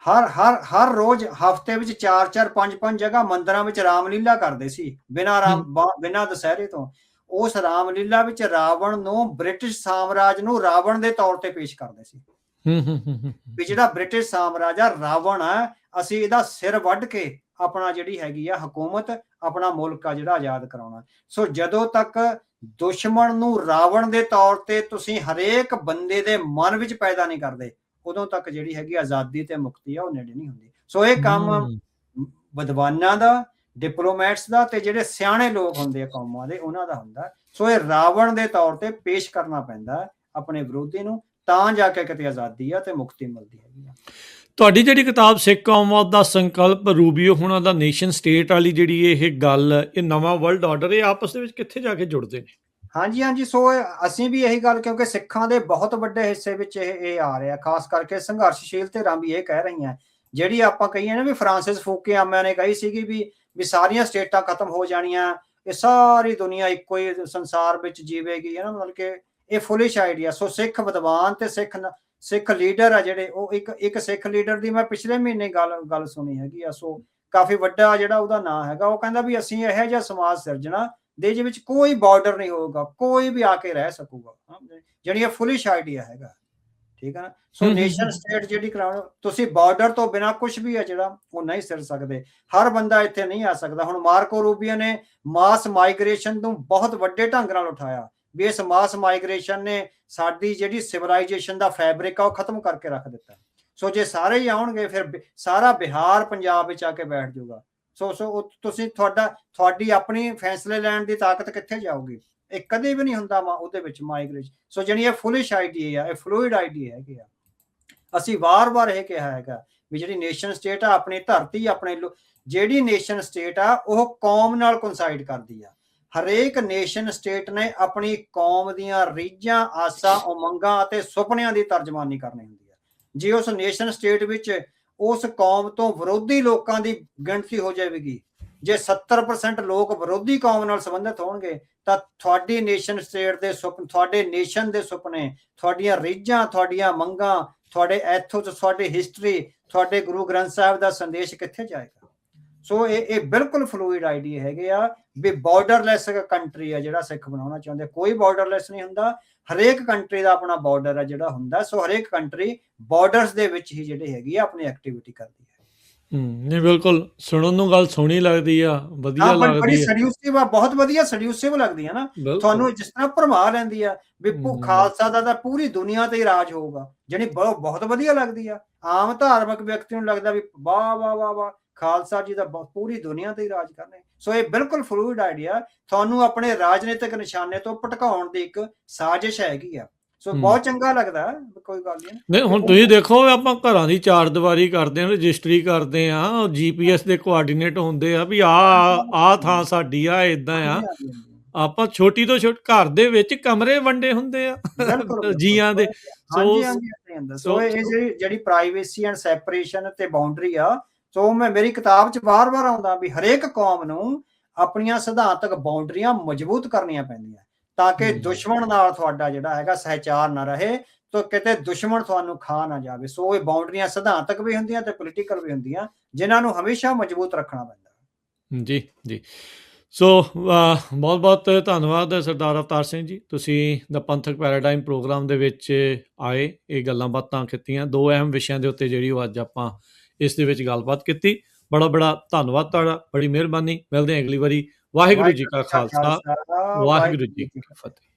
ਹਰ ਰੋਜ਼ ਹਫ਼ਤੇ ਵਿੱਚ 4-4 5-5 ਜਗ੍ਹਾ ਮੰਦਿਰਾਂ ਵਿੱਚ ਰਾਮਲੀਲਾ ਕਰਦੇ ਸੀ, ਬਿਨਾਂ ਦੁਸਹਿਰੇ ਤੋਂ। ਉਸ ਰਾਮਲੀਲਾ ਵਿੱਚ ਰਾਵਣ ਨੂੰ ਬ੍ਰਿਟਿਸ਼ ਸਾਮਰਾਜ ਨੂੰ ਰਾਵਣ ਦੇ ਤੌਰ ਤੇ ਪੇਸ਼ ਕਰਦੇ ਸੀ ਵੀ ਜਿਹੜਾ ਬ੍ਰਿਟਿਸ਼ ਸਾਮਰਾਜ ਆ ਰਾਵਣ ਆ, ਅਸੀਂ ਇਹਦਾ ਸਿਰ ਵੱਢ ਕੇ ਆਪਣਾ ਜਿਹੜੀ ਹੈਗੀ ਆ ਹਕੂਮਤ, ਆਪਣਾ ਮੁਲਕ ਆ ਜਿਹੜਾ ਆਜ਼ਾਦ ਕਰਾਉਣਾ। ਸੋ ਜਦੋਂ ਤੱਕ ਦੁਸ਼ਮਣ ਨੂੰ ਰਾਵਣ ਦੇ ਤੌਰ ਤੇ ਤੁਸੀਂ ਹਰੇਕ ਬੰਦੇ ਦੇ ਮਨ ਵਿੱਚ ਪੈਦਾ ਨਹੀਂ ਕਰਦੇ, ਉਦੋਂ ਤੱਕ ਜਿਹੜੀ ਹੈਗੀ ਆਜ਼ਾਦੀ ਤੇ ਮੁਕਤੀ ਆ ਉਹ ਨੇੜੇ ਨਹੀਂ ਹੁੰਦੀ। ਸੋ ਇਹ ਕੰਮ ਵਿਦਵਾਨਾਂ ਦਾ, ਡਿਪਲੋਮੈਟਸ ਦਾ ਤੇ ਜਿਹੜੇ ਸਿਆਣੇ ਲੋਕ ਹੁੰਦੇ ਆ ਕੌਮਾਂ ਦੇ, ਉਹਨਾਂ ਦਾ ਹੁੰਦਾ। ਸੋ ਇਹ ਰਾਵਣ ਦੇ ਤੌਰ ਤੇ ਪੇਸ਼ ਕਰਨਾ ਪੈਂਦਾ ਆਪਣੇ ਵਿਰੋਧੀ ਨੂੰ, ਤਾਂ ਜਾ ਕੇ ਕਿਤੇ ਆਜ਼ਾਦੀ ਆ ਤੇ ਮੁਕਤੀ ਮਿਲਦੀ ਹੈਗੀ ਆ। ਤੁਹਾਡੀ ਜਿਹੜੀ ਕਿਤਾਬ ਸਿੱਖ ਕੌਮਾਂ ਦਾ ਸੰਕਲਪ, ਰੂਬੀਓ ਹੁਣਾਂ ਦਾ ਨੇਸ਼ਨ ਸਟੇਟ ਵਾਲੀ ਜਿਹੜੀ ਇਹ ਗੱਲ, ਇਹ ਨਵਾਂ ਵਰਲਡ ਆਰਡਰ, ਇਹ ਆਪਸ ਦੇ ਵਿੱਚ ਕਿੱਥੇ ਜਾ ਕੇ ਜੁੜਦੇ ਨੇ? ਹਾਂਜੀ, ਸੋ ਅਸੀਂ ਵੀ ਇਹੀ ਗੱਲ, ਕਿਉਂਕਿ ਸਿੱਖਾਂ ਦੇ ਬਹੁਤ ਵੱਡੇ ਹਿੱਸੇ ਵਿੱਚ ਇਹ ਆ ਰਿਹਾ, ਖਾਸ ਕਰਕੇ ਸੰਘਰਸ਼ਸ਼ੀਲ ਧਿਰਾਂ ਵੀ ਇਹ ਕਹਿ ਰਹੀਆਂ। ਜਿਹੜੀ ਆਪਾਂ ਕਹੀਏ ਨਾ ਵੀ ਫਰਾਂਸਿਸ ਫੂਕੀਆਮਾ ਨੇ ਕਹੀ ਸੀਗੀ ਵੀ ਸਾਰੀਆਂ ਸਟੇਟਾਂ ਖਤਮ ਹੋ ਜਾਣੀਆਂ, ਇਹ ਸਾਰੀ ਦੁਨੀਆ ਇੱਕੋ ਹੀ ਸੰਸਾਰ ਵਿੱਚ ਜੀਵੇਗੀ, ਹੈ ਨਾ, ਮਤਲਬ ਕਿ ਇਹ ਫੁਲਿਸ਼ ਆਈਡੀਆ। ਸੋ ਸਿੱਖ ਵਿਦਵਾਨ ਤੇ ਸਿੱਖ ਲੀਡਰ ਆ ਜਿਹੜੇ, ਉਹ ਇੱਕ ਸਿੱਖ ਲੀਡਰ ਦੀ ਮੈਂ ਪਿਛਲੇ ਮਹੀਨੇ ਗੱਲ ਸੁਣੀ ਹੈਗੀ ਆ। ਸੋ ਕਾਫੀ ਵੱਡਾ ਜਿਹੜਾ ਉਹਦਾ ਨਾਂ ਹੈਗਾ, ਉਹ ਕਹਿੰਦਾ ਵੀ ਅਸੀਂ ਇਹੋ ਜਿਹਾ ਸਮਾਜ ਸਿਰਜਣਾ ਜਿਹਦੇ ਵਿੱਚ ਕੋਈ ਬਾਰਡਰ ਨਹੀਂ ਹੋਊਗਾ, ਕੋਈ ਵੀ ਆ ਕੇ ਰਹਿ ਸਕੂਗਾ, ਜਿਹੜੀ ਇਹ ਫੁਲਿਸ਼ ਆਈਡੀਆ ਹੈਗਾ, ਠੀਕ ਹੈ ਨਾ। ਸੋ ਨੇਸ਼ਨ ਸਟੇਟ ਜਿਹੜੀ ਕਰਾਉਣ, ਤੁਸੀਂ ਬਾਰਡਰ ਤੋਂ ਬਿਨਾਂ ਕੁਝ ਵੀ ਹੈ ਜਿਹੜਾ ਉਹ ਨਹੀਂ ਸਿਰ ਸਕਦੇ, ਹਰ ਬੰਦਾ ਇੱਥੇ ਨਹੀਂ ਆ ਸਕਦਾ। ਹੁਣ ਮਾਰਕੋ ਰੂਬੀਓ ਨੇ ਮਾਸ ਮਾਈਗ੍ਰੇਸ਼ਨ ਨੂੰ ਬਹੁਤ ਵੱਡੇ ਢੰਗ ਨਾਲ ਉਠਾਇਆ ਵੀ ਇਸ ਮਾਸ ਮਾਈਗ੍ਰੇਸ਼ਨ ਨੇ ਸਾਡੀ ਜਿਹੜੀ ਸਿਵਲਾਈਜੇਸ਼ਨ ਦਾ ਫੈਬਰਿਕ ਆ ਉਹ ਖਤਮ ਕਰਕੇ ਰੱਖ ਦਿੱਤਾ। ਸੋ ਜੇ ਸਾਰੇ ਹੀ ਆਉਣਗੇ ਫਿਰ ਸਾਰਾ ਬਿਹਾਰ ਪੰਜਾਬ ਵਿੱਚ ਆ ਕੇ ਬੈਠ ਜਾਊਗਾ। ਸੋ ਤੁਸੀਂ ਤੁਹਾਡੀ ਆਪਣੀ ਫੈਸਲੇ ਲੈਣ ਦੀ ਤਾਕਤ ਕਿੱਥੇ ਜਾਊਗੀ? ਇਹ ਕਦੇ ਵੀ ਨਹੀਂ ਹੁੰਦਾ ਉਹਦੇ ਵਿੱਚ ਮਾਈਗ੍ਰੇਸ਼ਨ। ਸੋ ਜਿਹੜੀ ਇਹ ਫੁਲਿਸ਼ ਆਈਡੀਆ ਆ, ਇਹ ਫਲੂਇਡ ਆਈਡੀਆ ਹੈਗੇ ਆ। ਅਸੀਂ ਵਾਰ-ਵਾਰ ਇਹ ਕਿਹਾ ਹੈਗਾ ਵੀ ਜਿਹੜੀ ਨੇਸ਼ਨ ਸਟੇਟ ਆ, ਆਪਣੀ ਧਰਤੀ, ਆਪਣੇ ਜਿਹੜੀ ਨੇਸ਼ਨ ਸਟੇਟ ਆ ਉਹ ਕੌਮ ਨਾਲ ਕੋਇਨਸਾਈਡ ਕਰਦੀ ਆ। ਹਰੇਕ ਨੇਸ਼ਨ ਸਟੇਟ ਨੇ ਆਪਣੀ ਕੌਮ ਦੀਆਂ ਰੀਝਾਂ, ਆਸਾਂ, ਉਮੰਗਾਂ ਅਤੇ ਸੁਪਨਿਆਂ ਦੀ ਤਰਜਮਾਨੀ ਕਰਨੀ ਹੁੰਦੀ ਹੈ। ਜੇ ਉਸ ਨੇਸ਼ਨ ਸਟੇਟ ਵਿੱਚ ਉਸ ਕੌਮ ਤੋਂ ਵਿਰੋਧੀ ਲੋਕਾਂ ਦੀ ਗਿਣਤੀ ਹੋ ਜਾਵੇਗੀ, ਜੇ 70% ਲੋਕ ਵਿਰੋਧੀ ਕੌਮ ਨਾਲ ਸੰਬੰਧਿਤ ਹੋਣਗੇ, ਤਾਂ ਤੁਹਾਡੀ ਨੇਸ਼ਨ ਸਟੇਟ ਦੇ ਸੁਪਨੇ, ਤੁਹਾਡੇ ਨੇਸ਼ਨ ਦੇ ਸੁਪਨੇ, ਤੁਹਾਡੀਆਂ ਰੀਝਾਂ, ਤੁਹਾਡੀਆਂ ਮੰਗਾਂ, ਤੁਹਾਡੇ ਐਥੋਸ, ਤੁਹਾਡੀ ਹਿਸਟਰੀ, ਤੁਹਾਡੇ ਗੁਰੂ ਗ੍ਰੰਥ ਸਾਹਿਬ ਦਾ ਸੰਦੇਸ਼ ਕਿੱਥੇ ਜਾਏਗਾ? ਸੋ ਇਹ ਬਿਲਕੁਲ ਫਲੂਇਡ ਆਈਡੀਆ ਹੈਗੇ ਆ ਵੀ ਬਾਰਡਰਲੈਸ ਕੰਟਰੀ ਆ ਜਿਹੜਾ ਸਿੱਖ ਬਣਾਉਣਾ ਚਾਹੁੰਦੇ। ਕੋਈ ਬਾਰਡਰਲੈਸ ਨਹੀਂ ਹੁੰਦਾ, ਹਰੇਕ ਕੰਟਰੀ ਦਾ ਆਪਣਾ ਬਾਰਡਰ ਆ ਜਿਹੜਾ ਹੁੰਦਾ। ਸੋ ਹਰੇਕ ਕੰਟਰੀ ਬਾਰਡਰਸ ਦੇ ਵਿੱਚ ਹੀ ਜਿਹੜੇ ਹੈਗੀ ਆ ਆਪਣੀ ਐਕਟੀਵਿਟੀ ਕਰਦੀ ਹੈ। ਨਹੀਂ, ਬਿਲਕੁਲ ਸੁਣਨ ਨੂੰ ਗੱਲ ਸੋਹਣੀ ਲੱਗਦੀ ਆ, ਵਧੀਆ ਲੱਗਦੀ ਬੜੀ ਹੈ। ਸੈਡਿਊਸਿਵ ਆ, ਬਹੁਤ ਵਧੀਆ ਸੈਡਿਊਸਿਵ ਲੱਗਦੀ ਹੈ ਨਾ ਤੁਹਾਨੂੰ, ਜਿਸ ਤਰ੍ਹਾਂ ਭਰਮਾ ਲੈਂਦੀ ਆ ਵੀ ਖਾਲਸਾ ਦਾ ਤਾਂ ਪੂਰੀ ਦੁਨੀਆ ਤੇ ਹੀ ਰਾਜ ਹੋਊਗਾ, ਜਿਹੜੀ ਬਹੁਤ ਵਧੀਆ ਲੱਗਦੀ ਆ। ਆਮ ਧਾਰਮਿਕ ਵਿਅਕਤੀ ਨੂੰ ਲੱਗਦਾ ਵੀ ਵਾਹ ਵਾਹ ਵਾਹ ਵਾਹ, ਖਾਲਸਾ ਜੀ ਦਾ ਪੂਰੀ ਦੁਨੀਆ ਤੇ ਹੀ ਰਾਜ ਕਰਨੇ। ਸੋ ਇਹ ਬਿਲਕੁਲ ਫਲੂਇਡ ਆਈਡੀਆ, ਤੁਹਾਨੂੰ ਆਪਣੇ ਰਾਜਨੀਤਿਕ ਨਿਸ਼ਾਨੇ ਤੋਂ ਭਟਕਾਉਣ ਦੀ ਇੱਕ ਸਾਜ਼ਿਸ਼ ਹੈਗੀ ਆ। ਸੋ ਬਹੁਤ ਚੰਗਾ ਲੱਗਦਾ, ਕੋਈ ਗੱਲ ਨਹੀਂ। ਹੁਣ ਤੁਸੀਂ ਦੇਖੋ, ਆਪਾਂ ਘਰਾਂ ਦੀ ਚਾਰ ਦੀਵਾਰੀ ਕਰਦੇ ਹਾਂ, ਰਜਿਸਟਰੀ ਕਰਦੇ ਆ, GPS ਦੇ ਕੋਆਰਡੀਨੇਟ ਹੁੰਦੇ ਆ ਵੀ ਆ ਥਾਂ ਸਾਡੀ ਆ, ਇਦਾਂ ਆ। ਆਪਾਂ ਛੋਟੀ ਤੋਂ ਛੋਟੀ ਘਰ ਦੇ ਵਿੱਚ ਕਮਰੇ ਵੰਡੇ ਹੁੰਦੇ ਆ ਜੀਆਂ ਦੇ। ਸੋ ਇਹ ਜਿਹੜੀ ਪ੍ਰਾਈਵੇਸੀ ਐਂਡ ਸੈਪਰੇਸ਼ਨ ਤੇ ਬਾਉਂਡਰੀ ਆ, ਸੋ ਮੇਰੀ ਕਿਤਾਬ 'ਚ ਵਾਰ-ਵਾਰ ਆਉਂਦਾ ਵੀ ਹਰੇਕ ਕੌਮ ਨੂੰ ਆਪਣੀਆਂ ਸਿਧਾਂਤਕ ਬਾਉਂਡਰੀਆਂ ਮਜ਼ਬੂਤ ਕਰਨੀਆਂ ਪੈਂਦੀਆਂ, ਤਾਂ ਕਿ ਦੁਸ਼ਮਣ ਨਾਲ ਤੁਹਾਡਾ ਜਿਹੜਾ ਹੈਗਾ ਸਹਿਚਾਰ ਨਾ ਰਹੇ, ਤਾਂ ਕਿਤੇ ਦੁਸ਼ਮਣ ਤੁਹਾਨੂੰ ਖਾ ਨਾ ਜਾਵੇ। ਸੋ ਇਹ ਬਾਉਂਡਰੀਆਂ ਸਿਧਾਂਤਕ ਵੀ ਹੁੰਦੀਆਂ ਤੇ ਪੋਲੀਟੀਕਲ ਵੀ ਹੁੰਦੀਆਂ, ਜਿਨ੍ਹਾਂ ਨੂੰ ਹਮੇਸ਼ਾ ਮਜ਼ਬੂਤ ਰੱਖਣਾ ਪੈਂਦਾ। ਜੀ। ਸੋ ਬਹੁਤ-ਬਹੁਤ ਧੰਨਵਾਦ ਸਰਦਾਰ ਅਵਤਾਰ ਸਿੰਘ ਜੀ, ਤੁਸੀਂ ਦਾ ਪੰਥਕ ਪੈਰਾਡਾਈਮ ਪ੍ਰੋਗਰਾਮ ਦੇ ਵਿੱਚ ਆਏ, ਇਹ ਗੱਲਾਂ ਬਾਤਾਂ ਕੀਤੀਆਂ, ਦੋ ਅਹਿਮ ਵਿਸ਼ਿਆਂ ਦੇ ਉੱਤੇ ਜਿਹੜੀ ਉਹ ਅੱਜ ਆਪਾਂ ਇਸ ਦੇ ਵਿੱਚ ਗੱਲਬਾਤ ਕੀਤੀ। ਬੜਾ ਧੰਨਵਾਦ ਤੁਹਾਡਾ, ਬੜੀ ਮਿਹਰਬਾਨੀ। ਮਿਲਦੇ ਹਾਂ ਅਗਲੀ ਵਾਰੀ। ਵਾਹਿਗੁਰੂ ਜੀ ਕਾ ਖਾਲਸਾ, ਵਾਹਿਗੁਰੂ ਜੀ ਕੀ ਫਤਿਹ।